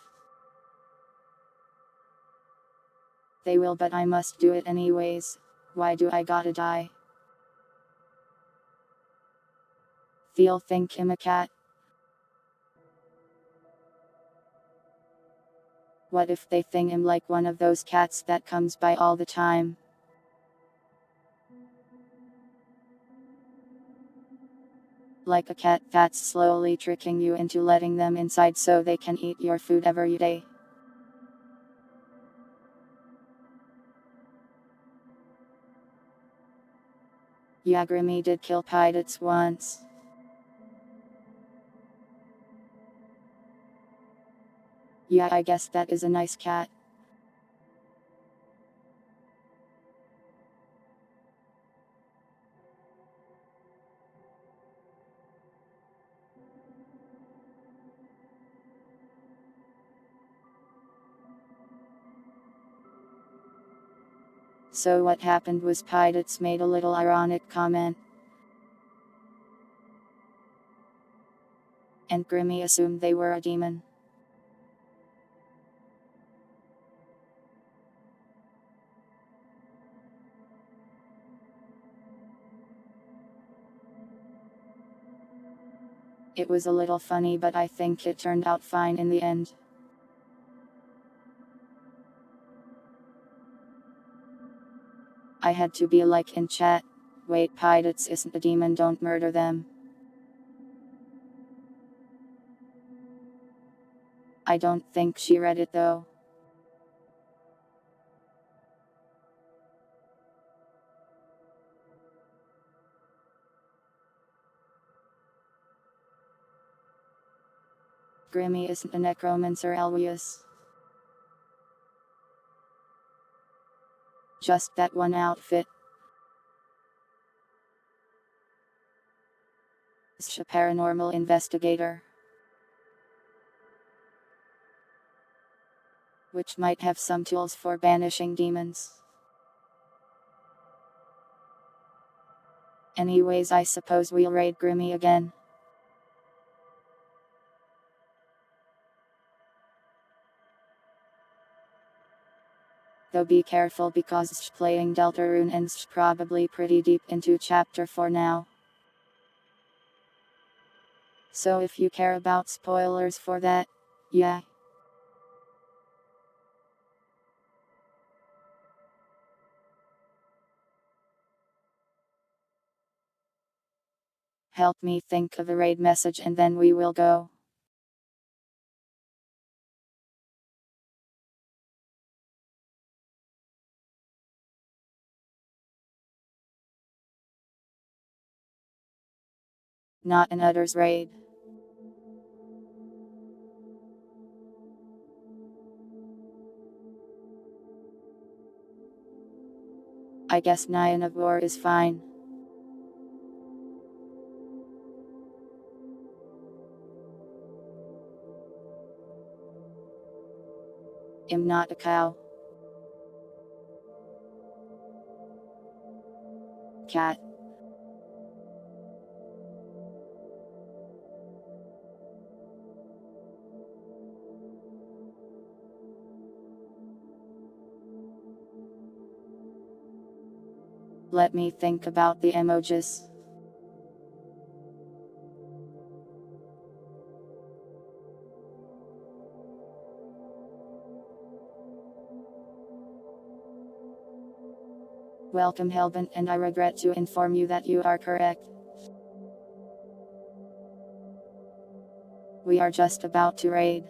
They will, but I must do it anyways. Why do I gotta die? They'll think I'm a cat. What if they think I'm like one of those cats that comes by all the time? Like a cat that's slowly tricking you into letting them inside so they can eat your food every day. Yeah, Grimmy did kill pirates once. Yeah, I guess that is a nice cat. So what happened was pirates made a little ironic comment. And Grimmy assumed they were a demon. It was a little funny, but I think it turned out fine in the end. I had to be like in chat. Wait, pirates isn't a demon, don't murder them. I don't think she read it though. Grimmy isn't a necromancer, Elwius. Just that one outfit. She's a paranormal investigator. Which might have some tools for banishing demons. Anyways, I suppose we'll raid Grimmy again. Though be careful because playing Deltarune ends probably pretty deep into chapter 4 now. So if you care about spoilers for that, yeah. Help me think of a raid message and then we will go. Not another's raid. I guess Nyan of War is fine. I'm not a cow. Cat. Let me think about the emojis. Welcome Hellbent, and I regret to inform you that you are correct. We are just about to raid.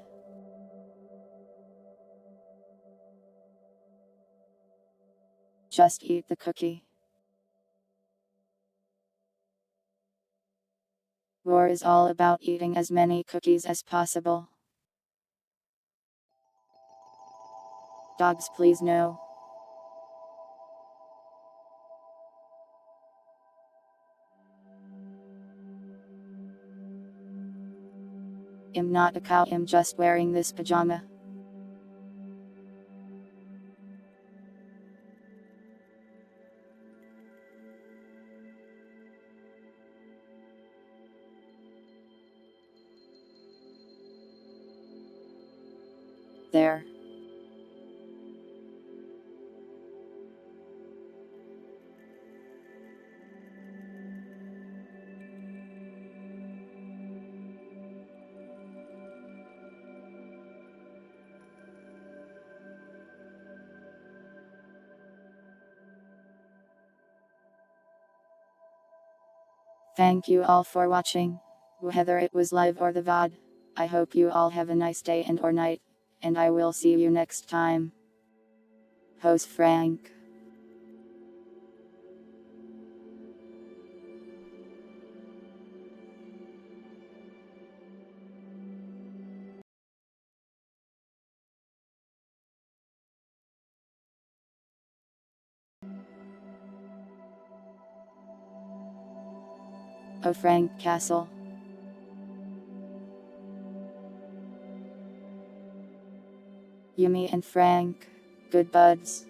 Just eat the cookie. War is all about eating as many cookies as possible. Dogs, please no. I'm not a cow, I'm just wearing this pajama. There. Thank you all for watching. Whether it was live or the VOD. I hope you all have a nice day and or night. And I will see you next time. Host Frank. Oh Frank Castle. Yumi and Frank. Good buds.